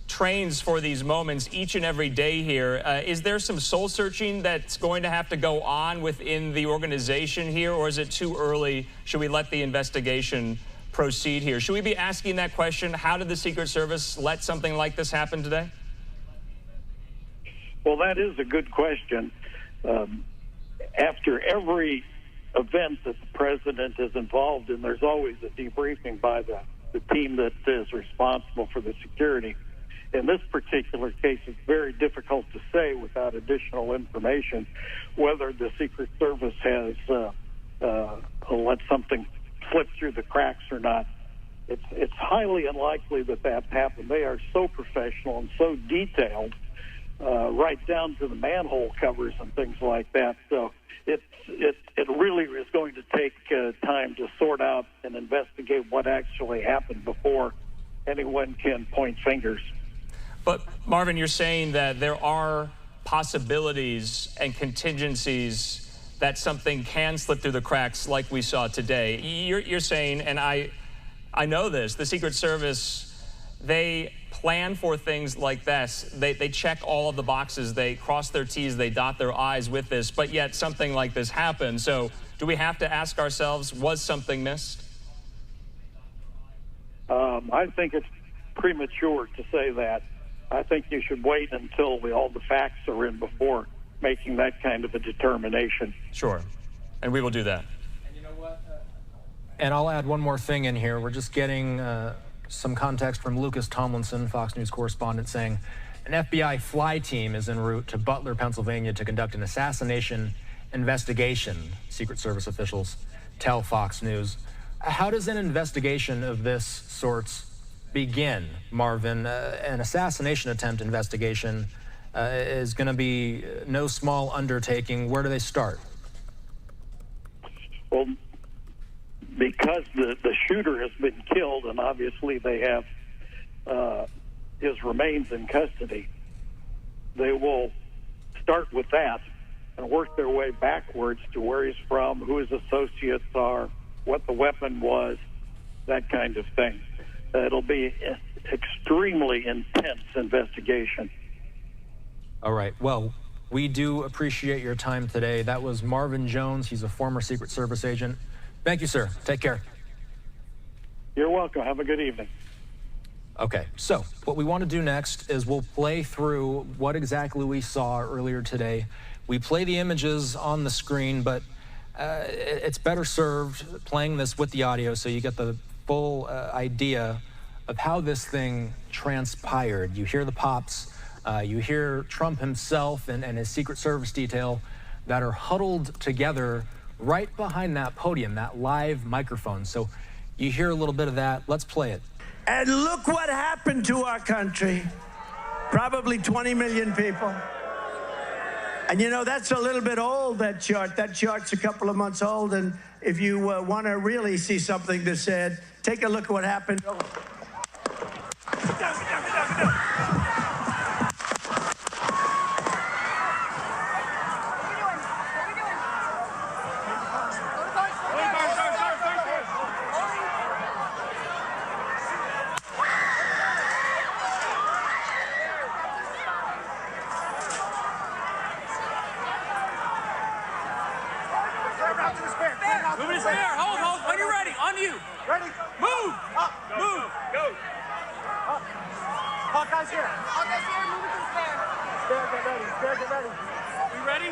trains for these moments each and every day here. Is there some soul searching that's going to have to go on within the organization here, or is it too early? Should we let the investigation proceed here? Should we be asking that question? How did the Secret Service let something like this happen today? Well, that is a good question. After every event that the president is involved in, there's always a debriefing by the team that is responsible for the security. In this particular case, it's very difficult to say without additional information whether the Secret Service has let something slip through the cracks or not. It's highly unlikely that happened. They are so professional and so detailed, right down to the manhole covers and things like that. So it really is going to take time to sort out and investigate what actually happened before anyone can point fingers. But Marvin, you're saying that there are possibilities and contingencies that something can slip through the cracks like we saw today. You're saying, and I know this, the Secret Service, they plan for things like this. They check all of the boxes. They cross their T's, they dot their I's with this, but yet something like this happened. So do we have to ask ourselves, was something missed? I think it's premature to say that. I think you should wait until all the facts are in before making that kind of a determination. Sure. And we will do that. And you know what? And I'll add one more thing in here. We're just getting some context from Lucas Tomlinson, Fox News correspondent, saying an FBI fly team is en route to Butler, Pennsylvania to conduct an assassination investigation, Secret Service officials tell Fox News. How does an investigation of this sort begin, Marvin? An assassination attempt investigation is going to be no small undertaking. Where do they start? Well, because the shooter has been killed, and obviously they have his remains in custody, they will start with that and work their way backwards to where he's from, who his associates are, what the weapon was, that kind of thing. It'll be an extremely intense investigation. All right. Well, we do appreciate your time today. That was Marvin Jones. He's a former Secret Service agent. Thank you, sir. Take care. You're welcome. Have a good evening. Okay, so what we want to do next is we'll play through what exactly we saw earlier today. We play the images on the screen, but it's better served playing this with the audio so you get the full idea of how this thing transpired. You hear the pops, you hear Trump himself and his Secret Service detail that are huddled together right behind that podium, that live microphone. So you hear a little bit of that. Let's play it. And look what happened to our country. Probably 20 million people. And you know, that's a little bit old, that chart. That chart's a couple of months old. And if you want to really see something that's said, take a look at what happened. Get down, get down, get down, get down. Move to spare. Hold. When you're ready. On you. Ready. Move. Up. Move. Go. Up. Hawkeye's here. Hawkeye's here. Move to the spare. Spare, get ready. Spare, get ready. We ready?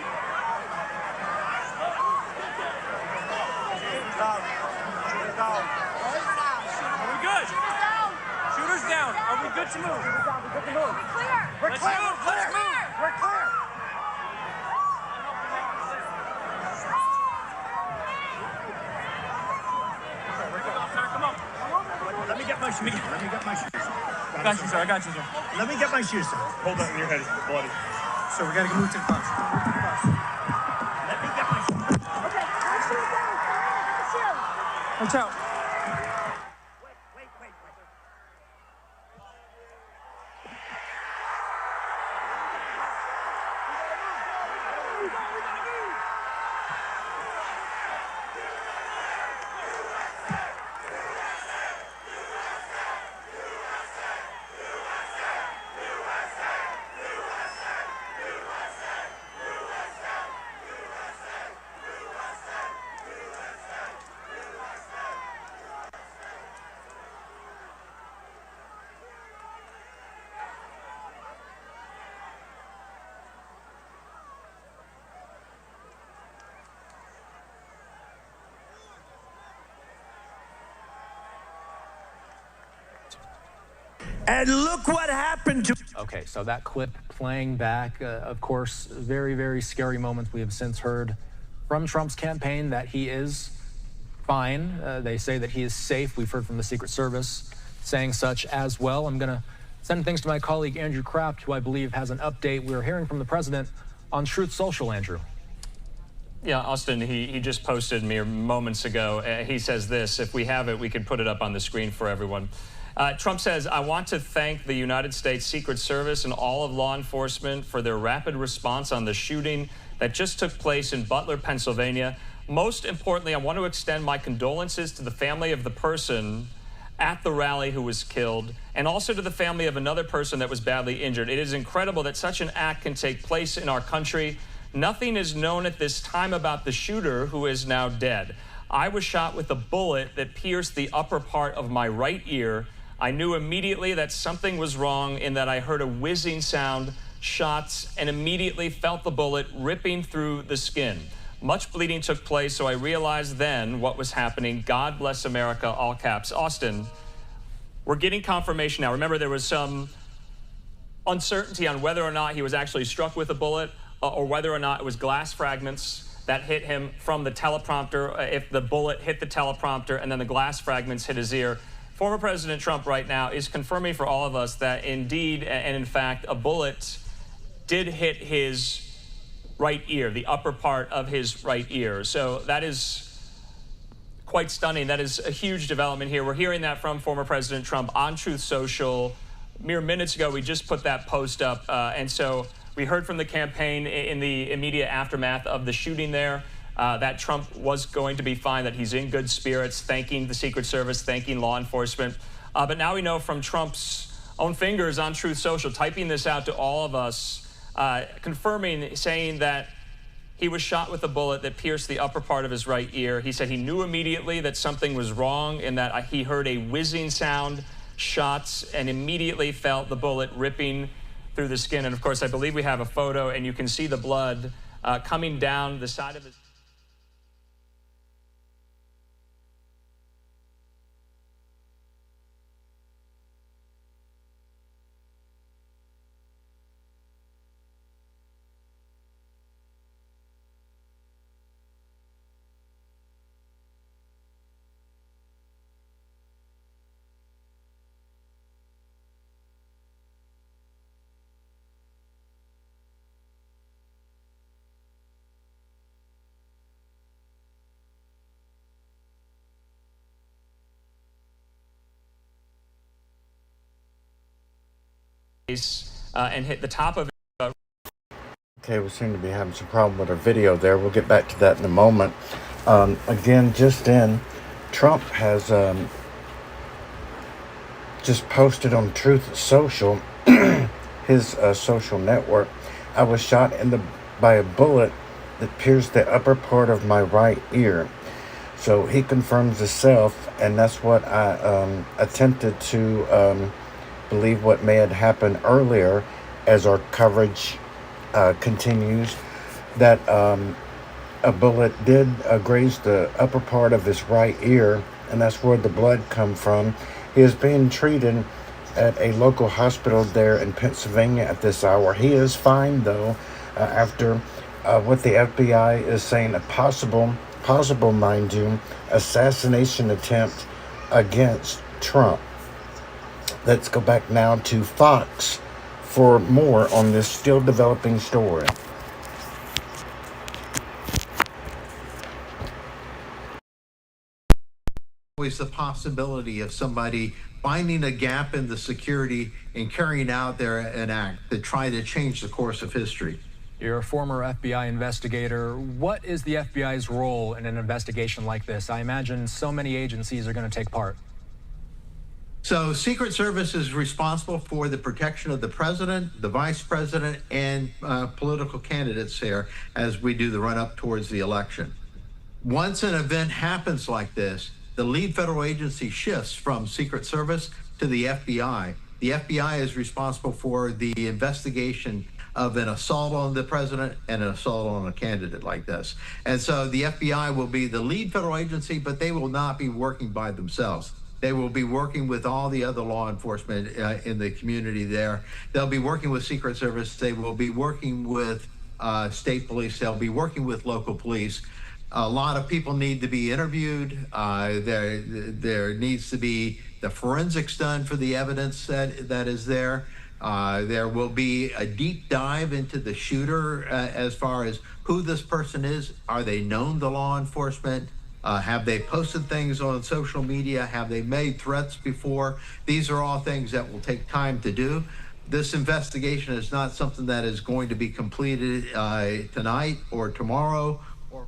Down. Down. Are we good? Shooter's down. Are we good to move? Shooter's down. We're good to move. We're clear. We're clear. Let's move. We're clear. Let me get my shoes. I got you, sir. Let me get my shoes, sir. Hold that in your head. It's bloody. So we got to move to the bus. Let me get my shoes. Okay. Watch out. Wait. And look what happened to... Okay, so that clip playing back, of course, very, very scary moments. We have since heard from Trump's campaign that he is fine. They say that he is safe. We've heard from the Secret Service saying such as well. I'm going to send things to my colleague, Andrew Kraft, who I believe has an update. We're hearing from the president on Truth Social, Andrew. Yeah, Austin, he just posted mere moments ago. He says this. If we have it, we could put it up on the screen for everyone. Trump says, I want to thank the United States Secret Service and all of law enforcement for their rapid response on the shooting that just took place in Butler, Pennsylvania. Most importantly, I want to extend my condolences to the family of the person at the rally who was killed, and also to the family of another person that was badly injured. It is incredible that such an act can take place in our country. Nothing is known at this time about the shooter, who is now dead. I was shot with a bullet that pierced the upper part of my right ear. I knew immediately that something was wrong in that I heard a whizzing sound, shots, and immediately felt the bullet ripping through the skin. Much bleeding took place, so I realized then what was happening. God bless America, all caps. Austin, we're getting confirmation now. Remember, there was some uncertainty on whether or not he was actually struck with a bullet or whether or not it was glass fragments. that hit him from the teleprompter, if the bullet hit the teleprompter and then the glass fragments hit his ear. Former President Trump right now is confirming for all of us that indeed and in fact a bullet did hit his right ear, the upper part of his right ear. So that is quite stunning. That is a huge development here. We're hearing that from former President Trump on Truth Social. Mere minutes ago, we just put that post up. And so we heard from the campaign in the immediate aftermath of the shooting there that Trump was going to be fine, that he's in good spirits, thanking the Secret Service, thanking law enforcement. But now we know from Trump's own fingers on Truth Social, typing this out to all of us, confirming, saying that he was shot with a bullet that pierced the upper part of his right ear. He said he knew immediately that something was wrong and that he heard a whizzing sound, shots, and immediately felt the bullet ripping through the skin. And of course, I believe we have a photo and you can see the blood coming down the side of his... and hit the top of it. Okay, we seem to be having some problem with our video there. We'll get back to that in a moment. Again, just in, Trump has just posted on Truth Social, his social network, I was shot by a bullet that pierced the upper part of my right ear. So he confirms himself, and that's what I attempted to believe what may have happened earlier as our coverage continues, that a bullet did graze the upper part of his right ear, and that's where the blood come from. He is being treated at a local hospital there in Pennsylvania at this hour. He is fine, though, after what the FBI is saying, a possible, mind you, assassination attempt against Trump. Let's go back now to Fox for more on this still developing story. Always the possibility of somebody finding a gap in the security and carrying out an act to try to change the course of history. You're a former FBI investigator. What is the FBI's role in an investigation like this? I imagine so many agencies are going to take part. So Secret Service is responsible for the protection of the president, the vice president, and political candidates here as we do the run-up towards the election. Once an event happens like this, the lead federal agency shifts from Secret Service to the FBI. The FBI is responsible for the investigation of an assault on the president and an assault on a candidate like this. And so the FBI will be the lead federal agency, but they will not be working by themselves. They will be working with all the other law enforcement in the community there. They'll be working with Secret Service. They will be working with state police. They'll be working with local police. A lot of people need to be interviewed. There needs to be the forensics done for the evidence that is there. There will be a deep dive into the shooter as far as who this person is. Are they known to law enforcement? Have they posted things on social media? Have they made threats before? These are all things that will take time to do. This investigation is not something that is going to be completed tonight or tomorrow or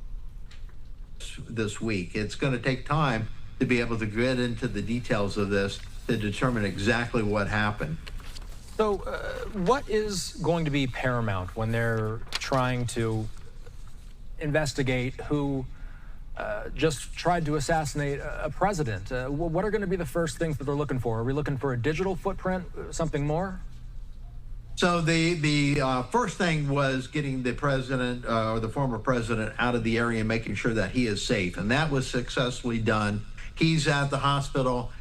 this week. It's going to take time to be able to get into the details of this to determine exactly what happened. So what is going to be paramount when they're trying to investigate who just tried to assassinate a president? What are going to be the first things that they're looking for? Are we looking for a digital footprint, something more? So the first thing was getting the president or the former president out of the area and making sure that he is safe. And that was successfully done. He's at the hospital.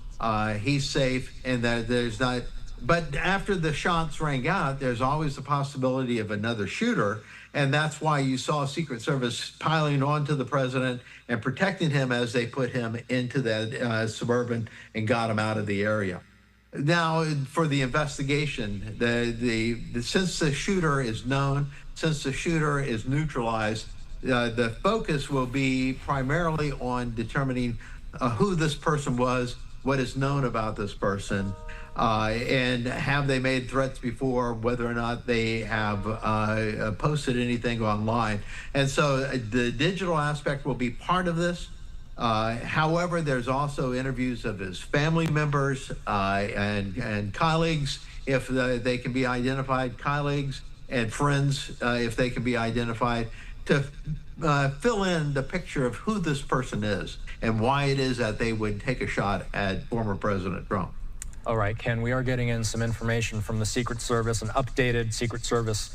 He's safe, and that there's not But after the shots rang out, there's always the possibility of another shooter. And that's why you saw Secret Service piling onto the president and protecting him as they put him into that Suburban and got him out of the area. Now, for the investigation, since the shooter is known, since the shooter is neutralized, the focus will be primarily on determining who this person was, what is known about this person, and have they made threats before, whether or not they have posted anything online. And so the digital aspect will be part of this. However, there's also interviews of his family members and colleagues, if they can be identified, colleagues and friends, if they can be identified, to fill in the picture of who this person is and why it is that they would take a shot at former President Trump. All right, Ken, we are getting in some information from the Secret Service, an updated Secret Service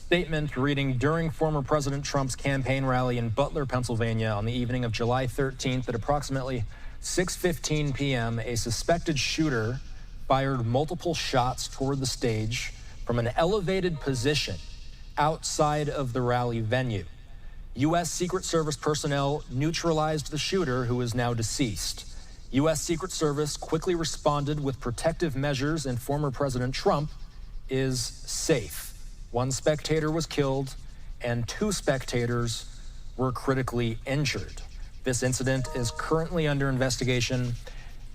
statement reading, during former President Trump's campaign rally in Butler, Pennsylvania on the evening of July 13th at approximately 6:15 p.m., a suspected shooter fired multiple shots toward the stage from an elevated position outside of the rally venue. U.S. Secret Service personnel neutralized the shooter, who is now deceased. U.S. Secret Service quickly responded with protective measures, and former President Trump is safe. One spectator was killed, and 2 spectators were critically injured. This incident is currently under investigation,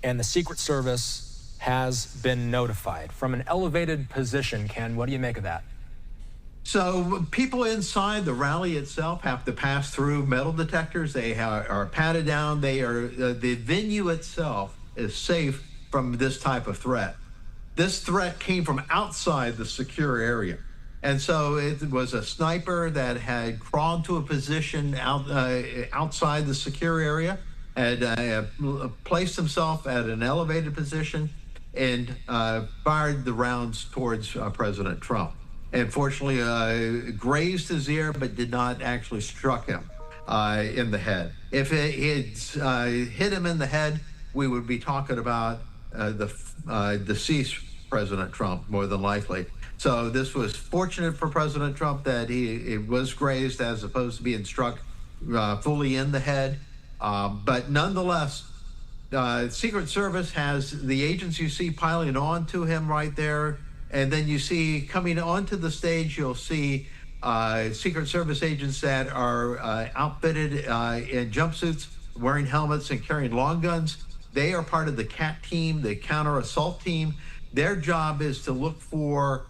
and the Secret Service has been notified. From an elevated position, Ken, what do you make of that? So people inside the rally itself have to pass through metal detectors. They are patted down. The venue itself is safe from this type of threat. This threat came from outside the secure area. And so it was a sniper that had crawled to a position outside the secure area, had placed himself at an elevated position, and fired the rounds towards President Trump. And fortunately, grazed his ear, but did not actually struck him in the head. If it had hit him in the head, we would be talking about the deceased President Trump, more than likely. So this was fortunate for President Trump that he was grazed as opposed to being struck fully in the head. But nonetheless, Secret Service has the agents you see piling on to him right there. And then you see coming onto the stage, you'll see Secret Service agents that are outfitted in jumpsuits, wearing helmets and carrying long guns. They are part of the CAT team, the counter assault team. Their job is to look for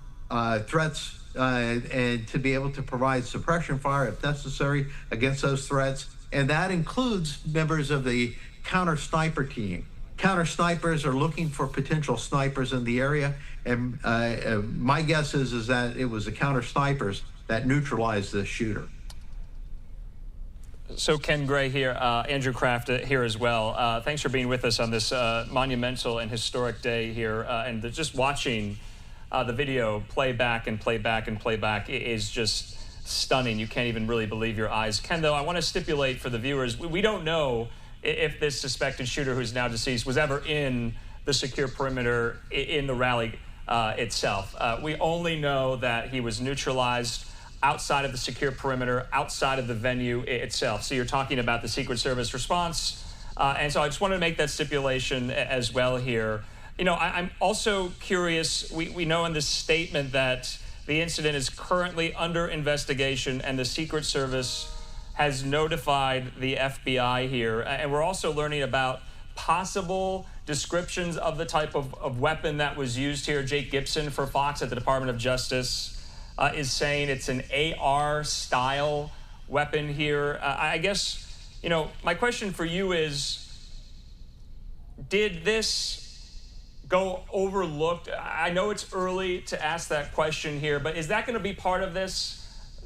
threats and to be able to provide suppression fire if necessary against those threats. And that includes members of the counter sniper team. Counter snipers are looking for potential snipers in the area. And my guess is that it was the counter snipers that neutralized this shooter. So Ken Gray here, Andrew Kraft here as well. Thanks for being with us on this monumental and historic day here. And just watching the video play back and play back and play back is just stunning. You can't even really believe your eyes. Ken, though, I want to stipulate for the viewers, we don't know if this suspected shooter who's now deceased was ever in the secure perimeter in the rally itself. We only know that he was neutralized outside of the secure perimeter, outside of the venue itself. So you're talking about the Secret Service response. And so I just wanted to make that stipulation as well here. You know, I'm also curious, we know in this statement that the incident is currently under investigation and the Secret Service has notified the FBI here. And we're also learning about possible descriptions of the type of weapon that was used here. Jake Gibson for Fox at the Department of Justice is saying it's an AR-style weapon here. I guess, you know, my question for you is, did this go overlooked? I know it's early to ask that question here, but is that going to be part of this,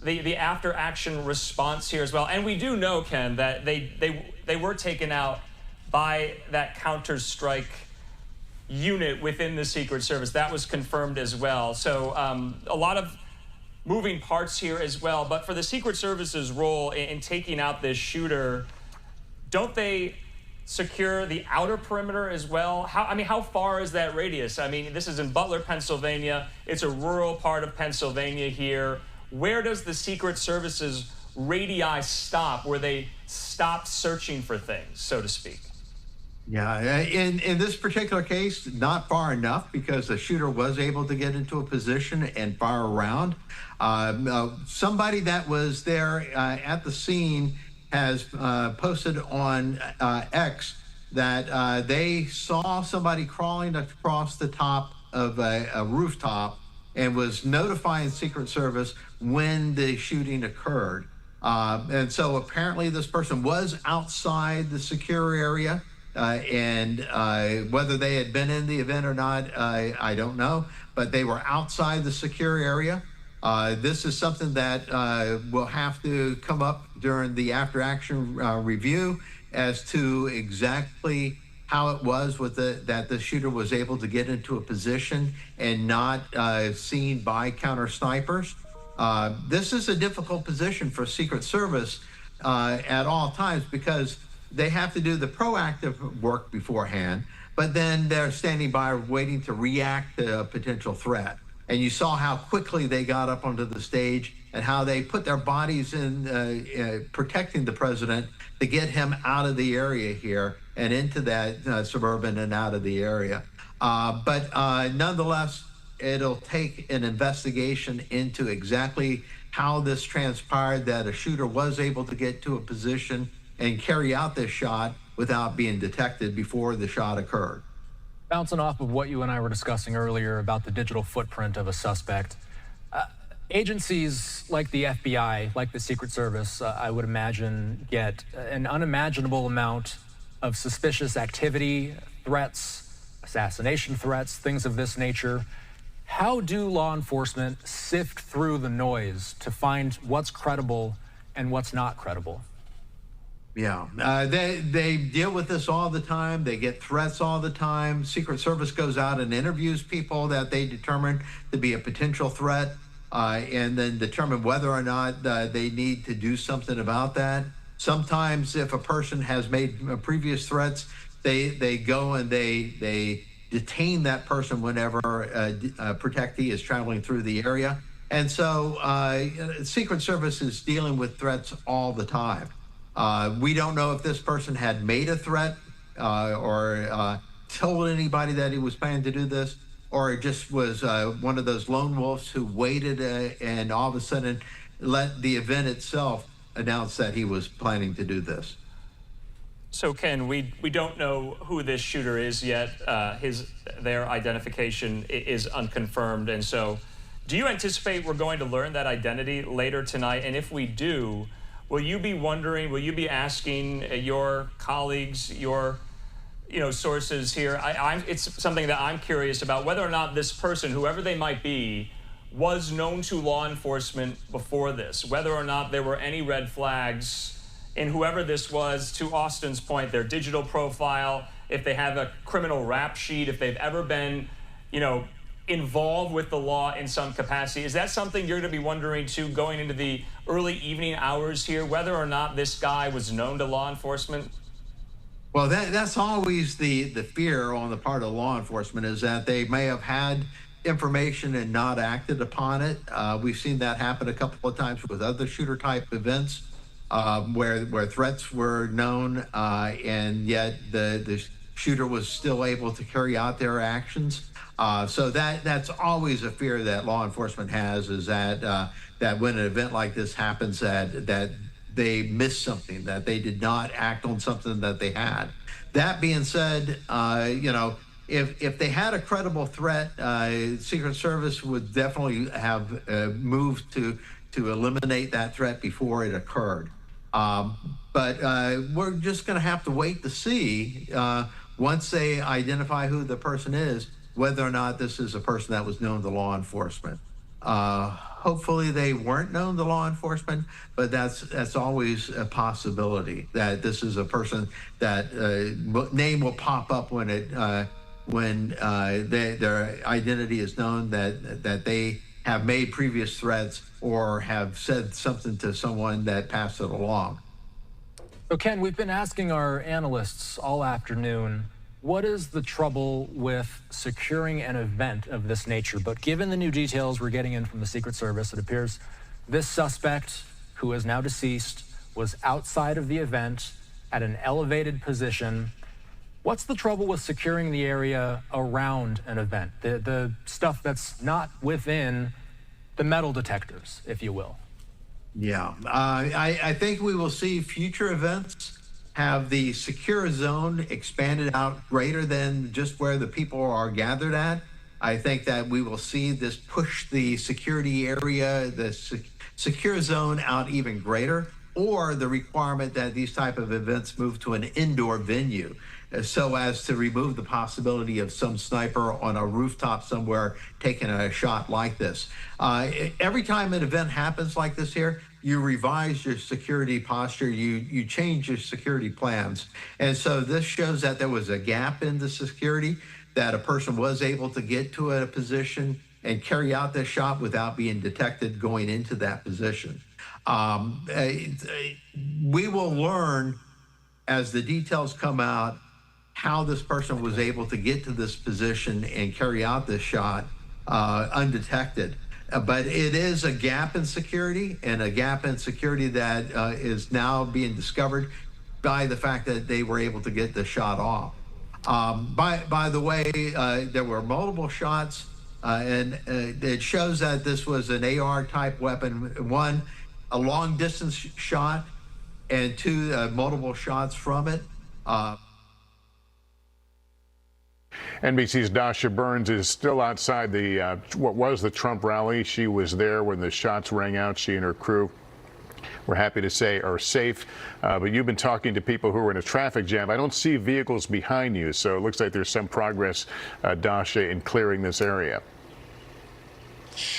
the after-action response here as well? And we do know, Ken, that they were taken out by that counter-strike unit within the Secret Service. That was confirmed as well. So a lot of moving parts here as well. But for the Secret Service's role in taking out this shooter, don't they secure the outer perimeter as well? How far is that radius? I mean, this is in Butler, Pennsylvania. It's a rural part of Pennsylvania here. Where does the Secret Service's radii stop, where they stop searching for things, so to speak? Yeah, in this particular case, not far enough, because the shooter was able to get into a position and fire around. Somebody that was there at the scene has posted on X that they saw somebody crawling across the top of a rooftop and was notifying Secret Service when the shooting occurred. And so apparently this person was outside the secure area. And whether they had been in the event or not, I don't know, but they were outside the secure area. This is something that will have to come up during the after-action review as to exactly how it was with that the shooter was able to get into a position and not seen by counter snipers. This is a difficult position for Secret Service at all times, because they have to do the proactive work beforehand, but then they're standing by waiting to react to a potential threat. And you saw how quickly they got up onto the stage and how they put their bodies in protecting the president to get him out of the area here and into that suburban and out of the area. But nonetheless, it'll take an investigation into exactly how this transpired, that a shooter was able to get to a position and carry out this shot without being detected before the shot occurred. Bouncing off of what you and I were discussing earlier about the digital footprint of a suspect, agencies like the FBI, like the Secret Service, I would imagine, get an unimaginable amount of suspicious activity, threats, assassination threats, things of this nature. How do law enforcement sift through the noise to find what's credible and what's not credible? Yeah, they deal with this all the time. They get threats all the time. Secret Service goes out and interviews people that they determine to be a potential threat, and then determine whether or not they need to do something about that. Sometimes if a person has made previous threats, they go and they detain that person whenever a protectee is traveling through the area. And so Secret Service is dealing with threats all the time. We don't know if this person had made a threat or told anybody that he was planning to do this, or it just was one of those lone wolves who waited and all of a sudden let the event itself announce that he was planning to do this. So, Ken, we don't know who this shooter is yet. Their identification is unconfirmed. And so do you anticipate we're going to learn that identity later tonight? And if we do, will you be wondering, will you be asking your colleagues, your sources here? It's something that I'm curious about, whether or not this person, whoever they might be, was known to law enforcement before this, whether or not there were any red flags in whoever this was, to Austin's point, their digital profile, if they have a criminal rap sheet, if they've ever been, involved with the law in some capacity. Is that something you're going to be wondering too, going into the early evening hours here, whether or not this guy was known to law enforcement? Well, that's always the fear on the part of law enforcement, is that they may have had information and not acted upon it. We've seen that happen a couple of times with other shooter type events where threats were known and yet the shooter was still able to carry out their actions. So that's always a fear that law enforcement has, is that when an event like this happens, that they missed something, that they did not act on something that they had. That being said, if they had a credible threat, Secret Service would definitely have moved to eliminate that threat before it occurred. But we're just going to have to wait to see, once they identify who the person is, whether or not this is a person that was known to law enforcement. Hopefully they weren't known to law enforcement, but that's always a possibility, that this is a person that name will pop up when their identity is known, that they have made previous threats or have said something to someone that passed it along. So, Ken, we've been asking our analysts all afternoon, what is the trouble with securing an event of this nature? But given the new details we're getting in from the Secret Service, it appears this suspect, who is now deceased, was outside of the event at an elevated position. What's the trouble with securing the area around an event? The stuff that's not within the metal detectors, if you will. Yeah, I think we will see future events have the secure zone expanded out greater than just where the people are gathered at. I think that we will see this push the security area, the secure zone out even greater, or the requirement that these type of events move to an indoor venue so as to remove the possibility of some sniper on a rooftop somewhere taking a shot like this. Every time an event happens like this here, you revise your security posture, you change your security plans. And so this shows that there was a gap in the security, that a person was able to get to a position and carry out this shot without being detected going into that position. We will learn as the details come out how this person was able to get to this position and carry out this shot undetected. But it is a gap in security, and a gap in security that is now being discovered by the fact that they were able to get the shot off. By the way, there were multiple shots, and it shows that this was an AR type weapon. One, a long distance shot, and two, multiple shots from it. NBC's Dasha Burns is still outside the what was the Trump rally. She was there when the shots rang out. She and her crew, we're happy to say, are safe. But you've been talking to people who were in a traffic jam. I don't see vehicles behind you, so it looks like there's some progress, Dasha, in clearing this area.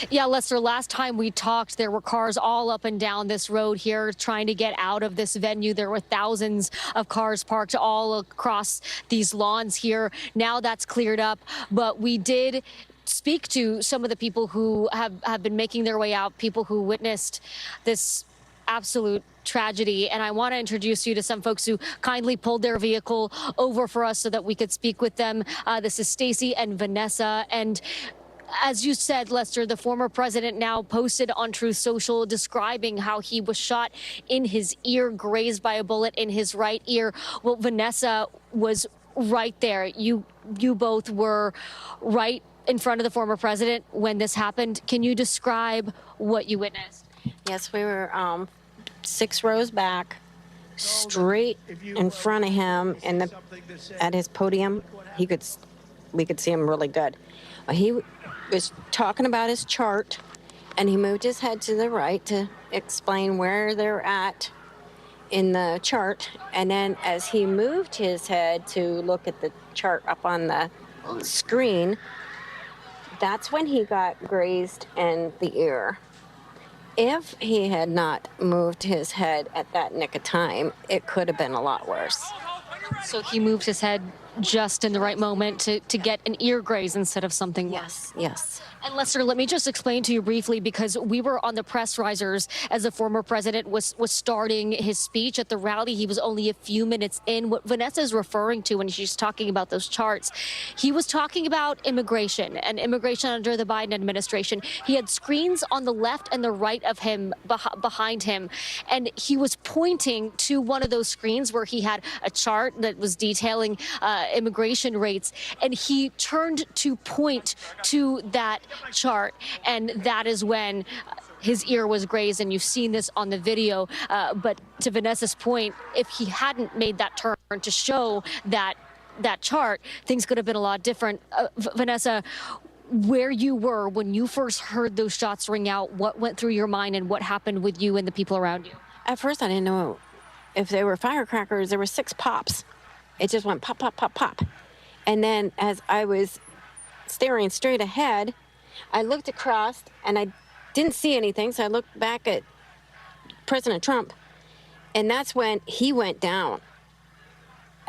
Yeah, Lester, last time we talked, there were cars all up and down this road here trying to get out of this venue. There were thousands of cars parked all across these lawns here. Now that's cleared up, but we did speak to some of the people who have been making their way out, people who witnessed this absolute tragedy. And I want to introduce you to some folks who kindly pulled their vehicle over for us so that we could speak with them. This is Stacy and Vanessa. And as you said, Lester, the former president now posted on Truth Social describing how he was shot in his ear, grazed by a bullet in his right ear. Well, Vanessa was right there. You both were right in front of the former president when this happened. Can you describe what you witnessed? Yes, we were 6 rows back, straight in front of him, and at his podium, we could see him really good. He was talking about his chart, and he moved his head to the right to explain where they're at in the chart. And then as he moved his head to look at the chart up on the screen, that's when he got grazed in the ear. If he had not moved his head at that nick of time, it could have been a lot worse. So he moved his head just in the right moment to get an ear graze instead of something worse. Yes. And Lester, let me just explain to you briefly, because we were on the press risers as the former president was starting his speech at the rally. He was only a few minutes in. What Vanessa is referring to when she's talking about those charts, he was talking about immigration and immigration under the Biden administration. He had screens on the left and the right of him, behind him, and he was pointing to one of those screens where he had a chart that was detailing immigration rates, and he turned to point to that chart, and that is when his ear was grazed, and you've seen this on the video. But to Vanessa's point, if he hadn't made that turn to show that chart, things could have been a lot different. Vanessa, where you were when you first heard those shots ring out, what went through your mind and what happened with you and the people around you? At first, I didn't know if they were firecrackers. There were 6 pops. It just went pop, pop, pop, pop. And then as I was staring straight ahead, I looked across and I didn't see anything. So I looked back at President Trump, and that's when he went down.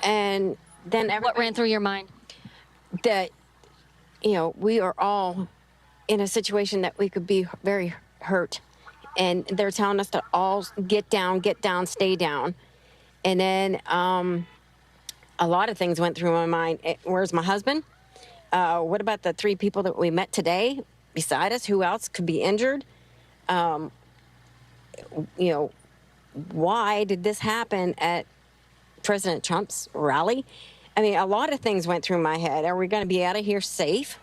And then what ran through your mind? That, we are all in a situation that we could be very hurt. And they're telling us to all get down, stay down. And then a lot of things went through my mind. Where's my husband? What about the 3 people that we met today beside us? Who else could be injured? You know, why did this happen at President Trump's rally? I mean, a lot of things went through my head. Are we going to be out of here safe?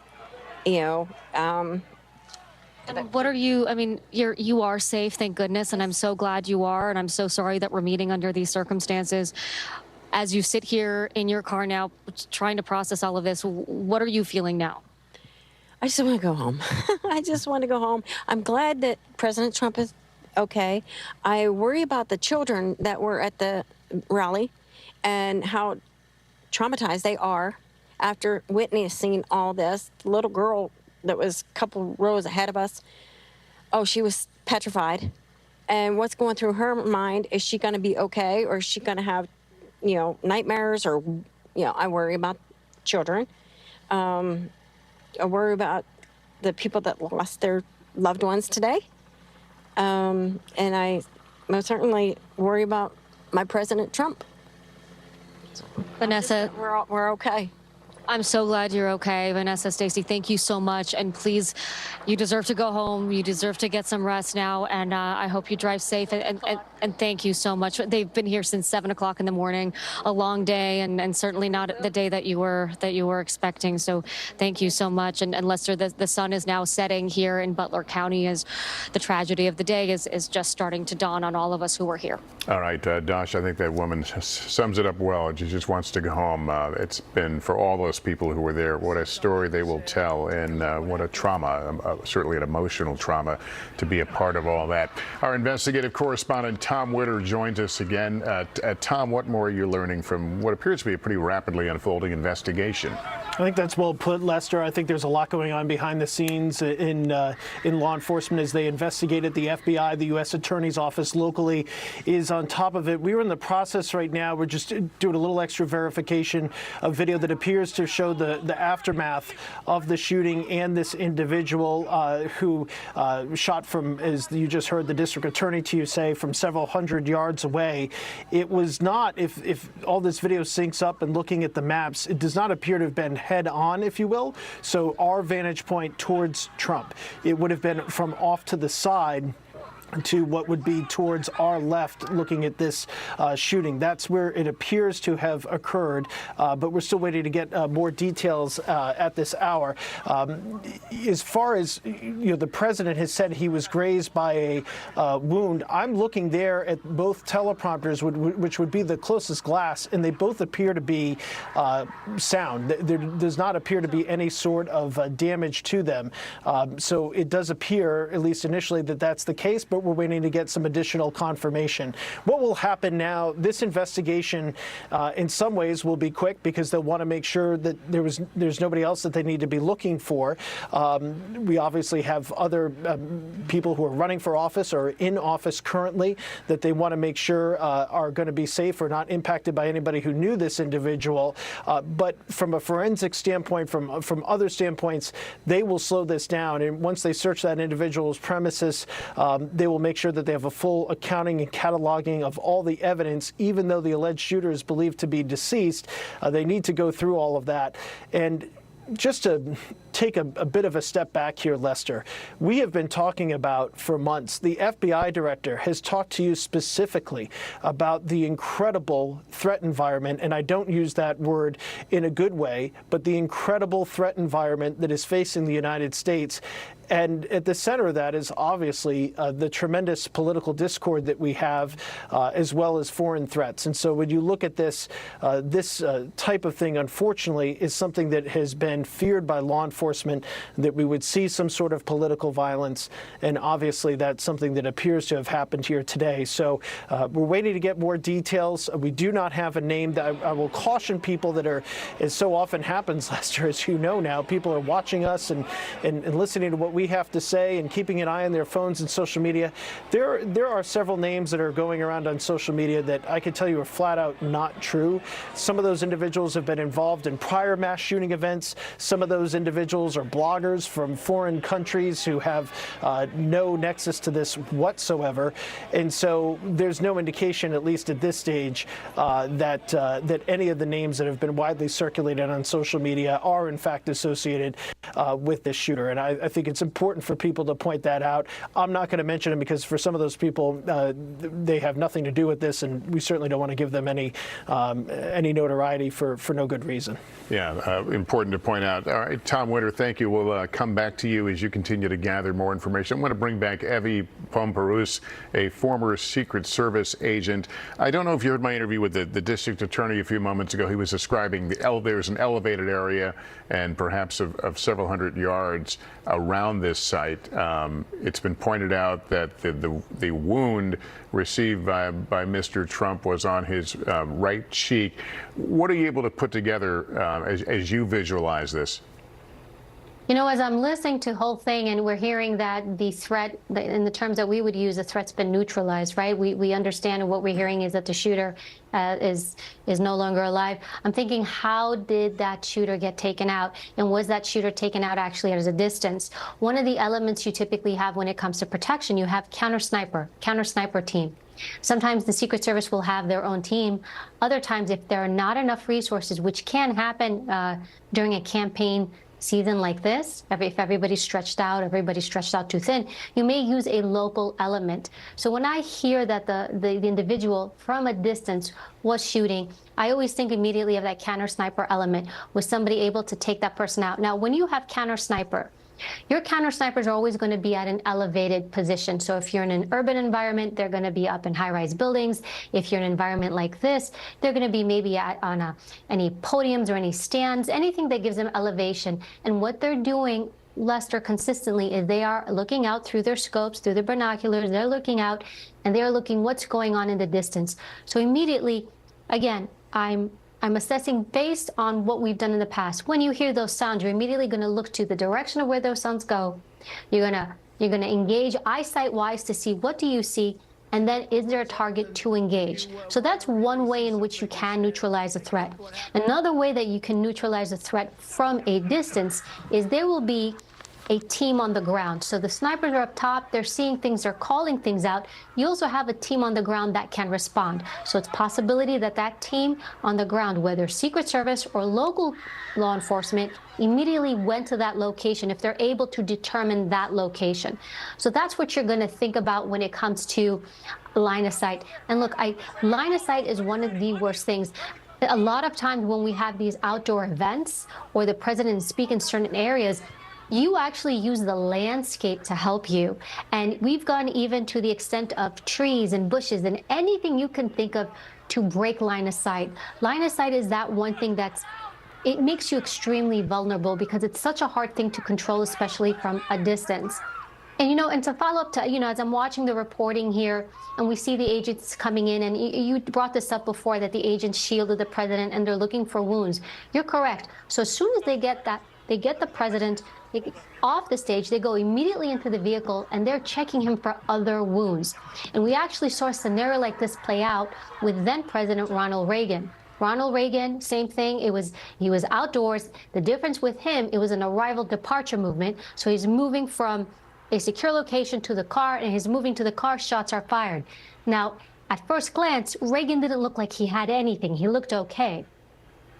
You know, and what are you, I mean, you are safe, thank goodness, and I'm so glad you are, and I'm so sorry that we're meeting under these circumstances. As you sit here in your car now, trying to process all of this, what are you feeling now? I just want to go home. I just want to go home. I'm glad that President Trump is okay. I worry about the children that were at the rally and how traumatized they are after witnessing all this. The little girl that was a couple rows ahead of us, she was petrified. And what's going through her mind, is she going to be okay, or is she going to have, you know, nightmares? Or, you know, I worry about children. I worry about the people that lost their loved ones today. And I most certainly worry about my President Trump. Vanessa, we're okay. I'm so glad you're okay, Vanessa. Stacey, thank you so much. And please, you deserve to go home. You deserve to get some rest now. And I hope you drive safe. And thank you so much. They've been here since 7 o'clock in the morning, a long day, and certainly not the day that you were expecting. So thank you so much. And Lester, the sun is now setting here in Butler County as the tragedy of the day is just starting to dawn on all of us who are here. All right, Dosh, I think that woman sums it up well. She just wants to go home. It's been, for all those people who were there, what a story they will tell, and what a trauma, certainly an emotional trauma, to be a part of all that. Our investigative correspondent Tom Witter joins us again. Tom, what more are you learning from what appears to be a pretty rapidly unfolding investigation? I think that's well put, Lester. I think there's a lot going on behind the scenes in law enforcement as they investigated. The FBI, the U.S. Attorney's Office locally is on top of it. We're in the process right now. We're just doing a little extra verification of video that appears to show the aftermath of the shooting and this individual who shot from, as you just heard the district attorney to you say, from several hundred yards away. It was not, if all this video syncs up and looking at the maps, it does not appear to have been head on, if you will. So our vantage point towards Trump, it would have been from off to the side to what would be towards our left looking at this shooting. That's where it appears to have occurred, but we're still waiting to get more details at this hour. As far as, the president has said he was grazed by a wound, I'm looking there at both teleprompters, which would be the closest glass, and they both appear to be sound. There does not appear to be any sort of damage to them. So it does appear, at least initially, that that's the case, but we're waiting to get some additional confirmation. What will happen now, this investigation in some ways will be quick because they'll want to make sure that there's nobody else that they need to be looking for. We obviously have other people who are running for office or in office currently that they want to make sure are going to be safe or not impacted by anybody who knew this individual. But from a forensic standpoint, from other standpoints, they will slow this down. And once they search that individual's premises, they will make sure that they have a full accounting and cataloging of all the evidence. Even though the alleged shooter is believed to be deceased, they need to go through all of that. And just to take a bit of a step back here, Lester, we have been talking about for months, the FBI director has talked to you specifically about the incredible threat environment, and I don't use that word in a good way, but the incredible threat environment that is facing the United States. And at the center of that is obviously the tremendous political discord that we have, as well as foreign threats. And so when you look at this, this type of thing, unfortunately, is something that has been feared by law enforcement, that we would see some sort of political violence. And obviously, that's something that appears to have happened here today. So we're waiting to get more details. We do not have a name. That I will caution people that are, as so often happens, Lester, as you know now, people are watching us and listening to what we have to say and keeping an eye on their phones and social media, there are several names that are going around on social media that I can tell you are flat out not true. Some of those individuals have been involved in prior mass shooting events. Some of those individuals are bloggers from foreign countries who have no nexus to this whatsoever. And so there's no indication, at least at this stage, that any of the names that have been widely circulated on social media are in fact associated with this shooter. And I think it's important for people to point that out. I'm not going to mention them because for some of those people, they have nothing to do with this, and we certainly don't want to give them any notoriety for no good reason. Yeah, important to point out. All right, Tom Winter, thank you. We'll come back to you as you continue to gather more information. I'm going to bring back Evie Pomparous, a former Secret Service agent. I don't know if you heard my interview with the district attorney a few moments ago. He was describing there's an elevated area and perhaps of several hundred yards around this site. It's been pointed out that the wound received by Mr. Trump was on his right cheek. What are you able to put together as you visualize this? You know, as I'm listening to the whole thing and we're hearing that the threat, in the terms that we would use, the threat's been neutralized, right? We understand, and what we're hearing is that the shooter is no longer alive. I'm thinking, how did that shooter get taken out? And was that shooter taken out actually at a distance? One of the elements you typically have when it comes to protection, you have counter sniper team. Sometimes the Secret Service will have their own team. Other times, if there are not enough resources, which can happen during a campaign season like this, if everybody's stretched out too thin, you may use a local element. So when I hear that the individual from a distance was shooting, I always think immediately of that counter sniper element. Was somebody able to take that person out? Now, when you have counter sniper, your counter snipers are always going to be at an elevated position. So if you're in an urban environment, they're going to be up in high-rise buildings. If you're in an environment like this, they're going to be maybe on any podiums or any stands, anything that gives them elevation. And what they're doing, Lester, consistently is they are looking out through their scopes, through their binoculars. They're looking out, and they're looking what's going on in the distance. So immediately, again, I'm assessing based on what we've done in the past. When you hear those sounds, you're immediately going to look to the direction of where those sounds go. You're going to engage eyesight-wise to see what do you see, and then is there a target to engage? So that's one way in which you can neutralize a threat. Another way that you can neutralize a threat from a distance is there will be a team on the ground. So the snipers are up top, they're seeing things, they're calling things out. You also have a team on the ground that can respond. So it's possibility that that team on the ground, whether Secret Service or local law enforcement, immediately went to that location if they're able to determine that location. So that's what you're going to think about when it comes to line of sight. And look, line of sight is one of the worst things. A lot of times when we have these outdoor events or the president speak in certain areas, you actually use the landscape to help you. And we've gone even to the extent of trees and bushes and anything you can think of to break line of sight. Line of sight is that one thing it makes you extremely vulnerable because it's such a hard thing to control, especially from a distance. And, and to follow up to, as I'm watching the reporting here and we see the agents coming in, and you brought this up before that the agents shielded the president and they're looking for wounds. You're correct. So as soon as they get the president off the stage, they go immediately into the vehicle and they're checking him for other wounds. And we actually saw a scenario like this play out with then President Ronald Reagan. Ronald Reagan, same thing. He was outdoors. The difference with him, it was an arrival departure movement. So he's moving from a secure location to the car, and he's moving to the car, shots are fired. Now, at first glance, Reagan didn't look like he had anything. He looked okay.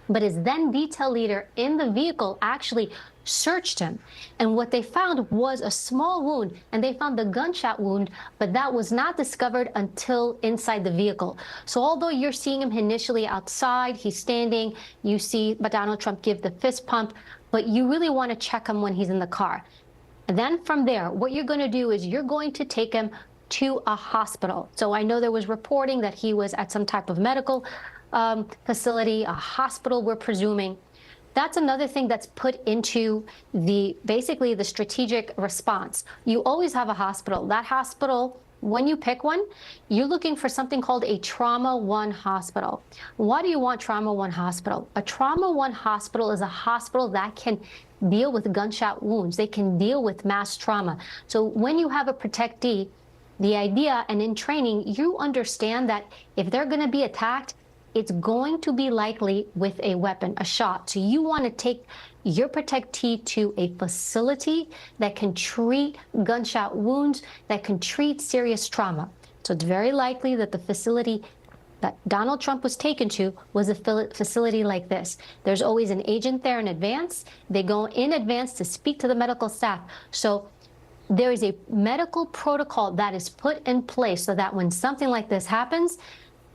But his then detail leader in the vehicle actually searched him. And what they found was a small wound, and they found the gunshot wound, but that was not discovered until inside the vehicle. So although you're seeing him initially outside, he's standing, you see Donald Trump give the fist pump, but you really want to check him when he's in the car. And then from there, what you're going to do is you're going to take him to a hospital. So I know there was reporting that he was at some type of medical facility, a hospital, we're presuming. That's another thing that's put into basically the strategic response. You always have a hospital. That hospital, when you pick one, you're looking for something called a Trauma One hospital. Why do you want Trauma One hospital? A Trauma One hospital is a hospital that can deal with gunshot wounds. They can deal with mass trauma. So when you have a protectee, the idea, and in training, you understand that if they're going to be attacked, it's going to be likely with a weapon, a shot. So you want to take your protectee to a facility that can treat gunshot wounds, that can treat serious trauma. So it's very likely that the facility that Donald Trump was taken to was a facility like this. There's always an agent there in advance. They go in advance to speak to the medical staff. So there is a medical protocol that is put in place so that when something like this happens,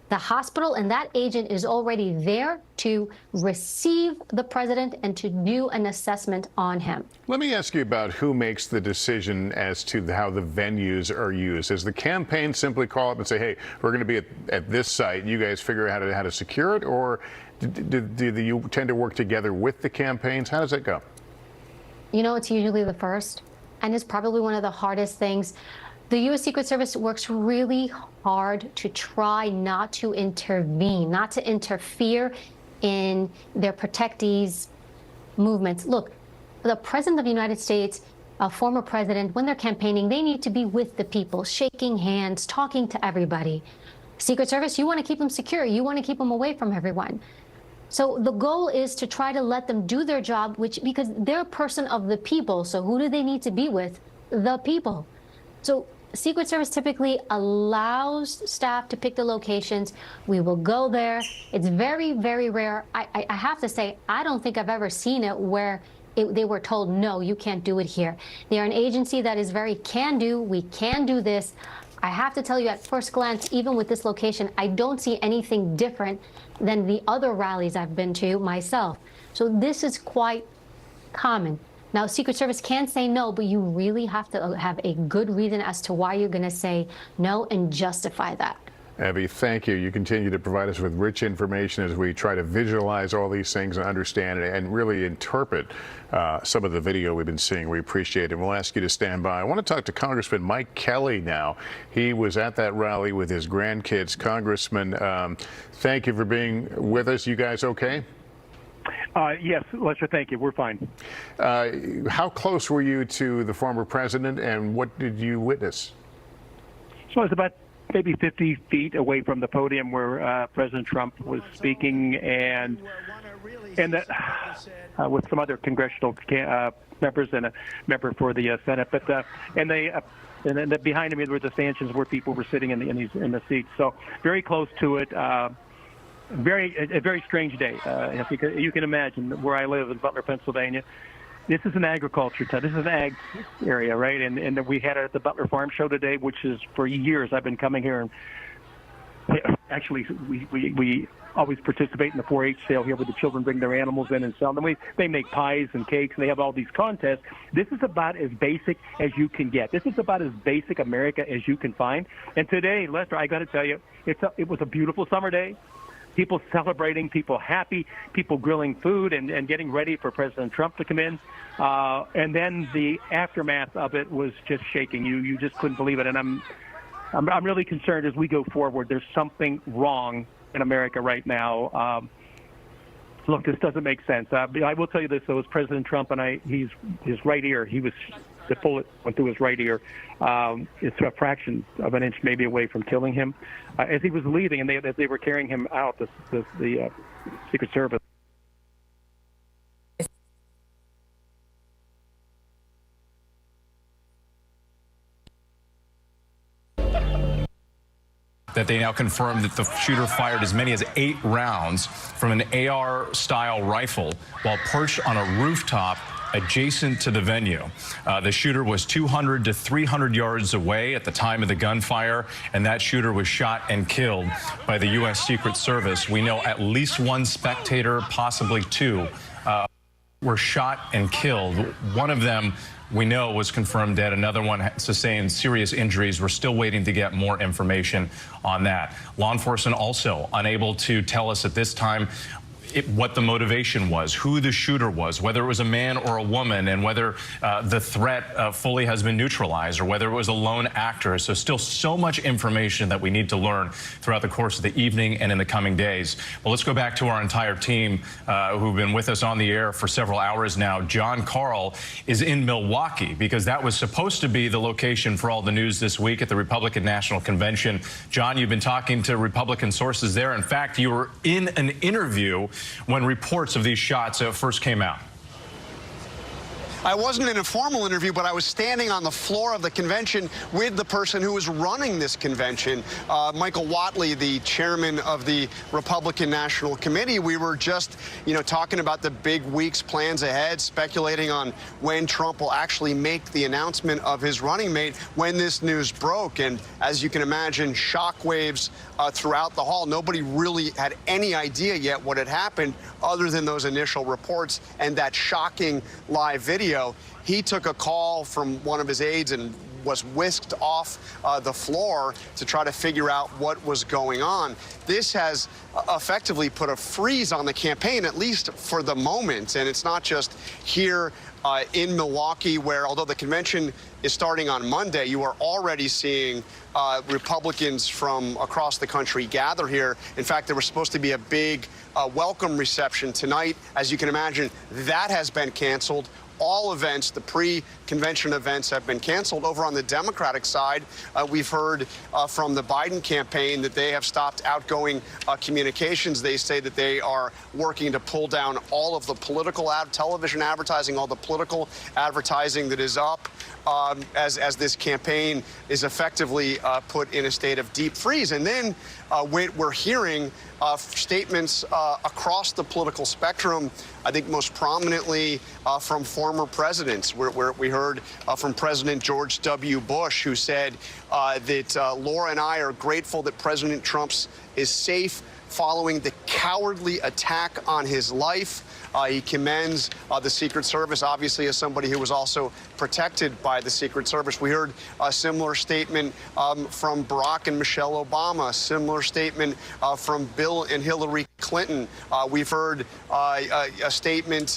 the hospital and that agent is already there to receive the president and to do an assessment on him. Let me ask you about who makes the decision as to how the venues are used. Does the campaign simply call up and say, hey, we're going to be at this site, you guys figure out how to secure it, or do you tend to work together with the campaigns? How does that go? You know, it's usually the first, and it's probably one of the hardest things. The U.S. Secret Service works really hard to try not to intervene, not to interfere in their protectees' movements. Look, the President of the United States, a former president, when they're campaigning, they need to be with the people, shaking hands, talking to everybody. Secret Service, you want to keep them secure. You want to keep them away from everyone. So the goal is to try to let them do their job, because they're a person of the people. So who do they need to be with? The people. So Secret Service typically allows staff to pick the locations. We will go there. It's very, very rare. I have to say, I don't think I've ever seen it where they were told, no, you can't do it here. They are an agency that is very can-do. We can do this. I have to tell you, at first glance, even with this location, I don't see anything different than the other rallies I've been to myself. So this is quite common. Now, Secret Service can say no, but you really have to have a good reason as to why you're going to say no and justify that. Abby, thank you. You continue to provide us with rich information as we try to visualize all these things and understand it and really interpret some of the video we've been seeing. We appreciate it. We'll ask you to stand by. I want to talk to Congressman Mike Kelly now. He was at that rally with his grandkids. Congressman, thank you for being with us. You guys okay? Yes, Lester, thank you. We're fine. How close were you to the former president, and what did you witness? So it's about maybe 50 feet away from the podium where President Trump was speaking, and with some other congressional members and a member for the Senate. But and then behind me were the stanchions where people were sitting in the seats. So very close to it. A very strange day. You can imagine where I live in Butler, Pennsylvania. This is an agriculture town. This is an ag area, right? And we had it at the Butler Farm Show today, which is for years I've been coming here. And actually, we always participate in the 4-H sale here, where the children bring their animals in and sell them. They make pies and cakes, and they have all these contests. This is about as basic as you can get. This is about as basic America as you can find. And today, Lester, I got to tell you, it was a beautiful summer day. People celebrating, people happy, people grilling food and getting ready for President Trump to come in. And then the aftermath of it was just shaking. You just couldn't believe it. And I'm really concerned as we go forward. There's something wrong in America right now. Look, this doesn't make sense. I will tell you this, though, as President Trump and his right ear, the bullet went through his right ear. It's a fraction of an inch maybe away from killing him. As he was leaving, and as they were carrying him out, the Secret Service. That they now confirmed that the shooter fired as many as 8 rounds from an AR-style rifle while perched on a rooftop adjacent to the venue. The shooter was 200 to 300 yards away at the time of the gunfire, and that shooter was shot and killed by the U.S. Secret Service. We know at least one spectator, possibly 2, were shot and killed. One of them we know was confirmed dead. Another one sustained serious injuries. We're still waiting to get more information on that. Law enforcement also unable to tell us at this time what the motivation was, who the shooter was, whether it was a man or a woman, and whether the threat fully has been neutralized, or whether it was a lone actor. So still so much information that we need to learn throughout the course of the evening and in the coming days. Well, let's go back to our entire team who've been with us on the air for several hours now. Jon Karl is in Milwaukee because that was supposed to be the location for all the news this week at the Republican National Convention. John, you've been talking to Republican sources there. In fact, you were in an interview when reports of these shots first came out. I wasn't in a formal interview, but I was standing on the floor of the convention with the person who was running this convention, Michael Whatley, the chairman of the Republican National Committee. We were just, talking about the big week's plans ahead, speculating on when Trump will actually make the announcement of his running mate when this news broke. And as you can imagine, shockwaves throughout the hall. Nobody really had any idea yet what had happened other than those initial reports and that shocking live video. He took a call from one of his aides and was whisked off the floor to try to figure out what was going on. This has effectively put a freeze on the campaign, at least for the moment. And it's not just here in Milwaukee, where although the convention is starting on Monday, you are already seeing Republicans from across the country gather here. In fact, there was supposed to be a big welcome reception tonight. As you can imagine, that has been canceled. All events, the pre-convention events, have been canceled. Over on the Democratic side, we've heard from the Biden campaign that they have stopped outgoing communications. They say that they are working to pull down all of the political television advertising, all the political advertising that is up as this campaign is effectively put in a state of deep freeze. And then we're hearing statements across the political spectrum, I think most prominently from former presidents. We heard from President George W. Bush, who said that Laura and I are grateful that President Trump is safe following the cowardly attack on his life. He commends the Secret Service, obviously, as somebody who was also protected by the Secret Service. We heard a similar statement from Barack and Michelle Obama, a similar statement from Bill and Hillary Clinton. We've heard statements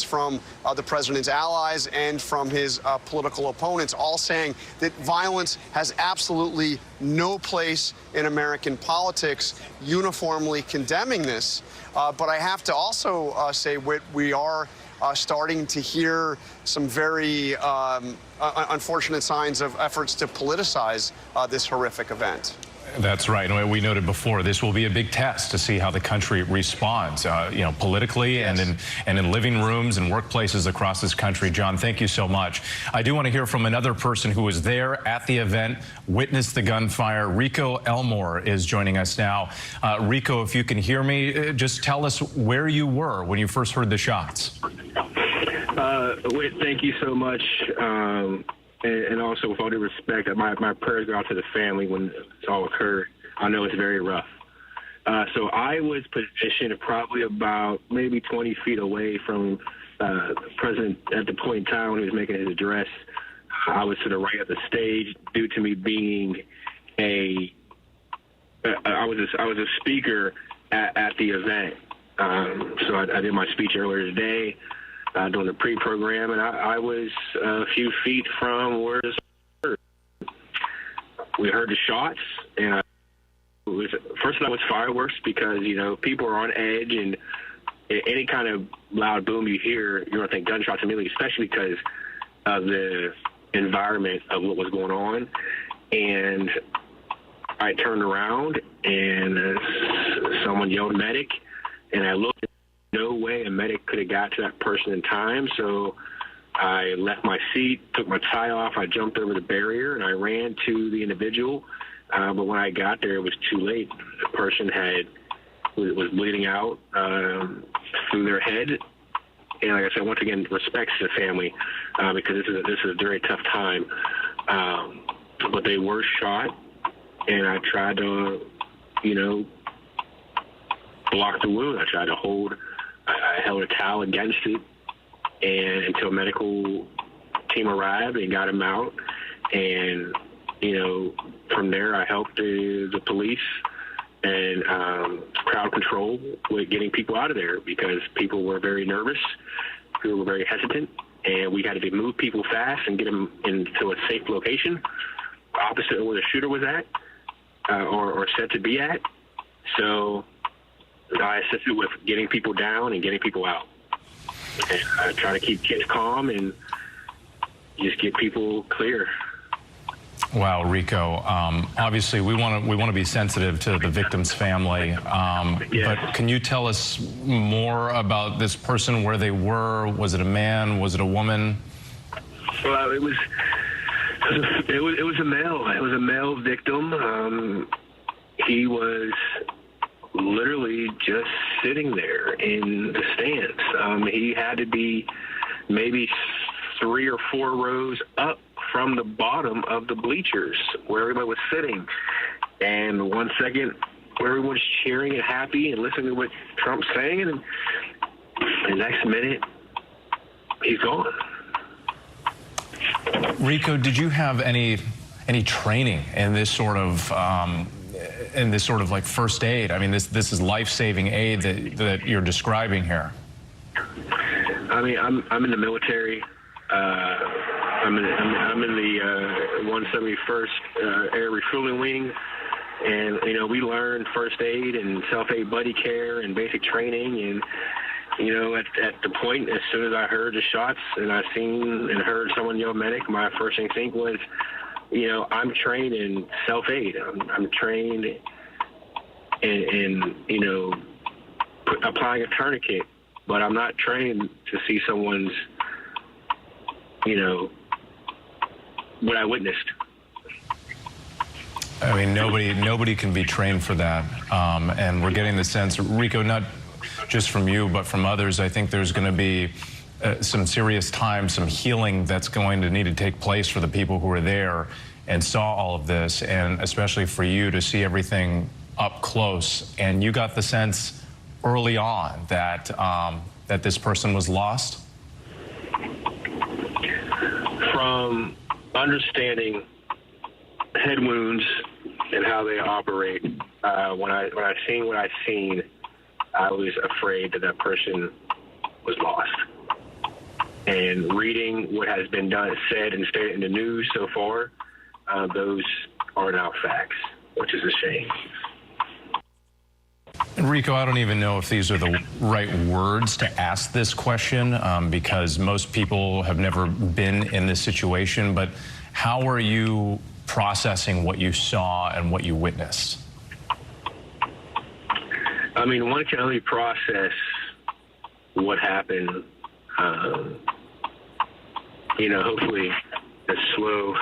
from the president's allies and from his political opponents, all saying that violence has absolutely no place in American politics, uniformly condemning this. But I have to also say we are starting to hear some very unfortunate signs of efforts to politicize this horrific event. That's right. And we noted before, this will be a big test to see how the country responds, politically, yes, and in living rooms and workplaces across this country. John, thank you so much. I do want to hear from another person who was there at the event, witnessed the gunfire. Rico Elmore is joining us now. Rico, if you can hear me, just tell us where you were when you first heard the shots. Thank you so much. And also, with all due respect, my prayers go out to the family when this all occurred. I know it's very rough. So I was positioned probably about maybe 20 feet away from the president at the point in time when he was making his address. I was to the right of the stage due to me being I was a speaker at the event. So I did my speech earlier today. During the pre-program, and I was a few feet from where this occurred. We heard the shots, and first of all, it was fireworks because, people are on edge, and any kind of loud boom you hear, you're going to think gunshots immediately, especially because of the environment of what was going on. And I turned around, and someone yelled medic, and I looked. No way a medic could have got to that person in time, so I left my seat, took my tie off, I jumped over the barrier, and I ran to the individual. But when I got there, it was too late. The person was bleeding out through their head. And like I said, once again, respects to the family because this is a very tough time. But they were shot, and I tried to, block the wound. I held a towel against it, and until a medical team arrived and got him out. And, from there I helped the police and crowd control with getting people out of there because people were very nervous, people were very hesitant, and we had to move people fast and get them into a safe location, opposite of where the shooter was at or said to be at. So I assisted with getting people down and getting people out. And try to keep kids calm and just get people clear. Wow, Rico. Obviously, we want to be sensitive to the victim's family. But can you tell us more about this person, where they were? Was it a man? Was it a woman? Well, it was a male. It was a male victim. He was literally just sitting there in the stands. He had to be maybe 3 or 4 rows up from the bottom of the bleachers where everybody was sitting. And 1 second, where everyone's cheering and happy and listening to what Trump's saying, and the next minute, he's gone. Rico, did you have any training in this sort of like first aid? I mean, this is life-saving aid that you're describing here. I mean, I'm in the military. I'm in the 171st Air Refueling Wing, and we learn first aid and self-aid buddy care and basic training. And at the point, as soon as I heard the shots and I seen and heard someone yell medic, my first instinct was, I'm trained in self-aid. I'm trained in applying a tourniquet, but I'm not trained to see someone's, what I witnessed. I mean, nobody can be trained for that. And we're getting the sense, Rico, not just from you, but from others, I think there's going to be some serious time, some healing that's going to need to take place for the people who were there and saw all of this, and especially for you to see everything up close. And you got the sense early on that that this person was lost? From understanding head wounds and how they operate, when I seen what I seen, I was afraid that person was lost. And reading what has been done, said, and stated in the news so far, those are now facts, which is a shame. Rico, I don't even know if these are the right words to ask this question because most people have never been in this situation, but how are you processing what you saw and what you witnessed? I mean, one can only process what happened, hopefully as slow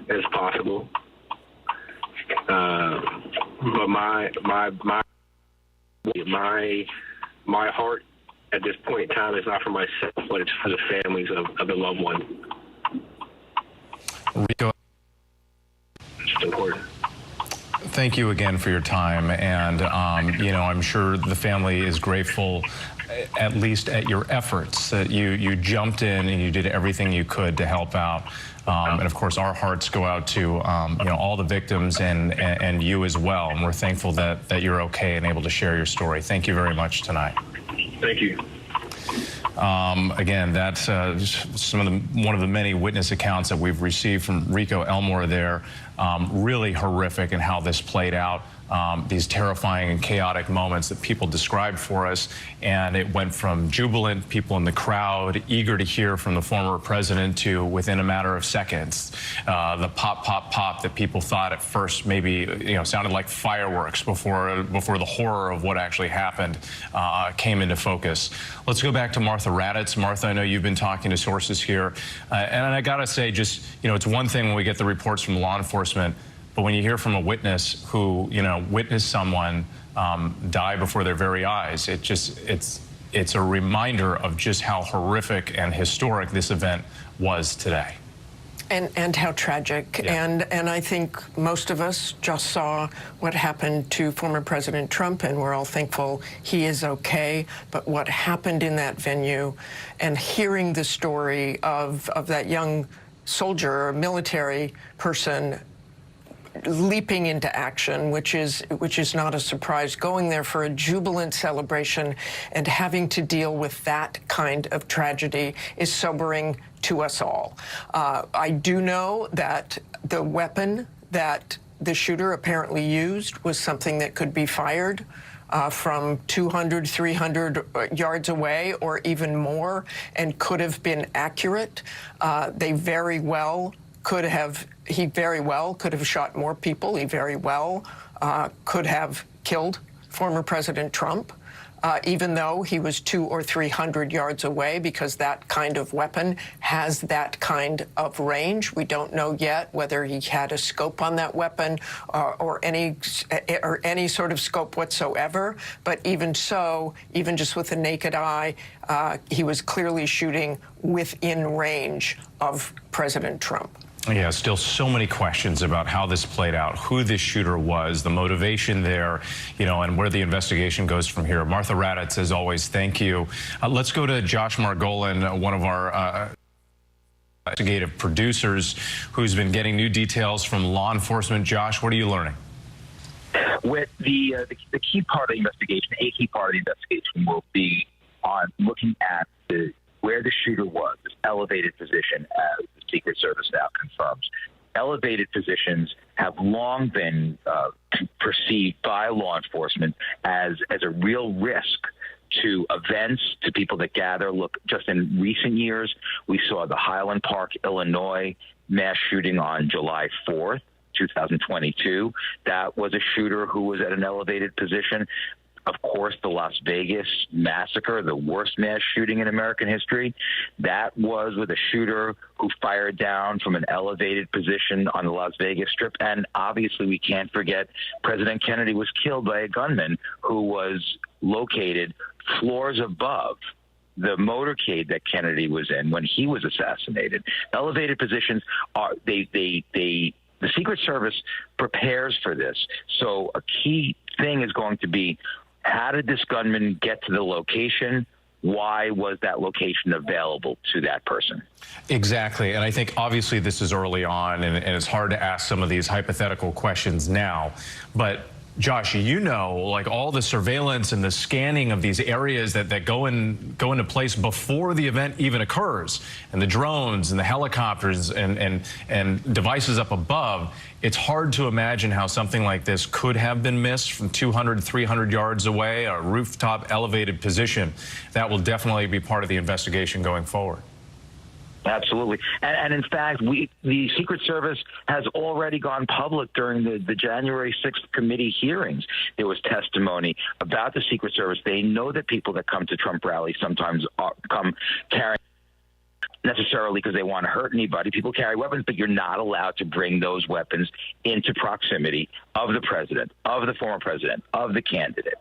as possible. But my heart at this point in time is not for myself, but it's for the families of the loved one. Rico, it's important. Thank you again for your time, and I'm sure the family is grateful, at least at your efforts, that you jumped in and you did everything you could to help out. And of course, our hearts go out to all the victims and you as well. And we're thankful that you're okay and able to share your story. Thank you very much tonight. Thank you. Again, that's one of the many witness accounts that we've received from Rico Elmore there. Really horrific in how this played out. These terrifying and chaotic moments that people described for us, and it went from jubilant people in the crowd eager to hear from the former president to, within a matter of seconds, the pop, pop, pop that people thought at first maybe sounded like fireworks before the horror of what actually happened came into focus. Let's go back to Martha Raddatz. Martha, I know you've been talking to sources here, and I gotta say, just it's one thing when we get the reports from law enforcement, but when you hear from a witness who, witnessed someone die before their very eyes, it's a reminder of just how horrific and historic this event was today. And how tragic. Yeah. And I think most of us just saw what happened to former President Trump, and we're all thankful he is okay. But what happened in that venue, and hearing the story of that young soldier or military person leaping into action, which is not a surprise, going there for a jubilant celebration and having to deal with that kind of tragedy is sobering to us all. I do know that the weapon that the shooter apparently used was something that could be fired from 200, 300 yards away or even more, and could have been accurate. He very well could have shot more people. He very well could have killed former President Trump, even though he was 200 or 300 yards away, because that kind of weapon has that kind of range. We don't know yet whether he had a scope on that weapon or any sort of scope whatsoever. But even so, even just with the naked eye, he was clearly shooting within range of President Trump. Yeah, still so many questions about how this played out, who this shooter was, the motivation there, and where the investigation goes from here. Martha Raddatz, as always, thank you. Let's go to Josh Margolin, one of our investigative producers, who's been getting new details from law enforcement. Josh, what are you learning? With the key part of the investigation, a key part of the investigation will be on looking at where the shooter was, this elevated position, as the Secret Service now confirms. Elevated positions have long been perceived by law enforcement as a real risk to events, to people that gather. Look, just in recent years, we saw the Highland Park, Illinois mass shooting on July 4th, 2022. That was a shooter who was at an elevated position. Of course, the Las Vegas massacre, the worst mass shooting in American history, that was with a shooter who fired down from an elevated position on the Las Vegas Strip. And obviously, we can't forget President Kennedy was killed by a gunman who was located floors above the motorcade that Kennedy was in when he was assassinated. Elevated positions are the Secret Service prepares for this. So a key thing is going to be, how did this gunman get to the location? Why was that location available to that person? Exactly. And I think obviously this is early on, and it's hard to ask some of these hypothetical questions now. But Josh, like all the surveillance and the scanning of these areas that go into place before the event even occurs, and the drones and the helicopters and devices up above, it's hard to imagine how something like this could have been missed from 200, 300 yards away, a rooftop elevated position. That will definitely be part of the investigation going forward. Absolutely. And in fact, the Secret Service has already gone public during the January 6th committee hearings. There was testimony about the Secret Service. They know that people that come to Trump rallies sometimes come carrying, necessarily because they want to hurt anybody. People carry weapons, but you're not allowed to bring those weapons into proximity of the president, of the former president, of the candidate.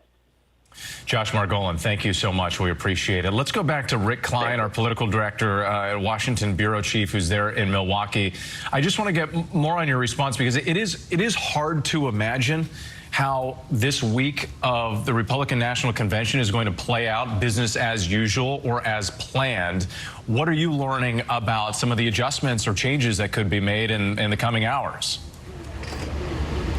Josh Margolin, thank you so much. We appreciate it. Let's go back to Rick Klein, our political director at Washington bureau chief, who's there in Milwaukee. I just want to get more on your response, because it is hard to imagine how this week of the Republican National Convention is going to play out, business as usual or as planned. What are you learning about some of the adjustments or changes that could be made in the coming hours?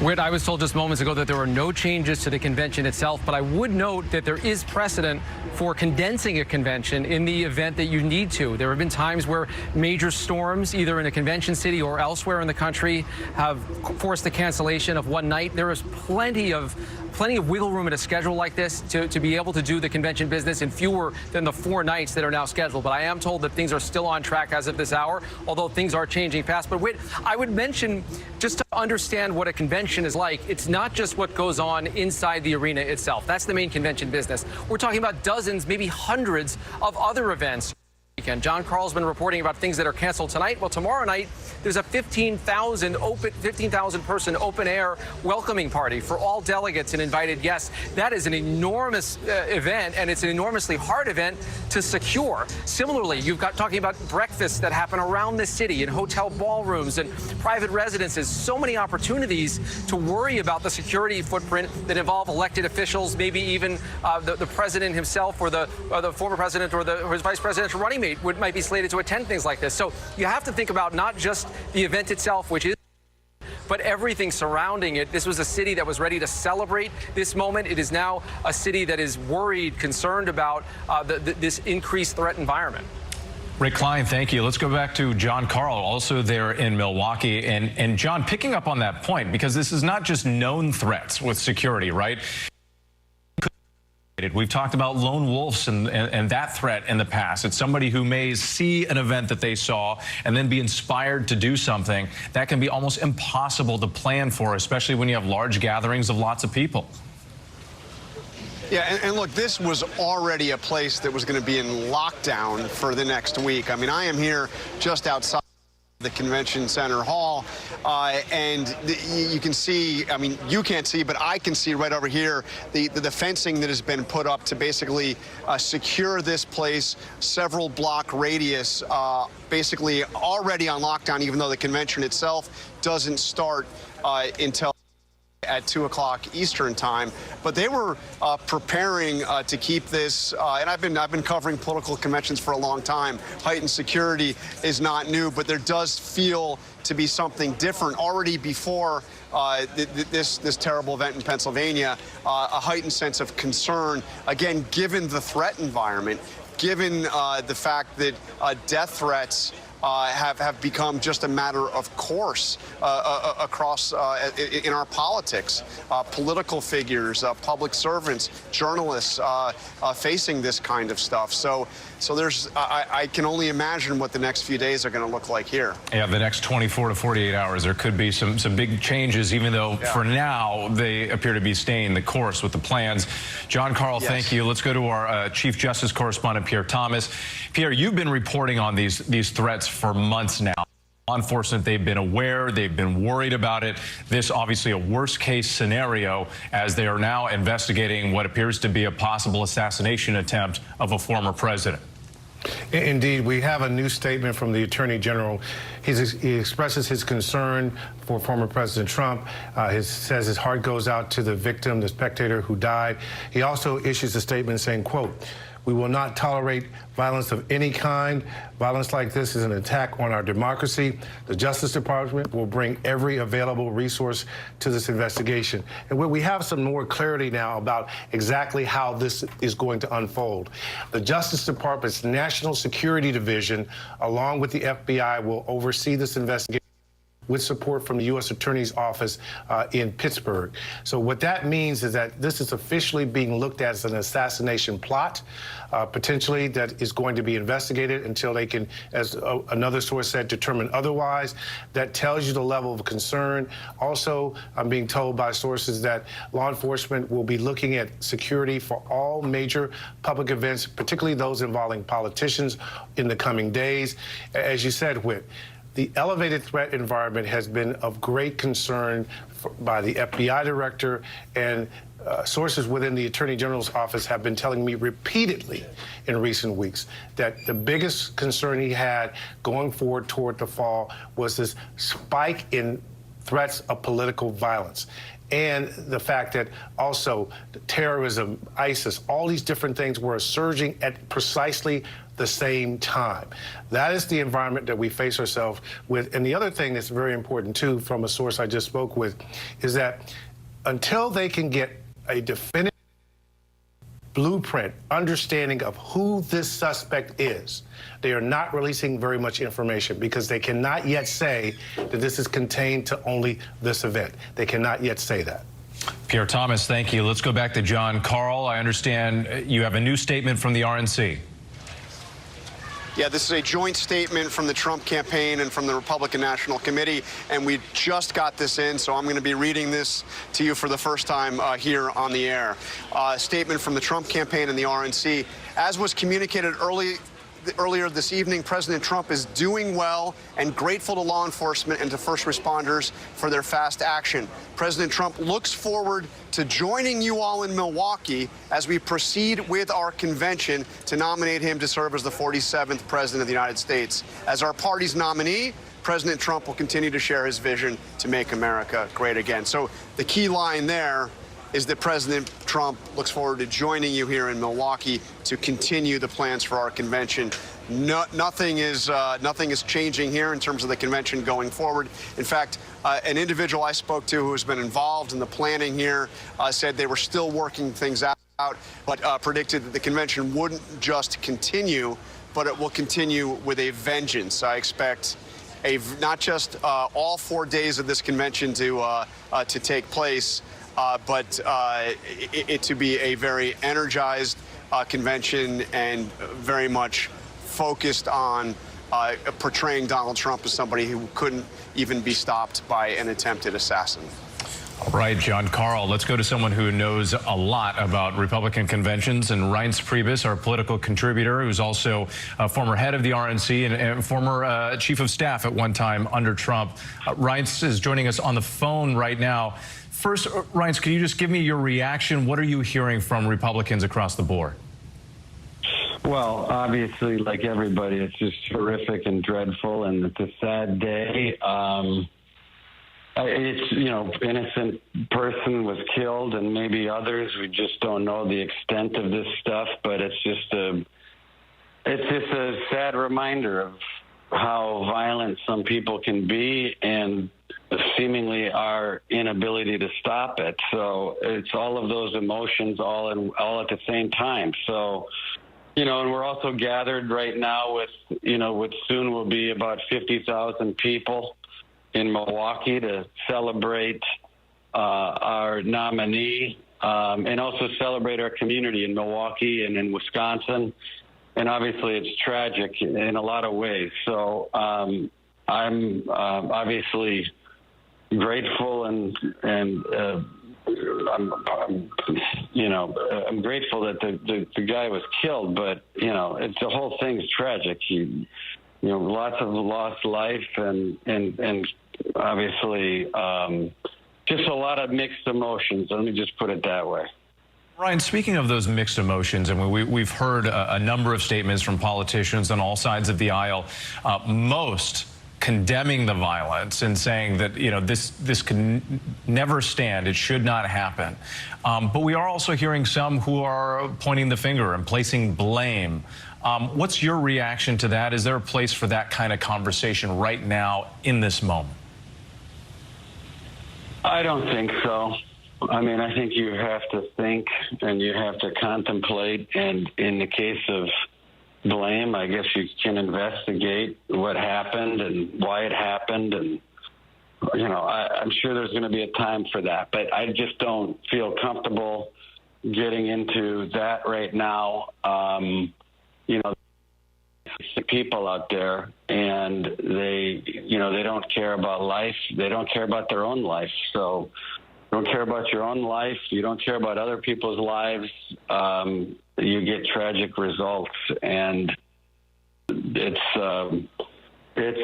Whit, I was told just moments ago that there were no changes to the convention itself, but I would note that there is precedent for condensing a convention in the event that you need to. There have been times where major storms, either in a convention city or elsewhere in the country, have forced the cancellation of one night. There is plenty of wiggle room in a schedule like this to be able to do the convention business in fewer than the 4 nights that are now scheduled. But I am told that things are still on track as of this hour, although things are changing fast. But Whit, I would mention, just to understand what a convention is like, it's not just what goes on inside the arena itself. That's the main convention business. We're talking about dozens, maybe hundreds of other events. John Carl's been reporting about things that are canceled tonight. Well, tomorrow night, there's a 15,000 person open air welcoming party for all delegates and invited guests. That is an enormous event, and it's an enormously hard event to secure. Similarly, you've got talking about breakfasts that happen around the city in hotel ballrooms and private residences. So many opportunities to worry about the security footprint that involve elected officials, maybe even the president himself or the former president or his vice presidential running mate might be slated to attend things like this. So you have to think about not just the event itself, which is, but everything surrounding it. This was a city that was ready to celebrate this moment. It is now a city that is worried, concerned about this increased threat environment. Rick Klein, thank you. Let's go back to John Karl, also there in Milwaukee. And John, picking up on that point, because this is not just known threats with security, right? We've talked about lone wolves and that threat in the past. It's somebody who may see an event that they saw and then be inspired to do something that can be almost impossible to plan for, especially when you have large gatherings of lots of people. Yeah, and look, this was already a place that was going to be in lockdown for the next week. I mean, I am here just outside the Convention Center Hall, and you can see, I mean, you can't see, but I can see right over here the fencing that has been put up to basically secure this place, several block radius, basically already on lockdown, even though the convention itself doesn't start until at 2 o'clock Eastern time. But they were preparing to keep this, and I've been covering political conventions for a long time. Heightened security is not new, but there does feel to be something different already before this terrible event in Pennsylvania. A heightened sense of concern, again, given the threat environment, given the fact that death threats have become just a matter of course across in our politics. Political figures, public servants, journalists facing this kind of stuff. So there's, I can only imagine what the next few days are going to look like here. Yeah, the next 24 to 48 hours, there could be some big changes, even though for now they appear to be staying the course with the plans. John Karl, thank you. Let's go to our Chief Justice correspondent, Pierre Thomas. Pierre, you've been reporting on these threats for months now. Law enforcement, they've been aware, they've been worried about it. This obviously a worst case scenario as they are now investigating what appears to be a possible assassination attempt of a former president. Indeed, we have a new statement from the Attorney General. He expresses his concern for former President Trump. Says his heart goes out to the victim, the spectator who died. He also issues a statement saying, quote, "We will not tolerate violence of any kind. Violence like this is an attack on our democracy. The Justice Department will bring every available resource to this investigation." And we have some more clarity now about exactly how this is going to unfold. The Justice Department's National Security Division, along with the FBI, will oversee this investigation with support from the U.S. Attorney's Office in Pittsburgh. So what that means is that this is officially being looked at as an assassination plot, potentially that is going to be investigated until they can, as another source said, determine otherwise. That tells you the level of concern. Also, I'm being told by sources that law enforcement will be looking at security for all major public events, particularly those involving politicians, in the coming days. As you said, Whit, the elevated threat environment has been of great concern by the FBI director, and sources within the Attorney General's office have been telling me repeatedly in recent weeks that the biggest concern he had going forward toward the fall was this spike in threats of political violence. And the fact that also terrorism, ISIS, all these different things were surging at precisely the same time. That is the environment that we face ourselves with. And the other thing that's very important, too, from a source I just spoke with, is that until they can get a definitive blueprint, understanding of who this suspect is, they are not releasing very much information because they cannot yet say that this is contained to only this event. They cannot yet say that. Pierre Thomas, thank you. Let's go back to John Karl. I understand you have a new statement from the RNC. Yeah, this is a joint statement from the Trump campaign and from the Republican National Committee, and we just got this in, so I'm going to be reading this to you for the first time here on the air. Statement from the Trump campaign and the RNC. As was communicated earlier this evening, President Trump is doing well and grateful to law enforcement and to first responders for their fast action. President Trump looks forward to joining you all in Milwaukee as we proceed with our convention to nominate him to serve as the 47th President of the United States. As our party's nominee, President Trump will continue to share his vision to make America great again. So the key line there is that President Trump looks forward to joining you here in Milwaukee to continue the plans for our convention nothing is changing here in terms of the convention going forward. In fact, an individual I spoke to who has been involved in the planning here said they were still working things out, but predicted that the convention wouldn't just continue, but it will continue with a vengeance. I expect not just all 4 days of this convention to take place, but it to be a very energized convention and very much focused on portraying Donald Trump as somebody who couldn't even be stopped by an attempted assassin. All right, John Karl, let's go to someone who knows a lot about Republican conventions, and Reince Priebus, our political contributor, who's also a former head of the RNC and former chief of staff at one time under Trump. Reince is joining us on the phone right now. First, Reince, can you just give me your reaction? What are you hearing from Republicans across the board? Well, obviously, like everybody, it's just horrific and dreadful, and it's a sad day. It's, innocent person was killed, and maybe others. We just don't know the extent of this stuff, but it's just a sad reminder of how violent some people can be and seemingly our inability to stop it. So it's all of those emotions all at the same time. So, and we're also gathered right now with, what soon will be about 50,000 people in Milwaukee to celebrate our nominee and also celebrate our community in Milwaukee and in Wisconsin. And obviously it's tragic in a lot of ways. So I'm obviously grateful and I'm grateful that the guy was killed, but the whole thing's tragic. Lots of lost life and obviously just a lot of mixed emotions. Let me just put it that way. Ryan, speaking of those mixed emotions, we've heard a number of statements from politicians on all sides of the aisle, most condemning the violence and saying that this can never stand, it should not happen. But we are also hearing some who are pointing the finger and placing blame. What's your reaction to that? Is there a place for that kind of conversation right now in this moment? I don't think so. I think you have to think and you have to contemplate, and in the case of blame, I guess you can investigate what happened and why it happened, and I'm sure there's going to be a time for that, but I just don't feel comfortable getting into that right now. People out there, and they don't care about life. They don't care about their own life. So you don't care about your own life. You don't care about other people's lives. You get tragic results, and it's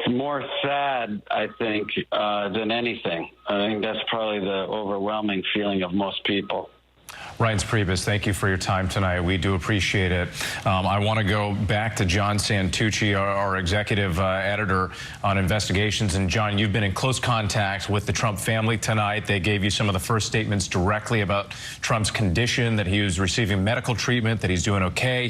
more sad, I think, than anything. I think that's probably the overwhelming feeling of most people. Reince Priebus, thank you for your time tonight. We do appreciate it. I want to go back to John Santucci, our executive editor on investigations. And John, you've been in close contact with the Trump family tonight. They gave you some of the first statements directly about Trump's condition, that he was receiving medical treatment, that he's doing okay.